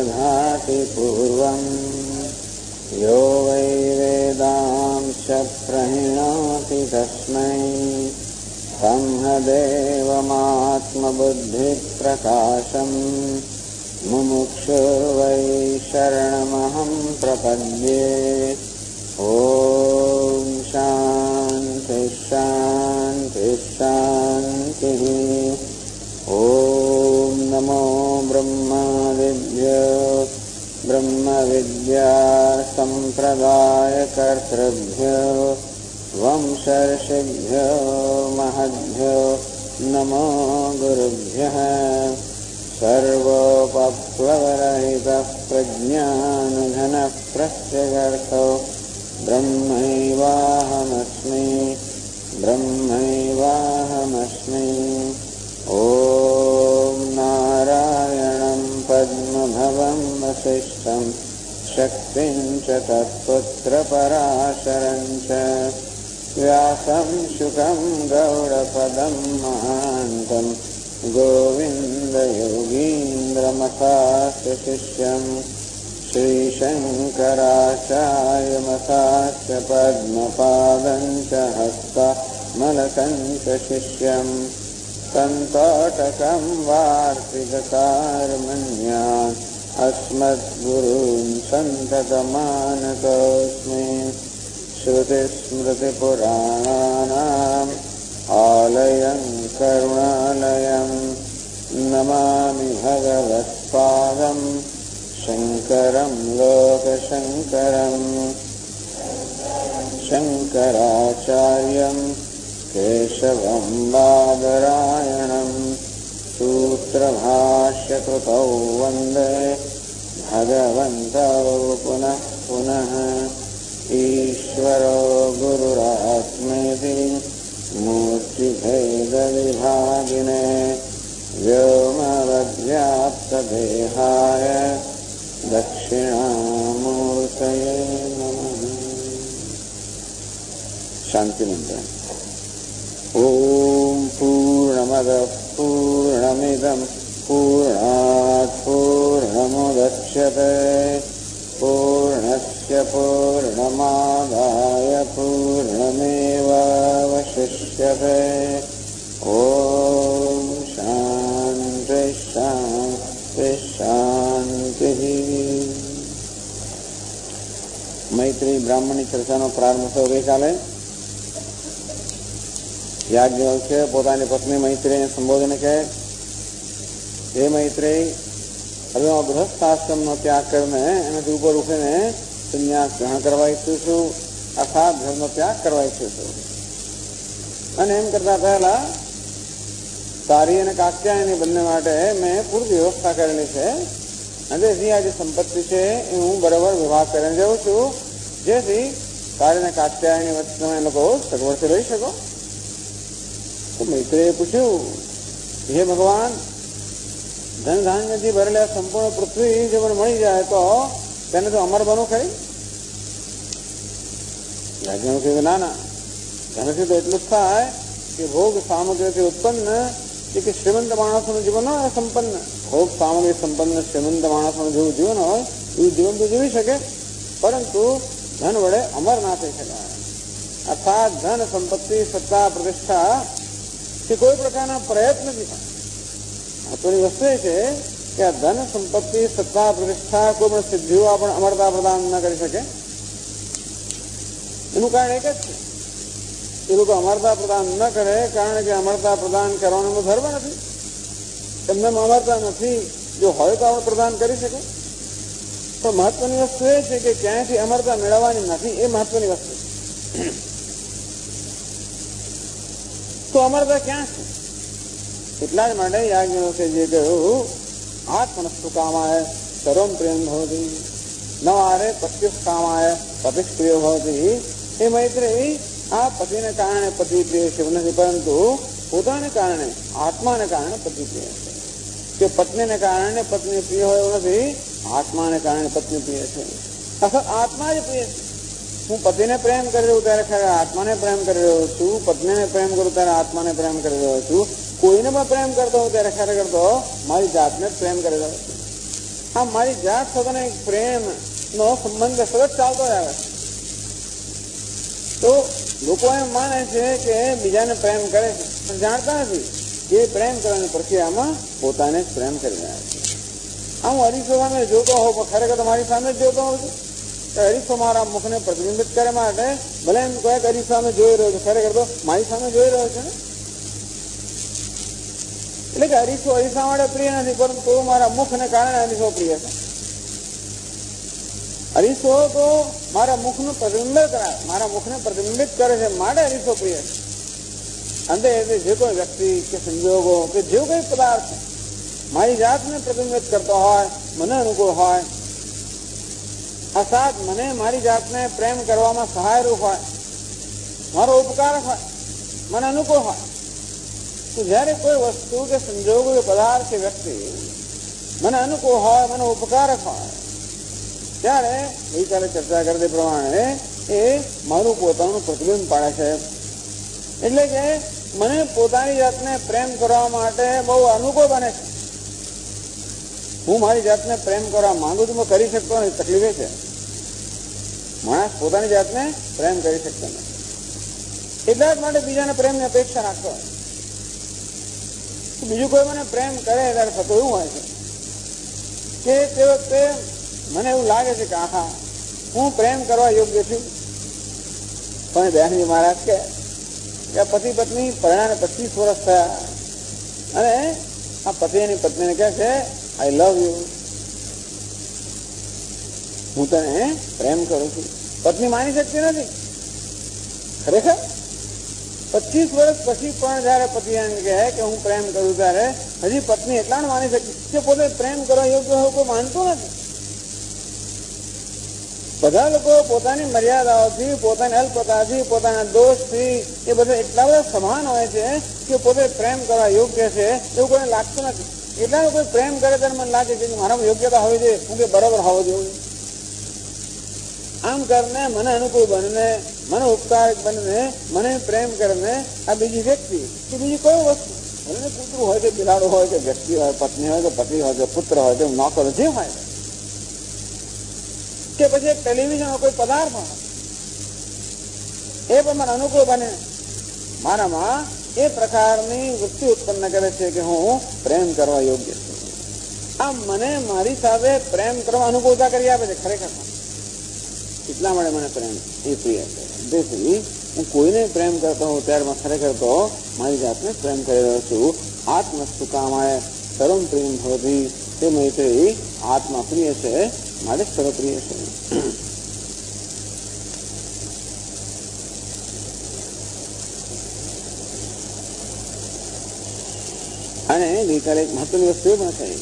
दधाति पूर्वम् यो वै वेदांश्च प्रणीणाति तस्मै ब्रह्म देवमात्मबुद्धिप्रकाशम् मुमुक्षुर्वै शरणमहं प्रपद्ये। ॐ शान्ति शान्ति शान्तिः। ॐ नमो ब्रह्मविद्या ब्रह्मविद्या सम्प्रदायकर्तृभ्यो वंशर्षिभ्यो महद्भ्यो नमो गुरुभ्यः। सर्वोपप्लवरहितः प्रज्ञानघनः प्रत्यगर्थो ब्रह्मैवाहमस्मि ब्रह्मैवाहमस्मि। ॐ नारायणं पद्मभवं वसिष्ठं शक्तिं च तत्पुत्रपराशरं च व्यासं शुकं गौडपदं महान्तं गोविन्दयोगीन्द्रमथास्य शिष्यं श्रीशङ्कराचार्यमथास्य पद्मपादं च हस्तमलकं च शिष्यं सन्तोटकं वार्तिककारमन्यान् अस्मद्गुरून् सन्ततमानतोऽस्मि। श्रुतिस्मृतिपुराणानाम् आलयं करुणालयं नमामि भगवत्पादं शङ्करं लोकशङ्करं। शङ्कराचार्यं केशवं बादरायणं सूत्रभाष्यकृतौ वन्दे भगवन्तौ पुनः पुनः। ईश्वरो गुरुरात्मेति मूर्तिभेदविभागिने व्योमवद्व्याप्तदेहाय दक्षिणामूर्तये नमः। शांति मंत्र। ओम पूर्णमदः पूर्णमिदं पूर्णात् पूर्णमुदच्यते पूर्णस्य पूर्णमादाय पूर्णमेवावशिष्यते। ॐ शान्ति शान्ति शान्तिः। मैत्री ब्राह्मणी चर्चाનો પ્રારંભ થયો ગઈકાલે. યાજ્ઞવલ્ક્ય પોતાની પત્ની મૈત્રીને સંબોધીને કહે, હે મૈત્રી, હવે હું ગૃહસ્થાશ્રમનો ત્યાગ કરીને એનાથી ઉપર ઉઠીને સંન્યાસ ગ્રહણ કરવા ઈચ્છું છું, અર્થાત ધર્મનો ત્યાગ કરવા ઈચ્છું છું. અને એમ કરતા પહેલા તારી અને કાત્યાયની બંને માટે મેં પૂરી વ્યવસ્થા કરેલી છે. અને જેથી આ જે સંપત્તિ છે એ હું બરાબર વિભાગ કરીને જાઉં છું, જેથી તારી અને કાત્યાયની વચ્ચે તમે લોકો સગવડથી રહી શકો. તો મૈત્રીએ પૂછ્યું, હે ભગવાન, ધન ધાન્યથી ભરેલા સંપૂર્ણ પૃથ્વી જો મને મળી જાય તો તેને તો અમર બનવું ખરી? યાજ્ઞવલ્ક્ય કહ્યું, ના ના, ધનથી તો એટલું જ થાય કે ભોગ સામગ્રીથી ઉત્પન્ન કે શ્રીમંત માણસોનું જીવન હોય સંપન્ન, ભોગ સામગ્રી સંપન્ન શ્રીમંત માણસોનું જેવું જીવન હોય એવું જીવન તો જીવી શકે, પરંતુ ધન વડે અમર ના થઈ શકાય. અર્થાત ધન, સંપત્તિ, સત્તા, પ્રતિષ્ઠા કે કોઈ પ્રકારના પ્રયત્નથી પણ મહત્વની વસ્તુ એ છે કે આ ધન, સંપત્તિ, સત્તા, પ્રતિષ્ઠા કોઈ પણ સિદ્ધિઓ આપણે અમરતા પ્રદાન ન કરી શકે. એનું કારણ એક જ છે, એ લોકો અમરતા પ્રદાન ન કરે કારણ કે અમરતા પ્રદાન કરવાનો એમનો ધર્મ નથી. એમને અમરતા નથી. જો હોય તો આપણે પ્રદાન કરી શકે. પણ મહત્વની વસ્તુ એ છે કે ક્યાંયથી અમરતા મેળવવાની નથી, એ મહત્વની વસ્તુ. તો અમરતા ક્યાં છે? એટલા જ માટે યાજ્ઞવલ્ક્ય જે કહ્યું, આત્મનસ્તુ કામાય સર્વમ પ્રિયમ ભવતી ન આરે પત્યુઃ કામાય પતિઃ પ્રિયો ભવતી. એ મૈત્રી, આ પતિને કારણે પતિ પ્રિય શિવ નથી, પરંતુ પોતાને કારણે, આત્માને કારણે પતિ પ્રિય છે. કે પત્નીને કારણે પત્ની પ્રિય હોય એવું નથી, આત્માને કારણે પત્ની પ્રિય છે. અસલ આત્મા જ પ્રિય છે. હું પતિને પ્રેમ કરી રહ્યું ત્યારે ખરે આત્માને પ્રેમ કરી રહ્યો છું, પત્નીને પ્રેમ કરું ત્યારે આત્માને પ્રેમ કરી રહ્યો છું, કોઈને પણ પ્રેમ કરતો હું ત્યારે ખરેખર તો મારી જાતને જ પ્રેમ કરી રહ્યો છું. આમ મારી જાત સાથેનો એક પ્રેમ નો સંબંધ સતત ચાલતો જ આવે. તો લોકો એમ માને છે કે બીજાને પ્રેમ કરે છે, પણ જાણતા નથી કે પ્રેમ કરવાની પ્રક્રિયામાં પોતાને જ પ્રેમ કરી રહ્યા છે. આ હું અરીસો સામે જોતો હોઉં, પણ ખરેખર તો મારી સામે જ જોતો હોઉં છું. અરીસો મારા મુખને પ્રતિબિંબિત કરે માટે ભલે એમ કહે કે અરીસો સામે જોઈ રહ્યો છે, ખરેખર તો મારી સામે જોઈ રહ્યો છે ને. એટલે કે અરીસો અરીસા માટે પ્રિય નથી, પરંતુ મારા મુખને કારણે અરીસો પ્રિય છે. અરીસો તો મારા મુખનું પ્રતિબિંબિત કરાવે, મારા મુખને પ્રતિબિંબિત કરે છે માટે અરીસો પ્રિય છે. અંતે જે કોઈ વ્યક્તિ કે સંજોગો કે જેવો કોઈ પદાર્થ મારી જાતને પ્રતિબિંબિત કરતો હોય, મને અનુકૂળ હોય, અર્થાત મને મારી જાતને પ્રેમ કરવામાં સહાયરૂપ હોય, મારો ઉપકારક હોય, મને અનુકૂળ હોય, તો જયારે કોઈ વસ્તુ કે સંજોગો કે પદાર્થ કે વ્યક્તિ મને અનુકૂળ હોય, મને ઉપકારક હોય, ત્યારે ગઈકાલે ચર્ચા કરી તે પ્રમાણે એ મારું પોતાનું પ્રતિબિંબ પાડે છે. એટલે કે મને પોતાની જાતને પ્રેમ કરવા માટે બહુ અનુકૂળ બને છે. હું મારી જાતને પ્રેમ કરવા માંગુ છું, કરી શકતો નથી. તકલીફ છે, માણસ પોતાની જાતને પ્રેમ કરી શકતો નથી. એટલા જ માટે બીજાને પ્રેમની અપેક્ષા રાખતો હોય. બીજું કોઈ મને પ્રેમ કરે ત્યારે થતું એવું હોય છે કે તે વખતે મને એવું લાગે છે કે આહા, હું પ્રેમ કરવા યોગ્ય છું. પણ દયાનંદજી મહારાજ કે પતિ પત્ની પરણાને 25 વર્ષ થયા અને આ પતિ એની પત્નીને કહે છે આઈ લવ યુ, હું તને પ્રેમ કરું છું. પત્ની માની શકતી નથી. ખરેખર 25 વર્ષ પછી પણ જયારે પતિ એને કહે કે હું પ્રેમ કરું ત્યારે હજી પત્ની એટલા ન માની શકતી કે પોતે પ્રેમ કરવા યોગ્ય હોય કોઈ માનતું નથી. બધા લોકો પોતાની મર્યાદાઓથી, પોતાની અલ્પતાથી, પોતાના દોષથી એ બધા એટલા બધા સમાન હોય છે કે પોતે પ્રેમ કરવા યોગ્ય છે એવું કોઈને લાગતું નથી. એટલા કોઈ પ્રેમ કરે ત્યારે મને લાગે છે કે મારામાં યોગ્યતા હોવી જોઈએ, હું કે બરાબર હોવો જોઈએ. આમ કરીને મને અનુકૂળ બનીને, મને ઉપકારક બનીને, મને પ્રેમ કરીને આ બીજી વ્યક્તિ કે બીજી કોઈ વસ્તુ, ભલે કૂતરું હોય કે બિલાડું હોય કે વ્યક્તિ હોય, પત્ની હોય કે પતિ હોય કે પુત્ર હોય કે નોકર જે હોય કે પછી એક ટેલિવિઝન કોઈ પદાર્થ હોય, એ પણ મને અનુકૂળ બને, મારામાં એ પ્રકારની વૃત્તિ ઉત્પન્ન કરે છે કે હું પ્રેમ કરવા યોગ્ય છું. આ મને મારી સાથે પ્રેમ કરવા અનુકૂળતા કરી આપે છે. ખરેખર એટલા માટે મને પ્રેમ એ પ્રિય છે. તેથી હું કોઈને પ્રેમ કરતો હોઉં ત્યારે ખરેખર તો મારી જાતને પ્રેમ કરી રહ્યો છું. આત્મસ્તુ કામાય સર્વમ પ્રેમ ભવતી, તે મૈત્રી આત્મા પ્રિય છે માટે સર્વપ્રિય છે. અને ગઈકાલે એક મહત્વની વસ્તુ એ પણ થઈ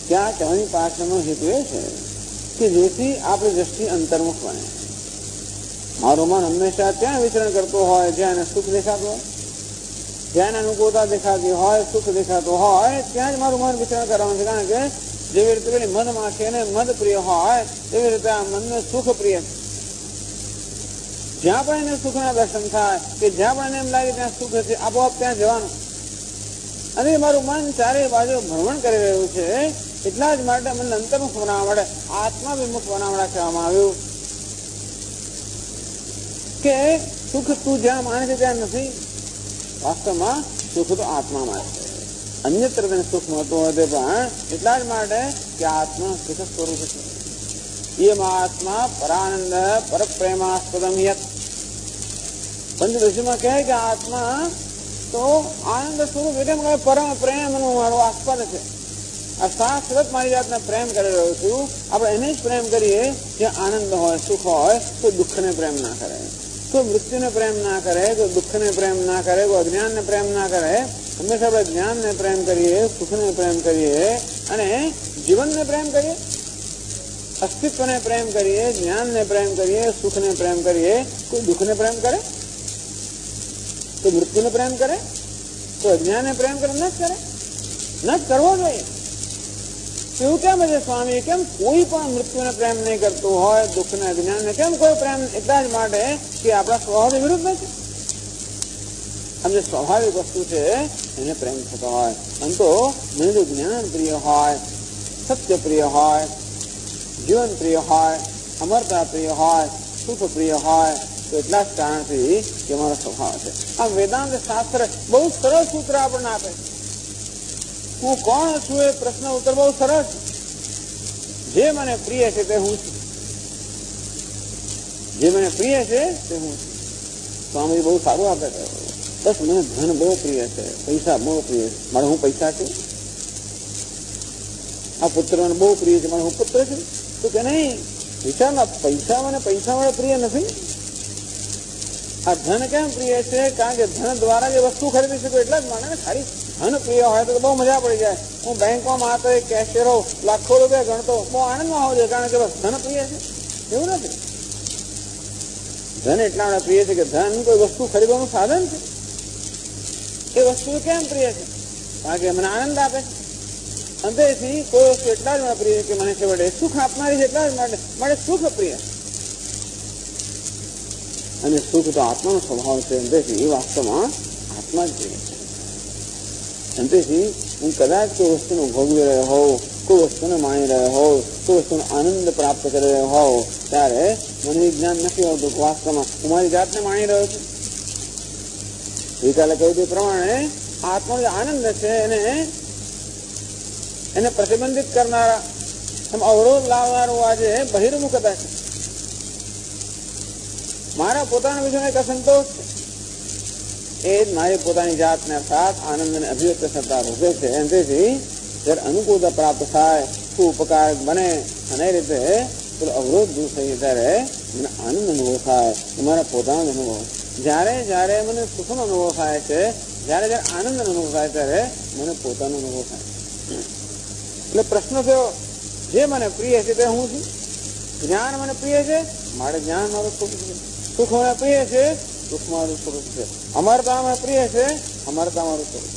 કે આ કહેવાની પાછળનો હેતુ એ છે કે જેથી આપણી દ્રષ્ટિ અંતર્મુખ બને. મારું મન હંમેશા ત્યાં વિચરણ કરતું હોય જ્યાં એને સુખ દેખાતું હોય, જ્યાં અનુકૂળતા દેખાતી હોય, સુખ દેખાતું હોય, ત્યાં જ મારું મન વિચરણ કરવાનું છે. કારણ કે જેવી રીતે પેલી મધમાં છે ને મધ પ્રિય હોય એવી રીતે આ મનને સુખ પ્રિય છે. જ્યાં પણ એને સુખના દર્શન થાય કે જ્યાં પણ એને એમ લાગે ત્યાં સુખ છે, આપોઆપ ત્યાં જવાનું. અને મારું મન ચારે બાજુ ભ્રમણ કરી રહ્યું છે. એટલા જ માટે મને અંતર્મુખ બનાવવા માટે, આત્માભિમુખ બનાવવા કહેવામાં આવ્યું કે સુખ તું જ્યાં માને છે ત્યાં નથી. વાસ્તવમાં સુખ તો આત્મામાં છે. અન્યત્ર તેને સુખ મળતું હોય તે પણ એટલા જ માટે કે આત્મા સુખ સ્વરૂપ છે. એમ આત્મા પરાનંદ પરપ્રેમાસ્પદમ યત. પંચદશીમાં કહે કે આત્મા તો આનંદ સ્વરૂપ એટલે પરમ પ્રેમનું મારું આસ્પદ છે. આ શાશ્વત મારી જાતને પ્રેમ કરી રહ્યો છું. આપણે એને જ પ્રેમ કરીએ જ્યાં આનંદ હોય, સુખ હોય. તો દુઃખને પ્રેમ ના કરે, કોઈ મૃત્યુને પ્રેમ ના કરે, કોઈ દુઃખને પ્રેમ ના કરે, કોઈ અજ્ઞાનને પ્રેમ ના કરે. હંમેશા આપણે જ્ઞાનને પ્રેમ કરીએ, સુખને પ્રેમ કરીએ અને જીવનને પ્રેમ કરીએ, અસ્તિત્વને પ્રેમ કરીએ, જ્ઞાનને પ્રેમ કરીએ, સુખને પ્રેમ કરીએ. કોઈ દુઃખને પ્રેમ કરે, કોઈ મૃત્યુને પ્રેમ કરે, કોઈ અજ્ઞાનને પ્રેમ કરે? ન જ કરે, ન જ કરવો જોઈએ. એવું કેમ છે સ્વામી, કેમ કોઈ પણ મૃત્યુને પ્રેમ નહીં કરતું હોય, દુઃખને અજ્ઞાનને કેમ કોઈ પ્રેમ? એટલા જ માટે કે આપણા સ્વભાવ વિરુદ્ધ નથી. આમ જે સ્વાભાવિક વસ્તુ છે એને પ્રેમ થતો હોય. આમ તો મને જો જ્ઞાન પ્રિય હોય, સત્ય પ્રિય હોય, જીવન પ્રિય હોય, અમરતા પ્રિય હોય, સુખ પ્રિય હોય, તો એટલા જ કારણથી કે મારો સ્વભાવ છે. આ વેદાંત શાસ્ત્ર બહુ સરળ સૂત્ર આપણને આપે. હું કોણ છું એ પ્રશ્ન ઉત્તર બહુ સરળ છે. જે મને પ્રિય છે તે હું છું. જે મને પ્રિય છે તે હું છું. સ્વામી બહુ સારું આપે છે. બસ મને ધન બહુ પ્રિય છે, પૈસા બહુ પ્રિય છે, મારે હું પૈસા છું. આ પુત્ર મને બહુ પ્રિય છે, મારે હું પુત્ર છું. તો કે નહીં, વિચારમાં પૈસા મને પ્રિય નથી. આ ધન કેમ પ્રિય છે? કારણ કે ધન દ્વારા જે વસ્તુ ખરીદી શકું એટલા જ માને ને. ખાલી ધન પ્રિય હોય તો બહુ મજા પડી જાય. હું બેંકમાં માત્ર કેશિયર હોઉં, લાખો રૂપિયા ગણતો બહુ આનંદમાં હોવો જોઈએ, કારણ કે બસ ધન પ્રિય છે. એવું નથી. ધન એટલા મને પ્રિય છે કે ધન કોઈ વસ્તુ ખરીદવાનું સાધન છે. એ વસ્તુ કેમ પ્રિય છે? કારણ કે મને આનંદ આપે છે. અંતેથી કોઈ વસ્તુ એટલા જ મને પ્રિય છે કે મને છેવટે સુખ આપનારી છે. એટલા જ માટે સુખ પ્રિય. અને સુખ તો આત્માનો સ્વભાવ છે. અંતેથી વાસ્તવમાં આત્મા જ પ્રિય છે. અંતેથી હું કદાચ કોઈ વસ્તુનો ભોગવી રહ્યો હોઉં, કોઈ વસ્તુને માણી રહ્યો હોઉં, કોઈ વસ્તુનો આનંદ પ્રાપ્ત કરી રહ્યો હોઉં, ત્યારે મને જ્ઞાન નથી હોતું કે વાસ્તવમાં હું મારી જાતને માણી રહ્યો છું. ગઈકાલે કહ્યું તે પ્રમાણે આત્માનો જે આનંદ છે એને પ્રતિબંધિત કરનારા, એમ અવરોધ લાવનારું આજે બહિર્મુખતા છે. મારા પોતાના વિષયનો એક અસંતોષ છે. એ જ મારી પોતાની જાતને અર્થાત આનંદને અભિવ્યક્ત થતા રોકે છે. એનાથી જયારે અનુકૂળતા પ્રાપ્ત થાય, શું ઉપકારક બને, અને એ રીતે પેલો અવરોધ દૂર થઈ ત્યારે મને આનંદ અનુભવ થાય. મારા પોતાનો જ અનુભવ. જયારે જયારે મને સુખનો અનુભવ થાય છે, જયારે જયારે આનંદ અનુભવ થાય ત્યારે મને પોતાનો અનુભવ થાય. એટલે પ્રશ્ન થયો, જે મને પ્રિય છે તે હું છું. જ્ઞાન મને પ્રિય છે, મારે જ્ઞાન મારું સુખ છે. સુખ મને પ્રિય છે, સુખ મારું સ્વરૂપ છે. અમરતા મને પ્રિય છે, અમરતા મારું સ્વરૂપ.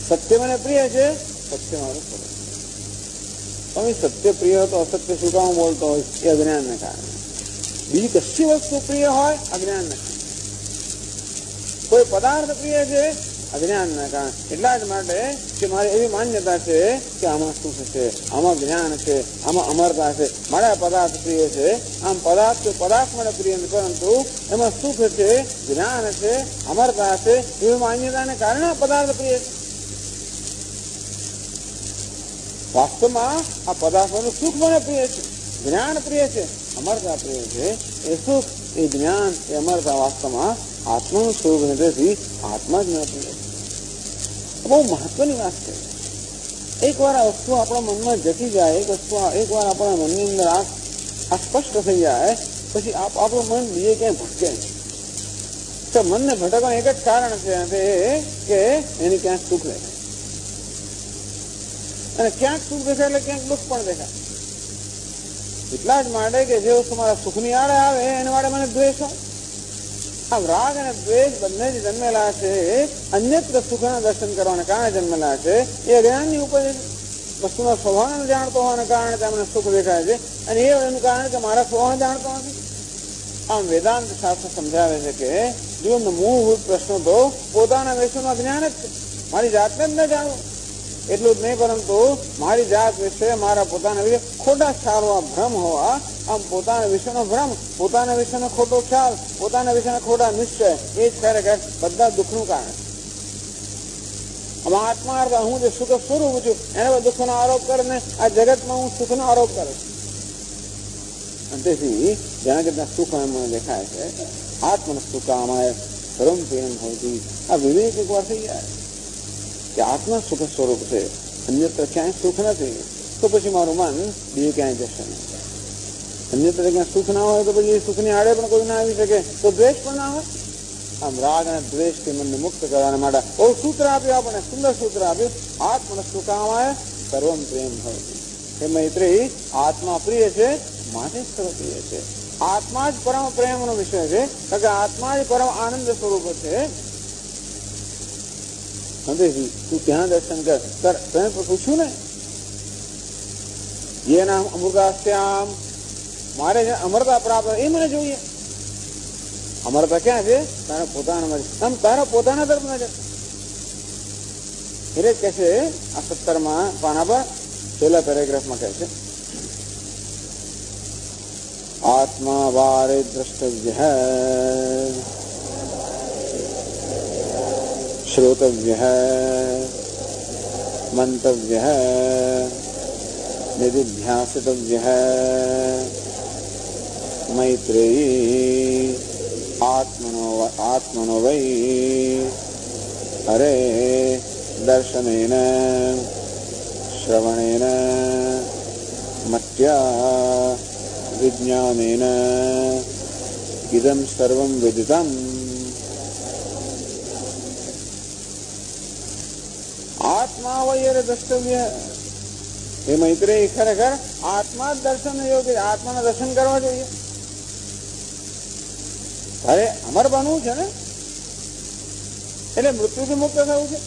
સત્ય મને પ્રિય છે, સત્ય મારું સ્વરૂપ. તમે સત્ય પ્રિય હોય તો અસત્ય શું કામ બોલતો હોય? એ અજ્ઞાનને કારણે. બીજી કશી વસ્તુ પ્રિય હોય અજ્ઞાન નથી. કોઈ પદાર્થ પ્રિય છે અજ્ઞાનના કારણે. એટલા જ માટે કે મારી એવી માન્યતા છે કે આમાં સુખ છે, આમાં જ્ઞાન છે, આમાં અમરતા છે. મારા પદાર્થ પ્રિય છે. આમ પદાર્થ મને પ્રિય નથી, પરંતુ એમાં સુખ છે, જ્ઞાન છે, અમરતા છે. એવી માન્યતાને કારણે પદાર્થ પ્રિય છે. વાસ્તવમાં આ પદાર્થોનું સુખ મને પ્રિય છે, જ્ઞાન પ્રિય છે, અમરતા પ્રિય છે. એ સુખ, એ જ્ઞાન, એ અમરતા વાસ્તવમાં આત્માનું સ્વરૂપ નથી. આત્મા જ નથી. બહુ મહત્વની વાત છે. એકવાર આ વસ્તુ આપણા મનમાં જતી જાય, એકવાર આપણા મનની અંદર આ સ્પષ્ટ થઈ જાય, પછી આપણું મન બીજે ક્યાંય ભટકે નહીં. તો મનને ભટકવાનું એક જ કારણ છે, કે એની ક્યાંક સુખ દેખાય. અને ક્યાંક સુખ દેખાય એટલે ક્યાંક દુઃખ પણ દેખાય. એટલા જ માટે કે જે વસ્તુ મારા સુખની આડે આવે એના માટે મને દ્વેષ હોય. આ રાગ અને દ્વેષ બંને જ જન્મેલા છે, અન્યત્ર સુખના દર્શન કરવાને કારણે જન્મેલા છે. એ અજ્ઞાનની ઉપજ વસ્તુના સ્વભાવને જાણતો હોવાના કારણે તમને સુખ દેખાય છે. અને એનું કારણ કે મારા સ્વભાવને જાણતો નથી. આમ વેદાંત શાસ્ત્ર સમજાવે છે કે જીવનનો મૂળભૂત પ્રશ્ન તો પોતાના વિષયનું અજ્ઞાન જ છે. મારી જાતને જ ન જાણવું. એટલું જ નહીં, પરંતુ મારી જાત વિશે, મારા પોતાના વિશે ખોટા ખ્યાલો, ભ્રમ હોવા. આમ પોતાના વિષયનો ભ્રમ, પોતાના વિષયનો ખોટો ખ્યાલ, પોતાના વિષયના ખોટા નિશ્ચય, એ જ ખરેખર બધા દુઃખનું કારણ. આમાં આત્મા હું જે સુખ સ્વરૂપ છું એને દુઃખનો આરોપ કરીને આ જગતમાં હું સુખનો આરોપ કરું છું. અને તેથી જ્યાં કેટલા સુખ મને દેખાય છે, આત્મન સુખામાય સર્વમ પ્રિયમ હોતી. આ વિવેક એકવાર થઈ જાય કે આત્મા સુખ સ્વરૂપ છે, અન્યત્ર ક્યાંય સુખ નથી, તો પછી મારું મન બીજે ક્યાંય જશે નહીં. અન્યત્ર ક્યાંય સુખ ના હોય તો પછી સુખની આડે પણ કોઈ ના આવી શકે, તો દ્વેષ પણ ના હોય. આમ રાગ અને દ્વેષથી મનને મુક્ત કરવાના માટે બહુ સૂત્ર આપ્યું, આપણને સુંદર સૂત્ર આપ્યું. આત્મન સુખામાય સર્વમ પ્રેમ હોતી. હે મૈત્રી, આત્મા પ્રિય છે માટે સર્વ પ્રિય છે. આત્મા જ પરમ પ્રેમનો વિષય છે, કારણ કે આત્મા જ પરમ આનંદ સ્વરૂપ છે. તું ત્યાં દર્શન કર. તમે પૂછ્યું ને, એ નામ અમૃતાસ્યામ, મારે અમરતા પ્રાપ્ત, એ મને જોઈએ. અમરતા ક્યાં છે? તારા પોતાના તરફ નજર. એટલે કહે છે આ 17મા પાના પર પહેલા પેરેગ્રાફમાં કહે છે, આત્મા વારે દ્રષ્ટવ્ય શ્રોતવ્ય મંતવ્ય નિધિધ્યાસિતવ્ય મૈત્રેયી આત્મનો વૈ અરે દર્શનેન શ્રવણેન મત્યા વિજ્ઞાનેન ઇદં સર્વં વિદિતમ. આત્મા વૈ દ્રષ્ટવ્ય. એ મૈત્રેય ખરેખર આત્મા જ દર્શન યોગ્ય, આત્માના દર્શન કરવા જોઈએ. અરે અમર બનવું છે ને, એટલે મૃત્યુથી મુક્ત થવું છે,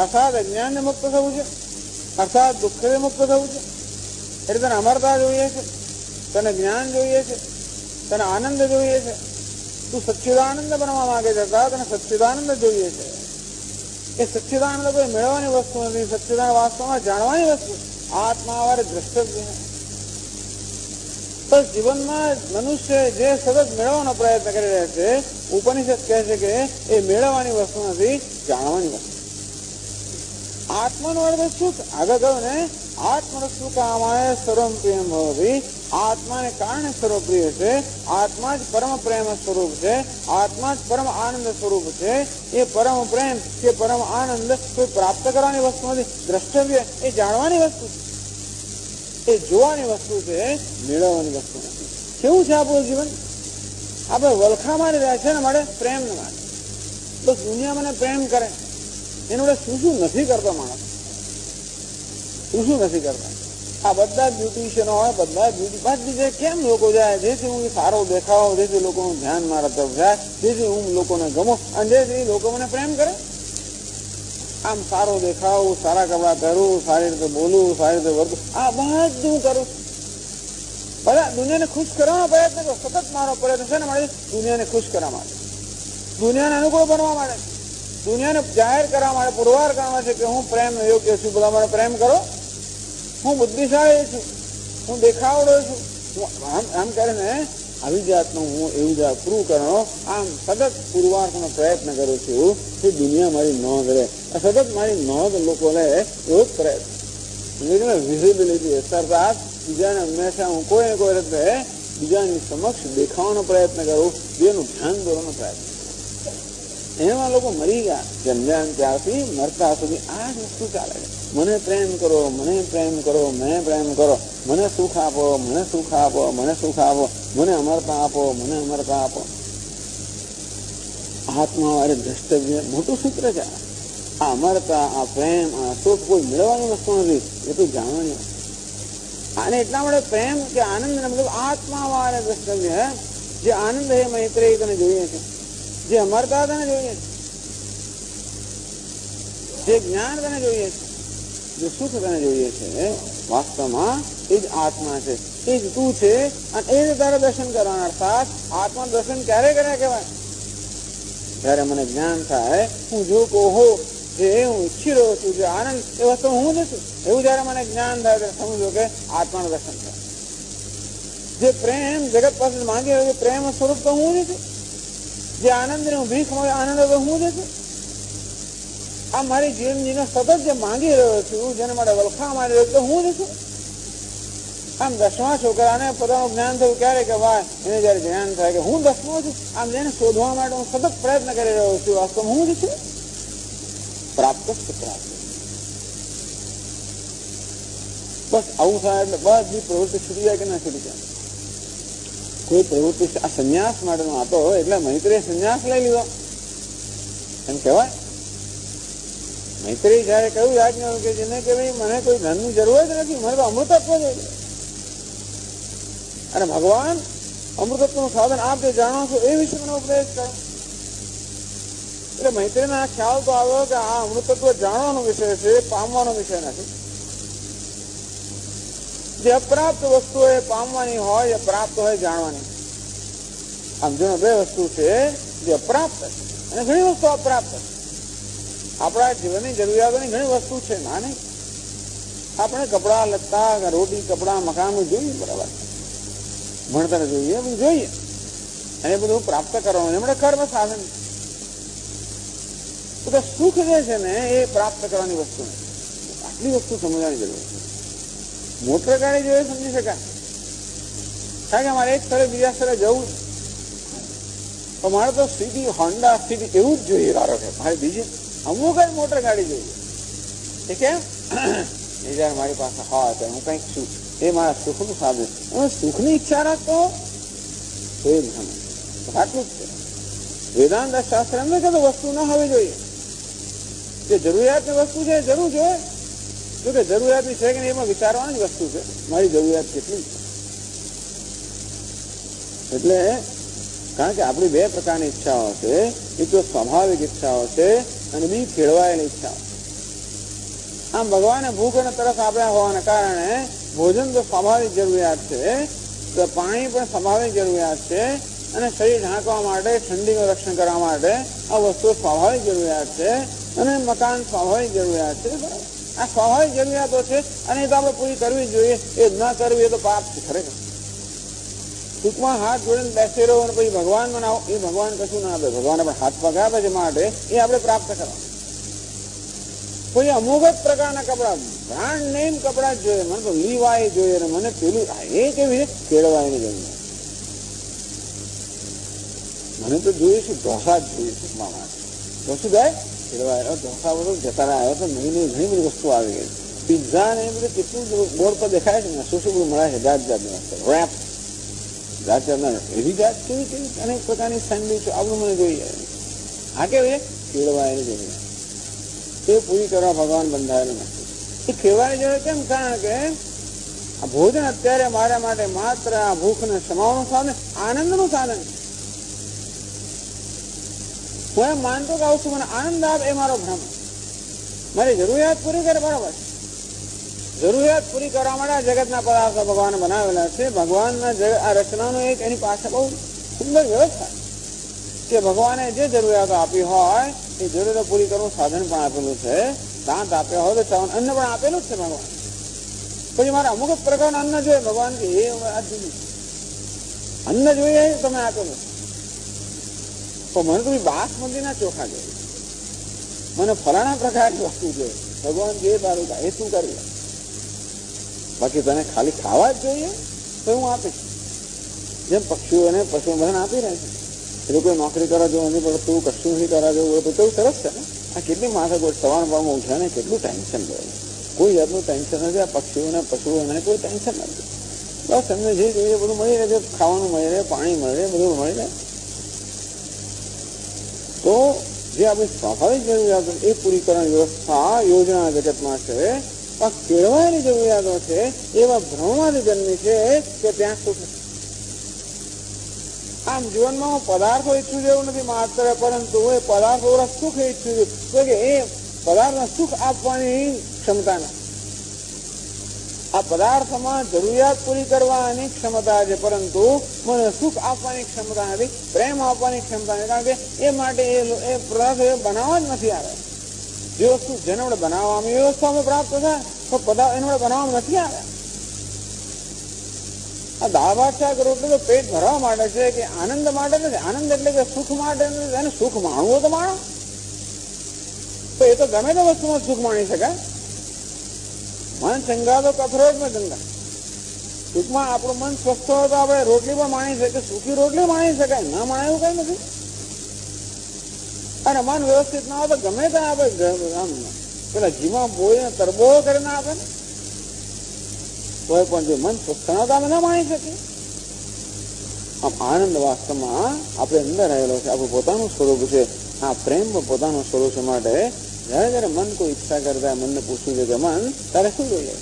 અર્થાત અજ્ઞાનને મુક્ત થવું છે, અર્થાત દુઃખથી મુક્ત થવું છે. એટલે તને અમરતા જોઈએ છે, તને જ્ઞાન જોઈએ છે, તને આનંદ જોઈએ છે. તું સચ્ચિદાનંદ બનવા માંગે છે, તને સચ્ચિદાનંદ જોઈએ છે. એ સચ્ચિદાનંદ કોઈ મેળવવાની વસ્તુ નથી, સચ્ચિદાનંદ વાસ્તવમાં જાણવાની વસ્તુ. આત્મા વારે દ્રષ્ટવ્ય. તો જીવનમાં મનુષ્ય જે સતત મેળવવાનો પ્રયત્ન કરી રહ્યા છે, ઉપનિષદ કહે છે કે એ મેળવવાની વસ્તુ નથી, જાણવાની વસ્તુ. આત્માનો અર્થ શું? આગળ કહ્યું ને, આત્મરસ્તુ કામાય સર્વમ પ્રિયમ ભવતિ. આત્માને કારણે સર્વપ્રિય છે. આત્મા જ પરમ પ્રેમ સ્વરૂપ છે. આત્મા જ પરમ આનંદ સ્વરૂપ છે. એ પરમ પ્રેમ કે પરમ આનંદ કોઈ પ્રાપ્ત કરવાની વસ્તુ નથી, દ્રષ્ટવ્ય એ જાણવાની વસ્તુ છે, એ જોવાની વસ્તુ છે, મેળવવાની વસ્તુ નથી. કેવું છે આપણું જીવન? આપણે વલખા મારી રહ્યા છે ને માટે પ્રેમ માટે. બસ દુનિયા મને પ્રેમ કરે, એનું વડે શું નથી કરતો માણસ, શું નથી કરતા. આ બધા જ બ્યુટિશિયનો હોય, બધા જ બધી જે કેમ લોકો જાય, જેથી હું સારો દેખાવ, જેથી લોકોનું ધ્યાન મારા તરફ જાય, જેથી હું લોકોને ગમું, અને જેથી લોકો મને પ્રેમ કરે. આમ સારો દેખાવું, સારા કપડા પહેરવું, સારી રીતે બોલવું, સારી રીતે વર્તું, આ બધું કરું. બધા દુનિયાને ખુશ કરવાનો પ્રયત્ન કરો. સતત મારો પ્રયત્ન છે ને મારે દુનિયાને ખુશ કરવા માટે, દુનિયાને અનુકૂળ બનવા માટે, દુનિયાને જાહેર કરવા માટે, પુરવાર કરવા છે કે હું પ્રેમ યોગ્ય છું, બધા મને પ્રેમ કરો, હું બુદ્ધિશાળી છું, હું દેખાવડો છું. આમ કરીને આવી જાતનું હું એવું જાત પ્રૂવ કરવાનો આમ સતત પુરવારનો પ્રયત્ન કરું છું કે દુનિયા મારી નોંધ લે, સતત મારી નોંધ લોકો લે, એવો જ પ્રયત્ન. વિઝિબિલિટી સરદાર બીજાને હંમેશા હું કોઈ કોઈ રીતે બીજાની સમક્ષ દેખાવાનો પ્રયત્ન કરું, બેનું ધ્યાન દોરવાનો પ્રયત્ન. એમાં લોકો મરી ગયા, જન્મ્યા ત્યારથી મરતા સુધી આ જ વસ્તુ ચાલે છે. મને પ્રેમ કરો, મને પ્રેમ કરો, મને પ્રેમ કરો, મને સુખ આપો, મને સુખ આપો, મને સુખ આપો, મને અમરતા આપો, મને અમરતા આપો. આત્મા વાળે દ્રષ્ટવ્ય મોટું સૂત્ર છે. આ અમરતા, આ પ્રેમ, આ સુખ કોઈ મેળવવાની વસ્તુ નથી, એ તો જાણવાની. અને એટલા માટે પ્રેમ કે આનંદ મતલબ આત્મા વાળે દ્રષ્ટવ્ય. જે આનંદ એ મૈત્રેય તને જોઈએ છે, જે અમરતા તને જોઈએ છે, જે જ્ઞાન તને જોઈએ છે, જે સુખ તને જોઈએ છે, વાસ્તવમાં એ જ આત્મા છે, એ જ તું છે. અને એ જ તારે દર્શન કરવાના. અર્થાત આત્મા દર્શન ક્યારે કર્યા કહેવાય? જયારે મને જ્ઞાન થાય, હું જો કહો જે હું ઈચ્છી રહ્યો છું, જે આનંદ એ વસ્તુ હું જ છું, એવું જયારે મને જ્ઞાન થાય ત્યારે સમજો કે આત્માનું દર્શન થાય. જે પ્રેમ જગત પાસે માંગી રહ્યો છે, પ્રેમ સ્વરૂપ તો હું જ છું. જે આનંદ ને હું ભીખ મળે આનંદ તો હું જ છું. આ મારી જીવનજીને સતત જે માંગી રહ્યો છું, જેને માટે વલખા મારી રહ્યો છું, હું જ છું. આમ 10મા છોકરાને પોતાનું જ્ઞાન થયું ક્યારે કે ભાઈ એને જયારે જ્ઞાન થાય કે હું 10મો છું, આમ જેને શોધવા માટે હું સતત પ્રયત્ન કરી રહ્યો છું, વાસ્તવ હું જ છું. પ્રાપ્ત પ્રાપ્ત. બસ આવું થાય એટલે બધી પ્રવૃત્તિ છૂટી જાય કે ના છૂટી જાય? કોઈ પ્રવૃત્તિ આ સંન્યાસ માટેનો હતો એટલે મૈત્રેય સંન્યાસ લઈ લીધો એમ કહેવાય. મૈત્રેય જયારે કહ્યું યાજ્ઞવલ્ક્ય કે જેને કે ભાઈ મને કોઈ ધનની જરૂર જ નથી, મને તો અમૃતત્વ જોઈએ. અને ભગવાન અમૃતત્વનું સાધન આપ જે જાણો છો એ વિશે મને ઉપદેશ કરો. એટલે મૈત્રીને આ ખ્યાલ તો આવ્યો કે આ અમૃતત્વ જાણવાનો વિષય છે, પામવાનો વિષય નથી. જે અપ્રાપ્ત વસ્તુ એ પામવાની હોય, એ પ્રાપ્ત હોય જાણવાની. આમ જો બે વસ્તુ છે જે અપ્રાપ્ત છે અને ઘણી વસ્તુ અપ્રાપ્ત છે. આપણા જીવનની જરૂરિયાતોની ઘણી વસ્તુ છે, ના નહીં. આપણે કપડા લત્તા, રોટી કપડા મકાન જોઈએ, બરાબર, ભણતર જોઈએ, બધું જોઈએ, અને બધું પ્રાપ્ત કરવાનું એમણે કર્મ સાધન. તો સુખ જે છે ને એ પ્રાપ્ત કરવાની વસ્તુ નથી. આટલી વસ્તુ સમજવાની જરૂર છે. મોટર ગાડી જોઈએ સમજી શકાય, કારણ કે અમારે એક સ્થળે બીજા સ્થળે જવું, તો મારે તો સીધી હોન્ડા સીધી એવું જ જોઈએ. ધારો કે મારે બીજી અમુક જ મોટર ગાડી જોઈએ. એ કેમ? એ જયારે મારી પાસે હોય તો હું કંઈક સુખ, એ મારા સુખનું સાધન. હું સુખની ઈચ્છા રાખતો તો એ ભ્રમ. આટલું જ છે. વેદાંત શાસ્ત્ર એમ કે વસ્તુ ના હોવી જોઈએ. જે જરૂરિયાતની વસ્તુ છે એ જરૂર જોઈએ. જો કે જરૂરિયાતની છે કે નહીં એમાં વિચારવાની જ વસ્તુ છે, મારી જરૂરિયાત કેટલી છે. એટલે કારણ કે આપણી બે પ્રકારની ઈચ્છાઓ છે. એક તો સ્વાભાવિક ઈચ્છાઓ છે અને બીજી કેળવાયેલી ઈચ્છાઓ. આમ ભગવાને ભૂખ અને તરસ આપ્યા હોવાના કારણે ભોજન તો સ્વાભાવિક જરૂરિયાત છે, તો પાણી પણ સ્વાભાવિક જરૂરિયાત છે, અને શરીર ઢાંકવા માટે, ઠંડીનું રક્ષણ કરવા માટે આ વસ્તુઓ સ્વાભાવિક જરૂરિયાત છે, અને મકાન સ્વાભાવિક જરૂરિયાત છે. આ સ્વાભાવિક જરૂરિયાતો છે અને એ તો આપણે પૂરી કરવી જ જોઈએ. એ ન કરવી એ તો પાપ છે ખરેખર. ટૂંકમાં હાથ જોડીને બેસી રહ્યો અને પછી ભગવાન બનાવો, એ ભગવાન કશું ના આપે. ભગવાને પણ હાથ પગ આપે છે માટે એ આપણે પ્રાપ્ત કરવા. કોઈ અમુક જ પ્રકારના કપડા, બ્રાન્ડ નેમ કપડા જ જોઈએ. મને તો લીવાય જોઈએ ને મને પેલું એ કેવી છે કેળવાયની જરૂરિયાત. મને તો જોઈએ છે ઢોસા જ જોઈએ છે માટે. તો શું થાય? કેળવાય ઢોસા બધું જતા આવ્યો તો નવી નવી ઘણી બધી વસ્તુ આવી ગઈ. પિઝા ને એ બધું કેટલું બોર્ડ પર દેખાય છે ને, શું શું બધું મળે છે જાત જાતની વસ્તુ, રેપ જાત જાતના, એવી જાત કેવી કેવી અનેક પ્રકારની સેન્ડવીચ, આવું મને જોઈએ. આ કેવી છે કેળવાયની જરૂરિયાત. એ પૂરી કરવા ભગવાન બંધાયેલું નથી. એ કેળવાની જરૂર કેમ? કારણ કે આ ભોજન અત્યારે મારા માટે માત્ર આ ભૂખને સમાવવાનું સાધન, આનંદનું સાધન છે. હું એમ માનતો કે આવું છું મને આનંદ આપે એ મારો ભ્રમ. મારી જરૂરિયાત પૂરી કરે, બરાબર. જરૂરિયાત પૂરી કરવા માટે આ જગતના પદાર્થો ભગવાને બનાવેલા છે. ભગવાનના આ રચનાનું એક એની પાસે બહુ સુંદર વ્યવસ્થા કે ભગવાને જે જરૂરિયાતો આપી હોય એ જરૂરિયાતો પૂરી કરવાનું સાધન પણ આપેલું છે. દાંત આપ્યા હોય તો અન્ન પણ આપેલું જ છે ભગવાન. પછી મારે અમુક પ્રકારનું અન્ન જોઈએ ભગવાન કે એ અન્ન જોઈએ તમે આપેલું. તો મને તો બાસમતીના ચોખા જોઈએ, મને ફલાણા પ્રકારની વસ્તુ જોઈએ. ભગવાન જે તારું એ તું કરી લે, બાકી તને ખાલી ખાવા જ જોઈએ તો હું આપીશ. જેમ પક્ષીઓને પશુઓ બધાને આપી રહે છે. એ લોકો નોકરી કરવા જવું નથી પડતું, કશું નથી કરવા જવું પડતું, તો સરસ છે ને. આ કેટલી માથે કોઈ સવાર પરમાં ઉઠે ને કેટલું ટેન્શન લે, કોઈ જાતનું ટેન્શન નથી. આ પક્ષીઓને પશુઓને કોઈ ટેન્શન નથી. બસ એમને જે જોઈએ બધું મળી રહે છે. ખાવાનું મળી રહે, પાણી મળી રહે, બધું મળી રહે. તો જે આપણી સ્વાભાવિક જરૂરિયાતો એ પૂરી કરવાની વ્યવસ્થા યોજના જગતમાં છે. પણ કેળવાયેલી જરૂરિયાતો છે એવા ભ્રમમાંથી જન્મી છે કે ત્યાં સુખ. આમ જીવનમાં હું પદાર્થો ઈચ્છું છું એવું નથી માત્ર, પરંતુ એ પદાર્થો સુખ ઈચ્છું છું તો કે એ પદાર્થને સુખ આપવાની ક્ષમતા નથી. આ પદાર્થમાં જરૂરિયાત પૂરી કરવાની ક્ષમતા છે, પરંતુ મને સુખ આપવાની ક્ષમતા નથી, પ્રેમ આપવાની ક્ષમતા નથી. કારણ કે એ માટે એ પદાર્થો બનાવવા જ નથી આવે. જે વસ્તુ જેને વડે બનાવવામાં એ વસ્તુ અમે પ્રાપ્ત થાય તો પદાર્થ એને વડે બનાવવામાં નથી આવ્યા. આ દાળ ભાત શાક રોટલી તો પેટ ભરવા માટે છે કે આનંદ માટે નથી. આનંદ એટલે કે સુખ માટે નથી. એને સુખ માણવું તો માણો, તો એ તો ગમે તે વસ્તુમાં સુખ માણી શકાય. મન ચંગા તો કથરોટ મેં ગંગા. ટૂંકમાં આપણું મન સ્વસ્થ હોય તો આપણે રોટલી પણ માણી શકીએ, સુખી રોટલી માણી શકાય, ના માણે એવું કઈ નથી. અને મન વ્યવસ્થિત ના હોય તો ગમે ત્યાં આપે પેલા જીમાં બોઈને તરબો કરીને આપે ને, તો પણ જો મન સ્વસ્થ ના તો આપણે ના માણી શકીએ. આમ આનંદ વાસ્તવમાં આપણે અંદર રહેલો છે, આપણું પોતાનું સ્વરૂપ છે. આ પ્રેમ પોતાનું સ્વરૂપ છે. માટે જયારે જયારે મન કોઈ ઈચ્છા કરતા મનને પૂછવું છે કે મન તારે શું જોઈએ,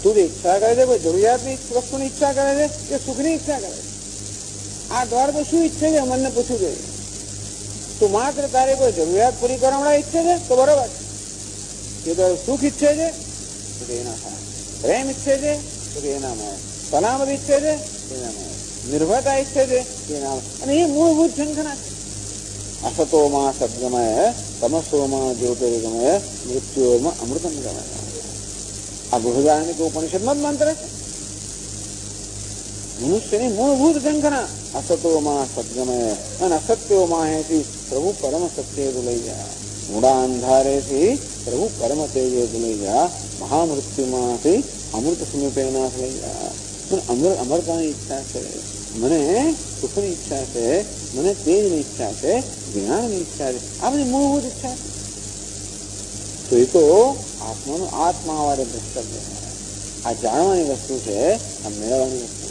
તું જે ઈચ્છા કરે છે કોઈ જરૂરિયાતની વસ્તુની ઈચ્છા કરે છે કે સુખની ઈચ્છા કરે છે, આ દ્વારા તો શું ઈચ્છે છે મનને પૂછવું જોઈએ. તું માત્ર તારે કોઈ જરૂરિયાત પૂરી કરવા ઈચ્છે છે તો બરોબર છે. કે સુખ ઈચ્છે છે તો કે એના થાય, પ્રેમ ઈચ્છે છે તો કે એના મળે, સલામત ઈચ્છે છે એના મળે, નિર્ભરતા ઈચ્છે છે એના, અને એ મૂળભૂત ઝંખના છે. असतोमा सद्गमय तमसोमा ज्योतिर्गमय मृत्योर्मा अमृतम गमय। આ બૃહદારણ્યક ઉપનિષદમાં જ મંત્ર છે. મનુષ્યની મૂળભૂત ઝંખના અસતોમાં સદ્ગમય અને અસત્યોમાં હેથી પ્રભુ પરમ સત્ય લઈ જા. મૂળા અંધારેથી પ્રભુ પરમ તેજે લઈ જા. મહામૃત્યુમાંથી અમૃત સમીપે નાથ લઈ જા. મને અમરતાની ઈચ્છા છે, મને સુખની ઈચ્છા છે, મને તેજની ઈચ્છા છે, જ્ઞાનની ઈચ્છા છે. આ બધી મૂળભૂત ઈચ્છા છે. તો એ તો આત્માનું આત્માવાળે દ્રષ્ટવ્ય. આ જાણવાની વસ્તુ છે, આ મેળવવાની વસ્તુ.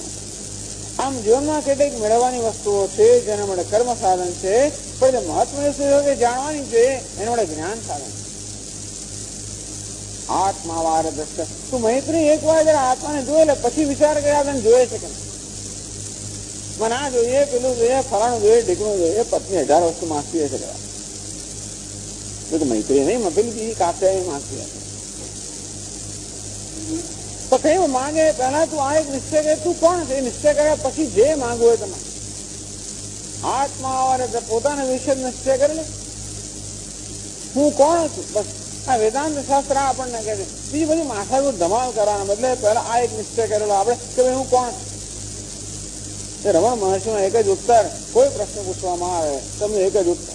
આમ જીવનમાં કેટલીક મેળવવાની વસ્તુઓ છે જેના માટે કર્મ સાધન છે, પણ જે મહત્વની વસ્તુ છે જાણવાની છે એના માટે જ્ઞાન સાધન. આત્માવાર દ્રષ્ટ. તું મૈત્રી એક વાર જરા આત્માને જોઈ લે, પછી વિચાર કર્યા તને જોયે છે કે મને આ જોઈએ, પેલું જોઈએ, ફલાણું જોઈએ, ઢીકણું જોઈએ. પત્ની 1000 વસ્તુ માંગતી હશે કરવા. તો મૈત્રી નહીં, પેલી બીજી કાપ્યા માંગતી હશે. તો કઈ માંગે પહેલા તું આ એક નિશ્ચય કરે, તું કોણ છે નિશ્ચય કર્યા પછી જે માંગવું હોય તમારે આત્મા પોતાના વિશે નિશ્ચય કરી લે. હું કોણ છું બસ. આ વેદાંત શાસ્ત્ર આપણને કહે છે. બીજી બધી માથાકૂટ ધમાલ કરવાના બદલે પહેલા આ એક નિશ્ચય કરેલો આપણે કે ભાઈ હું કોણ છું. રમણ મહર્ષિનો એક જ ઉત્તર, કોઈ પ્રશ્ન પૂછવામાં આવે તમને એક જ ઉત્તર.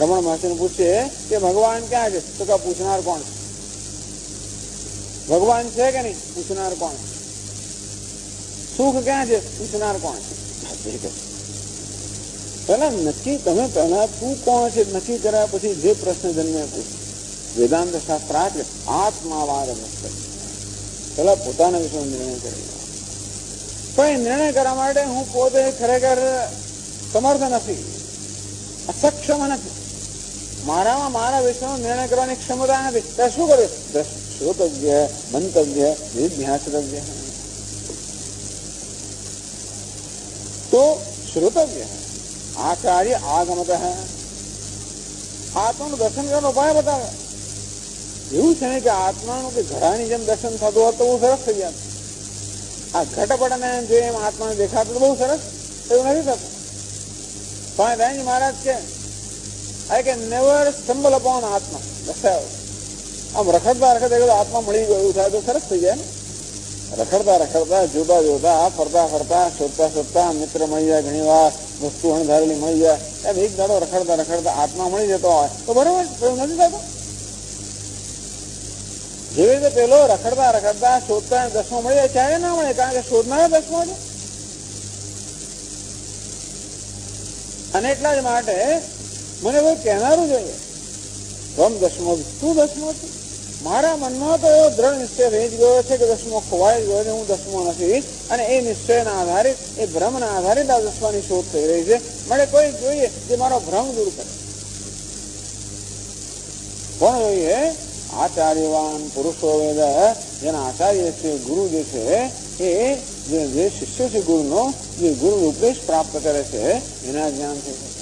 રમણ મહર્ષિને પૂછીએ કે ભગવાન ક્યાં છે, તો કે પૂછનાર કોણ છે. ભગવાન છે કે નહીં, પૂછનાર કોણ છે. સુખ ક્યાં છે, પૂછનાર કોણ છે. પેલા નક્કી, તમે પહેલા તું કોણ છે નક્કી કર્યા પછી જે પ્રશ્ન જન્મે પૂછ. વેદાંત શાસ્ત્ર આત્માવાર પેલા પોતાના વિશે નિર્ણય કરી. પણ નિર્ણય કરવા માટે હું પોતે ખરેખર સમર્થ નથી, અસક્ષમ નથી. મારામાં મારા વિષયનો નિર્ણય કરવાની ક્ષમતા નથી. ત્યારે શું કરે, શ્રોતવ્ય, મંતવ્ય, નિધ્યાસવ્ય. તો શ્રોતવ્ય આચાર્ય આગમત આત્માનું દર્શન કરવાનો ઉપાય બતાવે. એવું છે ને કે આત્માનું કે ઘડાની જેમ દર્શન થતું હોત તો બહુ સરસ થઈ જાય. આ ઘટપટને જોઈએ એમ આત્માને દેખાતું બહુ સરસ, એવું નથી થતું. સ્વામી દયાનંદ મહારાજ કે I can never stumble upon આત્મા. આમ રખડતા રખડતા આત્મા મળી ગયું થાય તો સરસ થઈ જાય ને. રખડતા રખડતા, જોતા જોતા, ફરતા ફરતા, શોધતા શોધતા મિત્ર મળી જાય, ઘણી વાર વસ્તુ અણધારેલી મળી જાય. એમ એક દાડો રખડતા રખડતા આત્મા મળી જતો હોય તો બરોબર, એવું નથી થતું. જેવી રીતે પેલો રખડતા રખડતા શોધતા દસમો મળી જાય, ત્યારે ના મળે, કારણ કે શોધનાર દસમો છે. અને એટલા જ માટે મને કોઈ કહેનારું જોઈએ, રમ દસમો તું દસમો છું. મારા મનમાં તો એવો દ્રઢ નિશ્ચય રહી જ ગયો છે કે દસમો ખોવાઈ જ ગયો છે, હું દસમો નથી. અને એ નિશ્ચયના આધારિત, એ ભ્રમના આધારિત આ દસમાની શોધ થઈ રહી છે. મને કોઈ જોઈએ જે મારો ભ્રમ દૂર કરે. કોણ જોઈએ? આચાર્યવાન પુરુષો વેદ. જેના આચાર્ય છે, ગુરુ જે છે, એ જે શિષ્ય છે ગુરુનો, જે ગુરુ ઉપદેશ પ્રાપ્ત કરે છે એના જ્ઞાન થઈ શકે.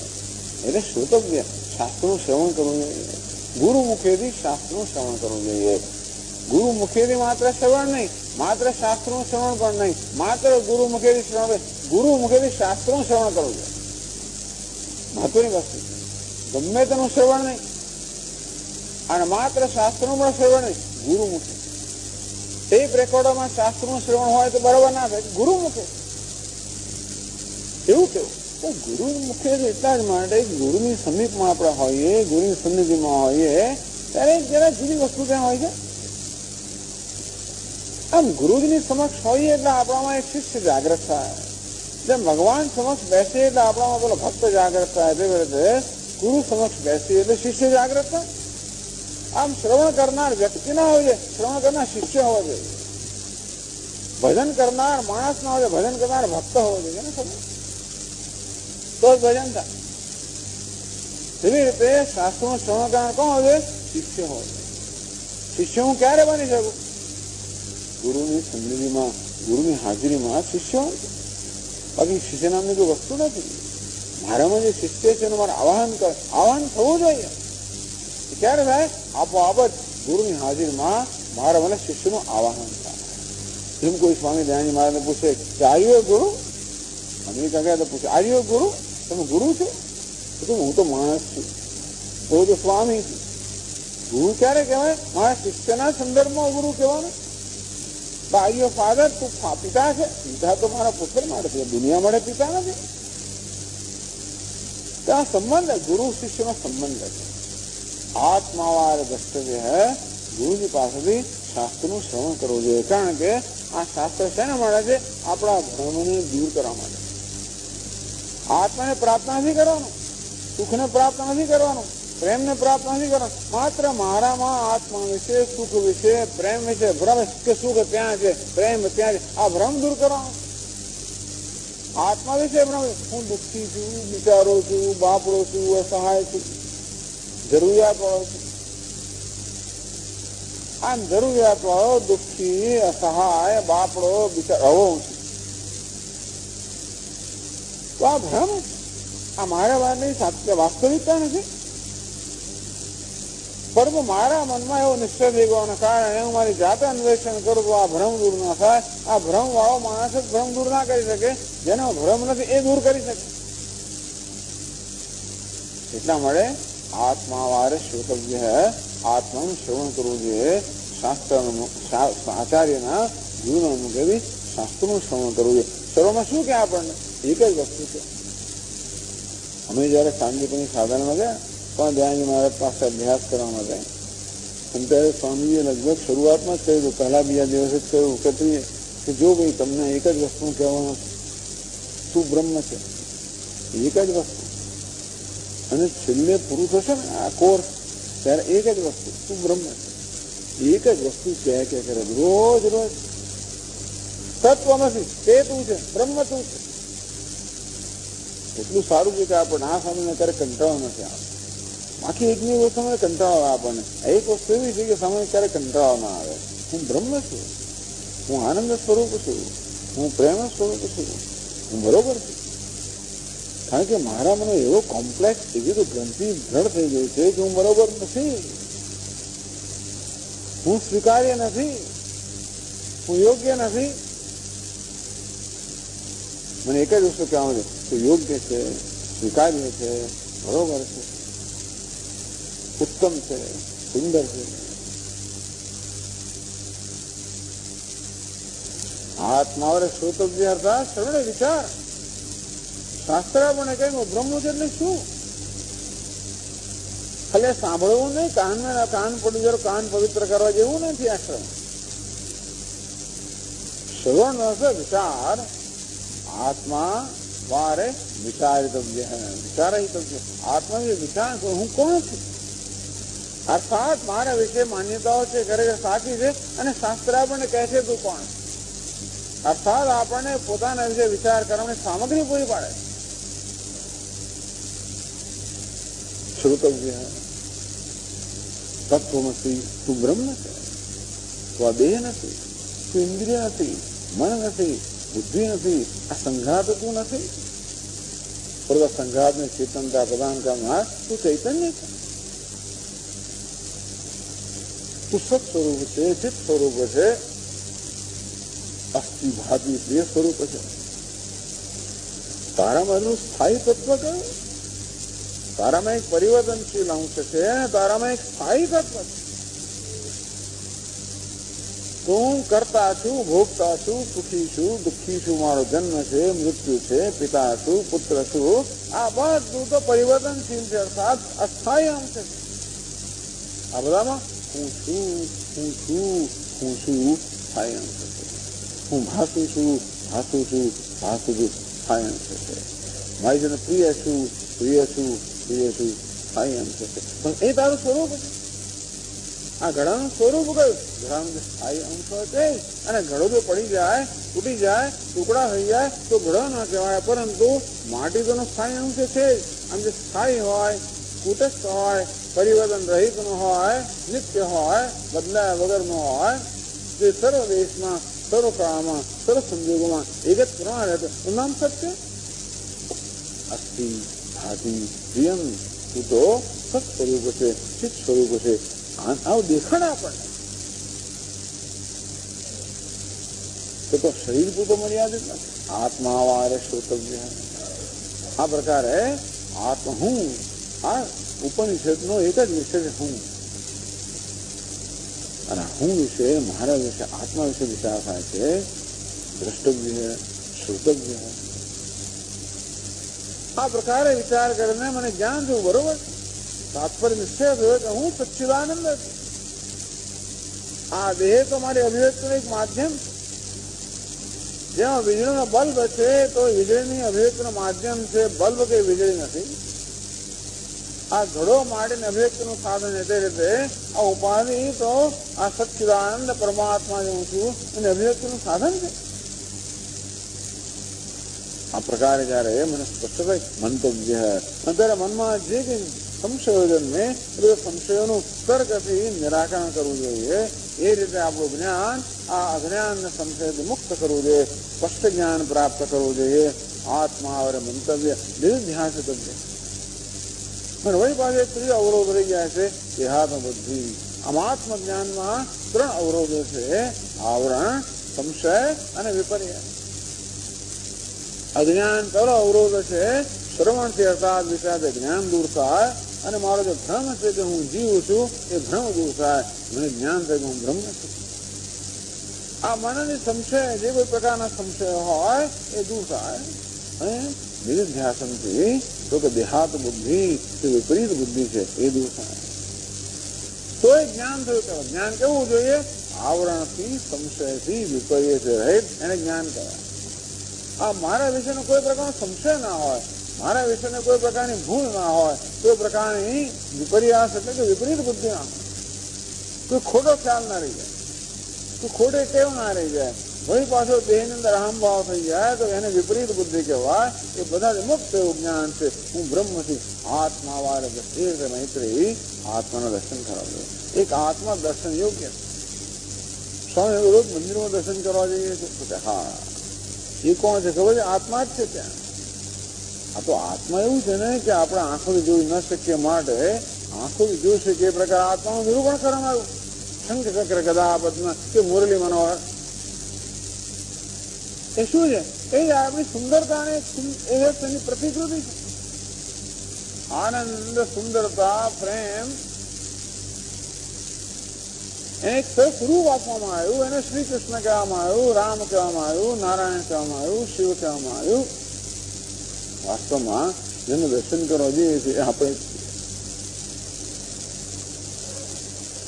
એટલે શ્રોતવ્ય, શાસ્ત્રનું શ્રવણ કરવું જોઈએ. ગુરુ મુખેથી શાસ્ત્રનું શ્રવણ કરવું જોઈએ. ગુરુ મુખેથી માત્ર શ્રવણ નહીં, માત્ર શાસ્ત્રનું શ્રવણ પણ નહીં, માત્ર ગુરુ મુખેથી શ્રવણ, ગુરુ મુખેથી શાસ્ત્રનું શ્રવણ કરવું જોઈએ. મહત્વની વસ્તુ, ગમે તેનું શ્રવણ નહીં અને માત્ર શાસ્ત્રનું પણ શ્રવણ નહીં, ગુરુ મુખે. ટેપ રેકોર્ડરમાં શાસ્ત્રનું શ્રવણ હોય તો બરોબર ના થાય, ગુરુ મુખે. એવું કેવું? તો ગુરુ મુખે એટલા જ માટે ગુરુની સમીપમાં આપણે હોઈએ, ગુરુની સન્નિધિમાં હોઈએ ત્યારે જરા જુદી વસ્તુ ત્યાં હોય છે. આમ ગુરુજીની સમક્ષ હોઈએ એટલે આપણામાં એક શિષ્ય જાગૃત થાય. જેમ ભગવાન સમક્ષ બેસીએ એટલે આપણામાં પેલો ભક્ત જાગૃત થાય, તેવી રીતે ગુરુ સમક્ષ બેસીએ એટલે શિષ્ય જાગૃત થાય. આમ શ્રવણ કરનાર વ્યક્તિ ના હોય છે, શ્રવણ કરનાર શિષ્ય હોવો જોઈએ. ભજન કરનાર માણસ ના હોય, ભજન કરનાર ભક્ત હોવો જોઈએ ને ખબર, તો જ ભજન થાય. એવી રીતે શાસ્ત્રનું શ્રવણ કરનાર કોણ હોય? શિષ્ય હોય. શિષ્ય હું ક્યારે બની શકું? ગુરુની સન્નિધિમાં, ગુરુની હાજરીમાં શિષ્ય હોય. બાકી શિષ્ય નામની કોઈ વસ્તુ નથી. મારામાં જે શિષ્ય છે એનું મારે આવાહન કરે, આવાહન થવું જોઈએ. ક્યારે થાય? આપોઆપ જ ગુરુની હાજરીમાં મારા મને શિષ્યનું આવાહન થાય. જેમ કોઈ સ્વામી દયાનંદ મહારાજને પૂછે કે આર્યો ગુરુ, અમેરિકા ગયા તો પૂછે આર્યો ગુરુ, તમે ગુરુ છો? તો હું તો માણસ છું, હું તો સ્વામી છું. ગુરુ ક્યારે કહેવાય? મારા શિષ્યના સંદર્ભમાં ગુરુ કહેવાનું. બાય ફાધર, તું પિતા છે. પિતા તો મારા પુત્ર માટે છે, દુનિયા માટે પિતા નથી. ત્યાં સંબંધ ગુરુ શિષ્યનો સંબંધ છે. આત્માવાર દ્રષ્ટવ્ય હે, ગુરુજી પાસેથી શાસ્ત્રનું શ્રવણ કરવું જોઈએ. કારણ કે આ શાસ્ત્ર શેના માટે છે? આપણા ભ્રમને દૂર કરવા માટે. આત્માને પ્રાપ્ત નથી કરવાનું, સુખને પ્રાપ્ત નથી કરવાનું, પ્રેમને પ્રાપ્ત નથી કરવાનું. માત્ર મારામાં આત્મા વિશે, સુખ વિશે, પ્રેમ વિશે ભ્રમ કે સુખ ત્યાં છે, પ્રેમ ત્યાં છે, આ ભ્રમ દૂર કરવાનો. આત્મા વિશે ભ્રમ, હું દુઃખી છું, બિચારો છું, બાપડો છું, અસહાય છું, જરૂરિયાત વાળો છું. આમ જરૂરિયાત વાળો, દુઃખી, અસહાય, બાપડો, બિચારો છું. તો આ ભ્રમ, આ મારા વાતની સાચી વાસ્તવિકતા નથી. પરંતુ મારા મનમાં એવો નિશ્ચય થઈ ગયો કારણે હું મારી જાતે અન્વેષણ કરું તો આ ભ્રમ દૂર ના થાય. આ ભ્રમ વાળો માણસ જ ભ્રમ દૂર ના કરી શકે, જેનો ભ્રમ નથી એ દૂર કરી શકે. એટલા માટે આત્માવારે શ્રોતવ્ય હે, આત્માનું શ્રવણ કરવું જોઈએ. શાસ્ત્ર આચાર્યના ગુરુના મુજબ શાસ્ત્રનું શ્રવણ કરવું જોઈએ. સર્વમાં શું કે આપણને એક જ વસ્તુ છે. અમે જયારે શાંતિપુરની સાધનમાં ગયા પણ દયાનંદ મહારાજ પાસે અભ્યાસ કરવામાં જાય અને ત્યારે સ્વામીએ લગભગ શરૂઆતમાં જ કહ્યું, પહેલા બીજા દિવસે જ કહ્યું કે જો ભાઈ તમને એક જ વસ્તુ કહેવાનું, તું બ્રહ્મ છે, એક જ વસ્તુ. અને છેલ્લે પૂરું થશે ને આ કોર્સ ત્યારે એક જ વસ્તુ, તું બ્રહ્મ છે. એક જ વસ્તુ કહે કરે રોજ રોજ. તત્વ નથી, તે તું છે, બ્રહ્મ તું છે. એટલું સારું છે કે આપણને આ સમયને ત્યારે કંટાળો નથી આવે. બાકી એકની વસ્તુ કંટાળો આવે આપણને. એક વસ્તુ એવી છે કે સમય ક્યારે કંટાળો ના આવે. હું બ્રહ્મ છું, હું આનંદ સ્વરૂપ છું, હું પ્રેમ સ્વરૂપ છું, હું બરોબર છું. કારણ કે મારા મને એવો કોમ્પ્લેક્સ એવી તો ગ્રંથિ દ્રઢ થઈ ગઈ છે કે હું બરોબર નથી, હું સ્વીકાર્ય નથી, હું યોગ્ય નથી. મને એક જ વસ્તુ કહેવાનું છે, તું યોગ્ય છે, સ્વીકાર્ય છે, બરોબર છે, ઉત્તમ છે, સુંદર છે. આત્માવરે શ્રોતવ્ય અર્થાત શ્રવણે વિચાર. શાસ્ત્ર આપણને કહ્યું બ્રહ્મ છે એટલે શું? ખાલી સાંભળવું નહીં, કાન પડી જરો કાન પવિત્ર કરવા જેવું નથી આ શ્રવણ. શ્રવણ હશે વિચાર. આત્મા વારે વિચારિતવ્ય, વિચારિતવ્ય. આત્મા વિચાર, હું કોણ છું? અર્થાત મારા વિશે માન્યતાઓ છે, ખરેખર સાચી છે અને શાસ્ત્ર આપણને કહે છે તું કોણ. અર્થાત આપણને પોતાના વિશે વિચાર કરવાની સામગ્રી પૂરી પાડે. શ્રોતવ્ય તત્વમસી, તું બ્રહ્મ છે, તું આ દેહ નથી, તું ઇન્દ્રિય નથી, મન નથી, બુદ્ધિ નથી, આ સંઘાત તું નથી. પરંતુ સંઘાતને ચેતનતા પ્રદાન કરનાર તું ચૈતન્ય છે. તું સત સ્વરૂપ છે, ચિત્ત સ્વરૂપ છે, અસ્થિ ભાતિ પ્રિય સ્વરૂપ છે. તારામાં એનું સ્થાયી તત્વ કયું? તારામાં એક પરિવર્તનશીલ અંશ છે, તારામાં એક સ્થાયી તત્વ છે. તું કરતા છું, ભોગતા છું, સુખી છું, દુઃખી છું, મારો જન્મ છે, મૃત્યુ છે, પિતા છું, પુત્ર છું, આ બધું તો પરિવર્તનશીલ છે, અર્થાત અસ્થાયી અંશ છે. આ બધામાં હું છું, હું છું, હું છું, સ્થાયી અંશ છે. હું ભાસું છું, ભાસું છું, ભાસું છું, સ્થાયી અંશ છે. મારી જેને પ્રિય છું, પ્રિય છું, પ્રિય છું, સ્થાયી અંશ છે. પણ એ તારું સ્વરૂપ છે. આ ઘડાનું સ્વરૂપ કયું? ઘડાનું સ્થાયી અંશ છે. અને ઘડો જો પડી જાય, તૂટી જાય, ટુકડા થઈ જાય તો ઘડો ના કહેવાય, પરંતુ માટી તો સ્થાયી અંશ છે. આમ જે સ્થાયી હોય, કુટસ્થ હોય, પરિવર્તન રહિત નો હોય, નિત્ય હોય, બદલાયા વગર નો હોય, જે સર્વ દેશમાં, સર્વ કાળમાં, સર્વ સંજોગોમાં એક જ પ્રમાણ રહેતો એનું નામ સત્ય. અસ્થિ ભાતિ પ્રિયમ, તું તો સત સ્વરૂપ છે, ચિત્ત સ્વરૂપ છે. આવું દેખાડે આપણને. તો શરીર પૂરતો મર્યાદિત નથી. આત્માવારે શ્રોતવ્ય. આ પ્રકારે હું આ ઉપનિષદનો એક જ વિષય છે, હું. અને હું વિશે, મારા વિશે, આત્મા વિશે વિચાર થાય છે. દ્રષ્ટવ્ય, શ્રોતવ્ય, આ પ્રકારે વિચાર કરીને મને જ્ઞાન થયું. બરોબર, તાત્પર્ય નિશ્ચય થયો કે હું સચ્ચિદાનંદ છું. આ દેહ તો મારી અભિવ્યક્તિનું એક માધ્યમ. જેમાં વીજળીનો બલ્બ છે તો વીજળીની અભિવ્યક્તિનું માધ્યમ છે, બલ્બ કે વીજળી નથી. આ ઘડો માટીની અભિવ્યક્તિનું સાધન છે. તે રીતે આ ઉપાધિ તો આ સચ્ચિદાનંદ પરમાત્મા જે હું છું એની અભિવ્યક્તિનું સાધન છે. આ પ્રકારે જયારે મને સ્પષ્ટ થાય મંતવ્ય, ત્યારે મનમાં જે કઈ સંશયો જન્મે એ સંશયોનું તર્કથી નિરાકરણ કરવું જોઈએ. એ રીતે આપણું જ્ઞાન આ અજ્ઞાનને સંશયથી મુક્ત કરવું જોઈએ, સ્પષ્ટ જ્ઞાન પ્રાપ્ત કરવું જોઈએ. આત્મા और મંતવ્ય નિર્ધ્યાસિતવ્ય. અને વળી પાસે ત્રીજો અવરોધ રહી ગયા છે, દેહાત્મ બુદ્ધિ. આમ આત્મ જ્ઞાનમાં 3 અવરોધો છે: આવરણ, સંશય અને વિપર્ય. અજ્ઞાન પહેલો અવરોધ છે, શ્રવણથી અર્થાત વિષય જ્ઞાન દૂર થાય અને મારો જે ભ્રમ છે કે હું જીવ છું એ ભ્રમ દૂર થાય. મને જ્ઞાન થાય કે હું બ્રહ્મ છું. આ મનની સંશય, જે કોઈ પ્રકારના સંશય હોય એ દૂર થાય. અને નિર્ધ્યાસનથી તો કે દેહાત બુદ્ધિ, તે વિપરીત બુદ્ધિ છે, એ દૂર થાય. તો એ જ્ઞાન થયું કહેવાય. જ્ઞાન કેવું જોઈએ? આવરણથી, સંશયથી, વિપર્યથી રહિત એને જ્ઞાન કહેવાય. આ મારા વિશેનો કોઈ પ્રકારનો સંશય ના હોય, મારા વિશેને કોઈ પ્રકારની ભૂલ ના હોય, કોઈ પ્રકારની વિપર્યાસ એટલે કે વિપરીત બુદ્ધિ ના હોય, કોઈ ખોટો ખ્યાલ ના રહી જાય, કોઈ ખોટી ટેવ ના રહી જાય. વળી પાછો દેહની અંદર અહમભાવ થઈ જાય તો એને વિપરીત બુદ્ધિ કહેવાય. એ બધા મુક્ત એવું જ્ઞાન છે, હું બ્રહ્મથી. આત્મા વાળે દ્રષ્ટિ મૈત્રી આત્માના દર્શન કરાવ્યું. એક આત્મા દર્શન યોગ્ય. સ્વામી રોજ મંદિરમાં દર્શન કરવા જઈએ છીએ. હા, એ કોણ છે ખબર છે? આત્મા જ છે ત્યાં. આ તો આત્મા એવું છે ને કે આપણે આંખોથી જોઈ ન શકીએ માટે આંખોથી જોઈ શકીએ એ પ્રકાર આત્માનું નિરૂપણ કરવામાં આવ્યું. શંખ ચક્ર ગદા પદ્મ કે મુરલી મનોહર એ શું છે? એ આપણી સુંદરતા ને એની પ્રતિકૃતિ છે. આનંદ, સુંદરતા, પ્રેમ એને એક સરસ રૂપ આપવામાં આવ્યું. એને શ્રી કૃષ્ણ કહેવામાં આવ્યું, રામ કહેવામાં આવ્યું, નારાયણ કહેવામાં આવ્યું, શિવ કહેવામાં આવ્યું. વાસ્તવમાં જેનું દર્શન કરવા જઈએ છીએ આપણે.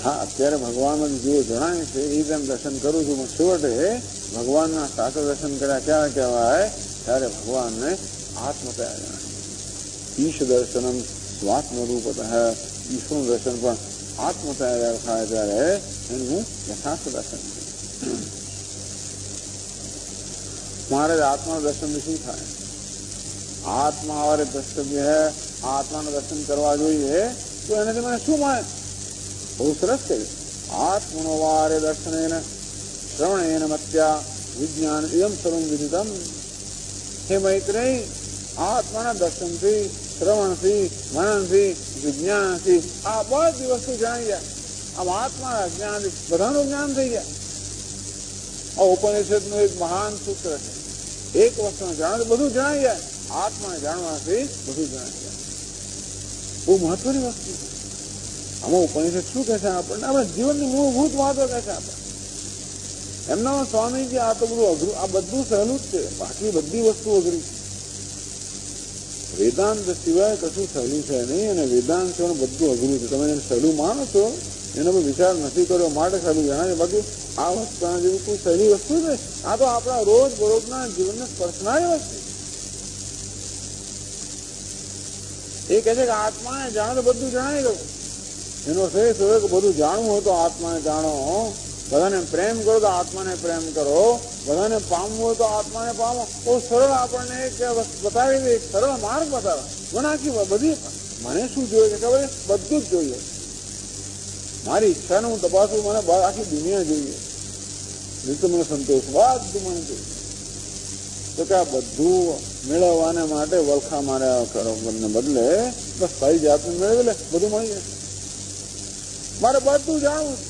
હા, અત્યારે ભગવાન જેવું જણાય છે એ જેમ દર્શન કરું છું, હું છેવટે ભગવાનના સાથે દર્શન કર્યા ક્યારે કહેવાય? ત્યારે ભગવાનને આત્મતયા જણાય. ઈશ દર્શનમ સ્વાત્મ રૂપતઃ. ઈશ્વરનું દર્શન પણ આત્મતયા થાય ત્યારે એનું યથાર્થ દર્શન છે. મારે આત્માનું દર્શન શું થાય? આત્મા વારે દ્રષ્ટવ્ય હે. આત્માનું દર્શન કરવા જોઈએ તો એનાથી મને શું મળે? બહુ સરસ છે. આત્મનો વારે દર્શનેન શ્રવણેન મત્યા વિજ્ઞાન એમ સર્વમ વિદિતમ. હે મૈત્રેય, આત્માના દર્શનથી, શ્રવણથી, મનનથી, વિજ્ઞાનથી આ બધી વસ્તુ જાણી જાય. આમ આત્માના જ્ઞાનથી બધાનું જ્ઞાન થઈ જાય. આ ઉપનિષદનું એક મહાન સૂત્ર છે. એક વસ્તુ જાણો બધું જણાઈ જાય. આત્માને જાણવાથી બધું જણાઈ જાય. બહુ મહત્વની વસ્તુ છે. આમાં ઉપનિષદ શું કહે છે આપણને? આપણા જીવનની મૂળભૂત વાતો કહે છે આપણે. એમનામાં સ્વામીજી આ તો બધું અઘરું, આ બધું સહેલું જ છે, બાકી બધી વસ્તુ અઘરી છે. વેદાંત સિવાય કશું સહેલું છે નહીં, અને વેદાંત સિવાય બધું અઘરું છે. તમે એને સહેલું માનો છો, એનો કોઈ વિચાર નથી કર્યો માટે સહેલું જણાય. બાકી આ વસ્તુ જેવી કોઈ સહેલી વસ્તુ છે? આ તો આપણા રોજ બરોજના જીવનને સ્પર્શનારી વસ્તુ. એ કહે છે કે આત્માને જાણો તો બધું જણાઈ ગયું. એનો શ્રેષ્ઠ હોય કે બધું જાણવું હોય તો આત્માને જાણો. બધાને પ્રેમ કરો તો આત્માને પ્રેમ કરો. બધાને પામવું હોય તો આત્માને પામો. બહુ સરળ આપણને એક બતાવી દે, એક સરળ માર્ગ બતાવે. મને આખી બધી મને શું જોઈએ છે ખબર? બધું જ જોઈએ. મારી ઈચ્છાને હું તપાસું, મને આખી દુનિયા જોઈએ. નહીં મને સંતોષ, બધું મને જોઈએ. તો કે આ બધું મેળવવાને માટે વલખા માર્યા કરવાને બદલે બસ સારી જાતને મેળવી લે, બધું મળી જાય. મારે બધું જાણવું.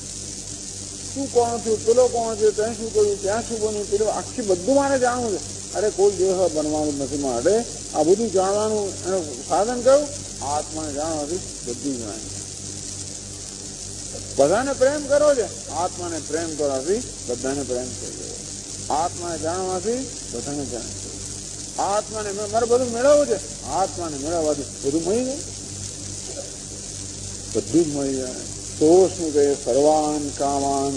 શું કોણ થયું, પેલો કોણ છે, ત્યાં શું કર્યું, ત્યાં શું બન્યું, પેલું આખી બધું મારે જાણવું છે. અરે કોઈ દેહ બનવાનું નથી માટે આ બધું જાણવાનું એનું સાધન કયું? આત્માને જાણવાથી બધું જાણે. બધાને પ્રેમ કરો છે, આત્માને પ્રેમ કરવાથી બધાને પ્રેમ થઈ ગયો. આત્માને જાણવાથી બધાને જાણે. આત્માને મારે બધું મેળવવું છે, આત્માને મેળવવાથી બધું મળી જાય, બધું જ મળી જાય. તો શું કહે? સર્વાન કામાન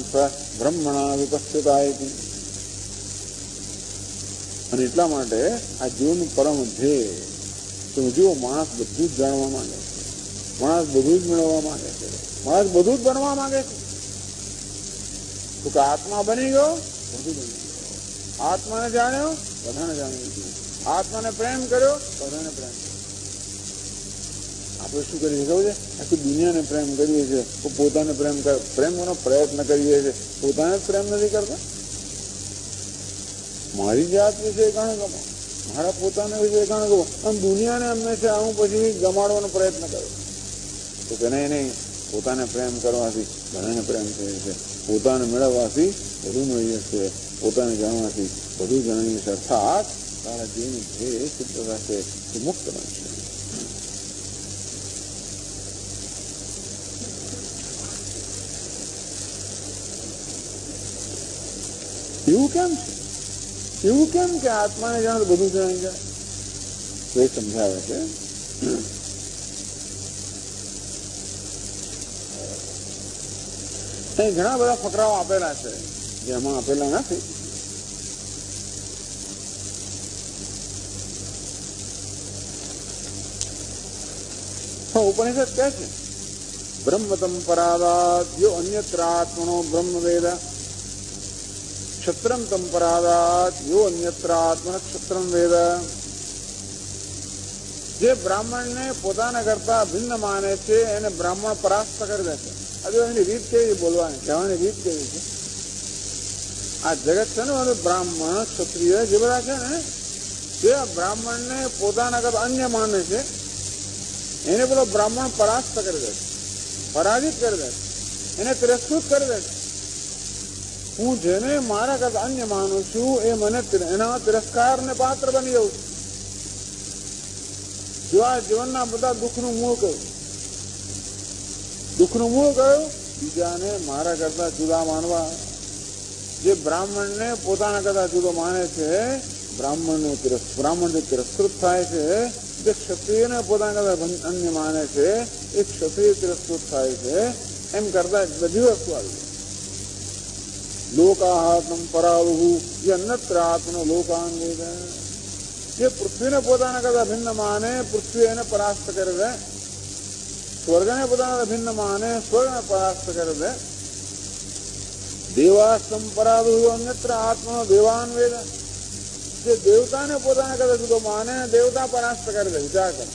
બ્રહ્મણા વિપસ્થિતા. અને એટલા માટે આ જીવનું પરમ ધ્યેય તમે જુઓ, માણસ બધું જ જાણવા માંગે છે, માણસ બધું જ મેળવવા માંગે છે, માણસ બધું જ બનવા માંગે છે. તો કે આત્મા બની ગયો, બધું બની ગયો. આત્માને જાણ્યો, બધાને જાણી લીધું. આત્માને પ્રેમ કર્યો, બધાને પ્રેમ કર્યો. આપણે શું કરીએ ખબર છે? આખી દુનિયાને પ્રેમ કરીએ છીએ, તો પોતાને પ્રેમ કરવાનો પ્રયત્ન કરીએ છીએ, પોતાને જ પ્રેમ નથી કરતા. મારી જાત વિશે ઘણું ગમો, મારા પોતાના વિશે ઘણું ગમો, અને દુનિયાને હંમેશા હું પછી ગમાડવાનો પ્રયત્ન કર્યો. તો કે નહીં, પોતાને પ્રેમ કરવાથી બધાને પ્રેમ થઈ જશે, પોતાને મેળવવાથી બધું મળી જશે, પોતાને જાણવાથી બધું જાણી જશે. અર્થાત તારા જીવન ધ્યેય સિદ્ધ થશે, તું મુક્ત બનશે. એવું કેમ છે? એવું કેમ કે આત્માને જાણે તો બધું જાણી જાય? તો એ સમજાવે છે. અહીં ઘણા બધા ફકરાઓ આપેલા છે, જેમાં આપેલા નથી. ઉપનિષદ કહે છે, બ્રહ્મતમ પરાદાત યો અન્યત્ર આત્મનો બ્રહ્મ વેદ, ક્ષત્રમ તમ પરાદાત યો અન્યત્ર આત્મન ક્ષત્રમ વેદ. જે બ્રાહ્મણને પોતાના કરતા ભિન્ન માને છે એને બ્રાહ્મણ પરાસ્ત કરી દે છે. હજુ એની રીત કેવી બોલવાની, કહેવાની રીત કેવી છે? આ જગત છે ને, બ્રાહ્મણ ક્ષત્રિય જે બધા છે ને, જે બ્રાહ્મણને પોતાના કરતા અન્ય માને છે એને પેલો બ્રાહ્મણ પરાસ્ત કરી દે છે, પરાજિત કરી દે છે, એને તિરસ્કૃત કરી દે છે. હું જેને મારા કરતા અન્ય માનું છું એ મને એના તિરસ્કારને પાત્ર બની જવું છું. જો આ જીવનના બધા દુઃખનું મૂળ કયું? દુઃખનું મૂળ કયું? બીજાને મારા કરતા જુદા માનવા. જે બ્રાહ્મણને પોતાના કરતા જુદો માને છે, બ્રાહ્મણને તિરસ્કૃત થાય છે. જે ક્ષત્રિયને પોતાના કરતા અન્ય માને છે એ ક્ષત્રિય તિરસ્કૃત થાય છે. એમ કરતા બધી વસ્તુ આવી જાય. લોકાહાત્મ પરાવહુ જે અન્યત્ર આત્મનો લોકાન વેદ. જે પૃથ્વીને પોતાના કરતા ભિન્ન માને, પૃથ્વી એને પરાસ્ત કરે છે. સ્વર્ગને પોતાના ભિન્ન માને, સ્વર્ગને પરાસ્ત કરે છે. દેવાસ્તમ પરાવહુ અન્યત્ર આત્મનો દેવાન વેદ. જે દેવતાને પોતાના કરતા જુદો માને, દેવતા પરાસ્ત કરે છે. વિચાર કરે,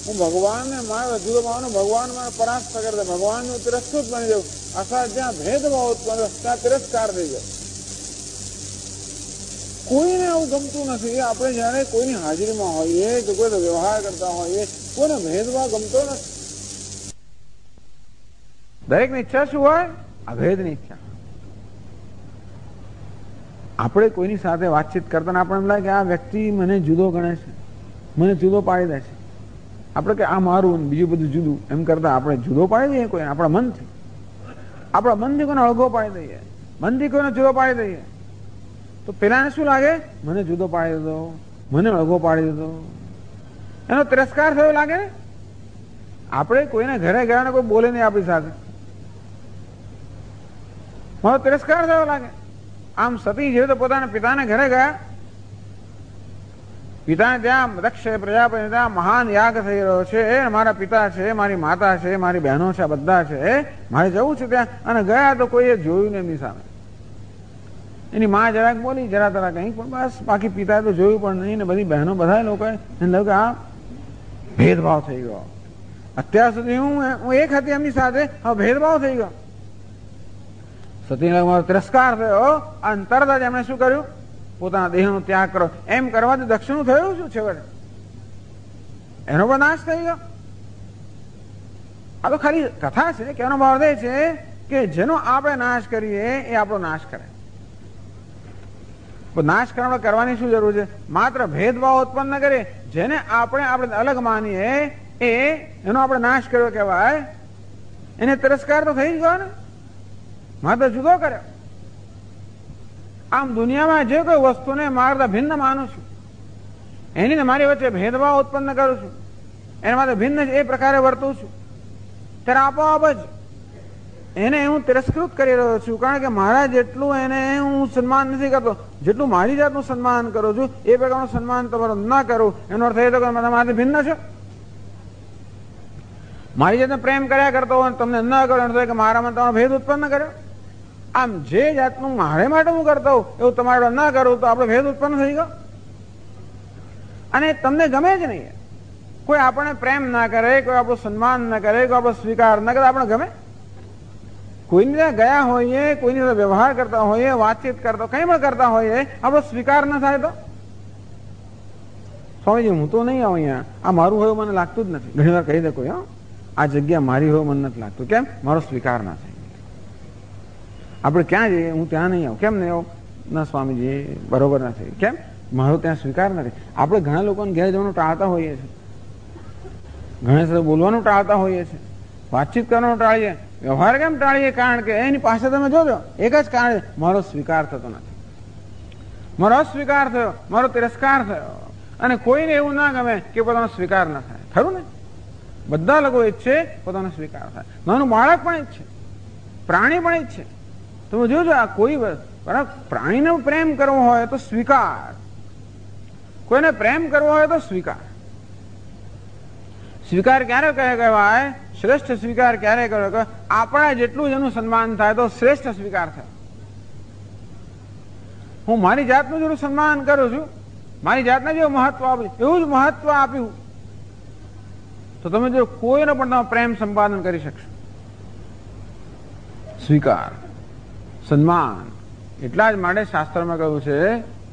હું ભગવાનને મારા જુદો માનું, ભગવાન મને પરાસ્ત કરે છે, ભગવાનનું તિરસ્કૃત બની જવું. આખા જ્યાં ભેદભાવ ઉત્પન્ન ત્યાં તિરસ્કાર થઈ જાય. કોઈને આવું ગમતું નથી. આપણે જયારે કોઈની હાજરીમાં હોઈએ કે કોઈ વ્યવહાર કરતા હોઈએ, કોઈને ભેદભાવ ગમતો નથી. દરેકની ઈચ્છા શું હોય? અભેદની ઈચ્છા. આપણે કોઈની સાથે વાતચીત કરતા આપણે એમ લાગે કે આ વ્યક્તિ મને જુદો ગણે છે, મને જુદો પાડી દે છે. આપણે કે આ મારું બીજું બધું જુદું એમ કરતા આપણે જુદો પાડી દઈએ કોઈને, આપણા મનથી. આપણા મનથી કોઈને અળગો પાડી દઈએ, મનથી કોઈને જુદો પાડી દઈએ, તો પેલાને શું લાગે? મને જુદો પાડી દીધો, મને અળગો પાડી દીધો, એનો તિરસ્કાર થયો લાગે ને. આપણે કોઈને ઘરે ગયા ને કોઈ બોલે નહીં આપણી સાથે, મારો તિરસ્કાર થયો લાગે. આમ સતી જેવી તો પોતાના પિતાને ઘરે ગયા, પિતાને ત્યાં દક્ષ પ્રજાપતિ ત્યાં મહાન યાગ થઈ રહ્યો છે, મારા પિતા છે, મારી માતા છે, મારી બહેનો છે, બધા છે, મારે જવું છે ત્યાં. અને ગયા તો કોઈએ જોયું ને એમની સામે. એની માં જરાક બોલી, જરા તરા કંઈક, પણ બસ બાકી પિતાએ તો જોયું પણ નહીં. ને બધી બહેનો બધા લોકો એને લાગ્યું કે આ ભેદભાવ થઈ ગયો. અત્યાર સુધી હું એક હતી એમની સાથે, હવે ભેદભાવ થઈ ગયો. સતીને મારો તિરસ્કાર થયો. અને તરત જ એમણે શું કર્યું? પોતાના દેહનો ત્યાગ કરો. એમ કરવાથી દક્ષનું થયું શું છેવટે? એનો પણ નાશ થઈ ગયો. આ તો ખાલી કથા છે કે એનો ભાવ એ છે કે જેનો આપણે નાશ કરીએ એ આપણો નાશ કરે. નાશ કરવાની શું જરૂર છે? માત્ર ભેદભાવ ઉત્પન્ન કરીએ, જેને આપણે અલગ માનીએ એનો આપણે નાશ કર્યો કહેવાય. એને તિરસ્કાર તો થઈ જ ગયો ને, માત્ર જુદો કર્યો. આમ દુનિયામાં જે કોઈ વસ્તુને મારતા ભિન્ન માનું છું, એની મારી વચ્ચે ભેદભાવ ઉત્પન્ન કરું છું, એના માટે ભિન્ન એ પ્રકારે વર્તું છું, ત્યારે આપોઆપ જ એને હું તિરસ્કૃત કરી રહ્યો છું. કારણ કે મારા જેટલું એને હું સન્માન નથી કરતો, જેટલું મારી જાતનું સન્માન કરું છું એ પ્રકારનું સન્માન તમારું ના કરું, એનો અર્થ એ તો કે તમારાથી ભિન્ન છે. મારી જાતને પ્રેમ કર્યા કરતો હોય તમને ન કરો, એનો કે મારામાં તમારો ભેદ ઉત્પન્ન કર્યો. આમ જે જાતનું મારે માટે હું કરતો હોઉં એવું તમારે ન કરું તો આપણો ભેદ ઉત્પન્ન થઈ ગયો. અને તમને ગમે જ નહીં. કોઈ આપણને પ્રેમ ના કરે, કોઈ આપણું સન્માન ના કરે, કોઈ આપણો સ્વીકાર ના કરે, આપણે ગમે? કોઈની ત્યાં ગયા હોઈએ, કોઈની સાથે વ્યવહાર કરતા હોઈએ, વાતચીત કરતા કંઈ પણ કરતા હોઈએ, આપણો સ્વીકાર ના થાય તો સ્વામીજી હું તો નહીં આવું અહીંયા, આ મારું હોય મને લાગતું જ નથી. ઘણી વાર કહી દે કોઈ, આ જગ્યા મારી હોય મને નથી લાગતું. કેમ? મારો સ્વીકાર ના થાય. આપણે ક્યાં જઈએ? હું ત્યાં નહીં આવું. કેમ નહીં આવું? ના સ્વામીજી બરોબર નથી. કેમ? મારો ત્યાં સ્વીકાર નથી. આપણે ઘણા લોકોને ઘેર જવાનું ટાળતા હોઈએ છીએ, ઘણા સાથે બોલવાનું ટાળતા હોઈએ છીએ, વાતચીત કરવાનું ટાળીએ, વ્યવહાર કેમ ટાળીએ? કારણ કે એની પાસે તમે જોજો એક જ કારણ, મારો સ્વીકાર થતો નથી, મારો અસ્વીકાર થયો, મારો તિરસ્કાર થયો. અને કોઈને એવું ના ગમે કે પોતાનો સ્વીકાર ના થાય, ખરું ને? બધા લોકો ઈચ્છે પોતાનો સ્વીકાર થાય. નાનું બાળક પણ ઈચ્છે, પ્રાણી પણ ઈચ્છે. તમે જોજો આ કોઈ બરાબર પ્રાણીને પ્રેમ કરવો હોય તો સ્વીકાર, કોઈને પ્રેમ કરવો હોય તો સ્વીકાર. સ્વીકાર ક્યારે કહેવાય? શ્રેષ્ઠ સ્વીકાર ક્યારે કર્યો? આપણા જેટલું જ એનું સન્માન થાય તો શ્રેષ્ઠ સ્વીકાર થાય. હું મારી જાતનું જેટલું સન્માન કરું છું, મારી જાતને જે મહત્વ આપ્યું એવું જ મહત્વ આપ્યું તો તમે જો કોઈને પણ તમે પ્રેમ સંપાદન કરી શકશો. સ્વીકાર, સન્માન. એટલા જ માટે શાસ્ત્રમાં કહ્યું છે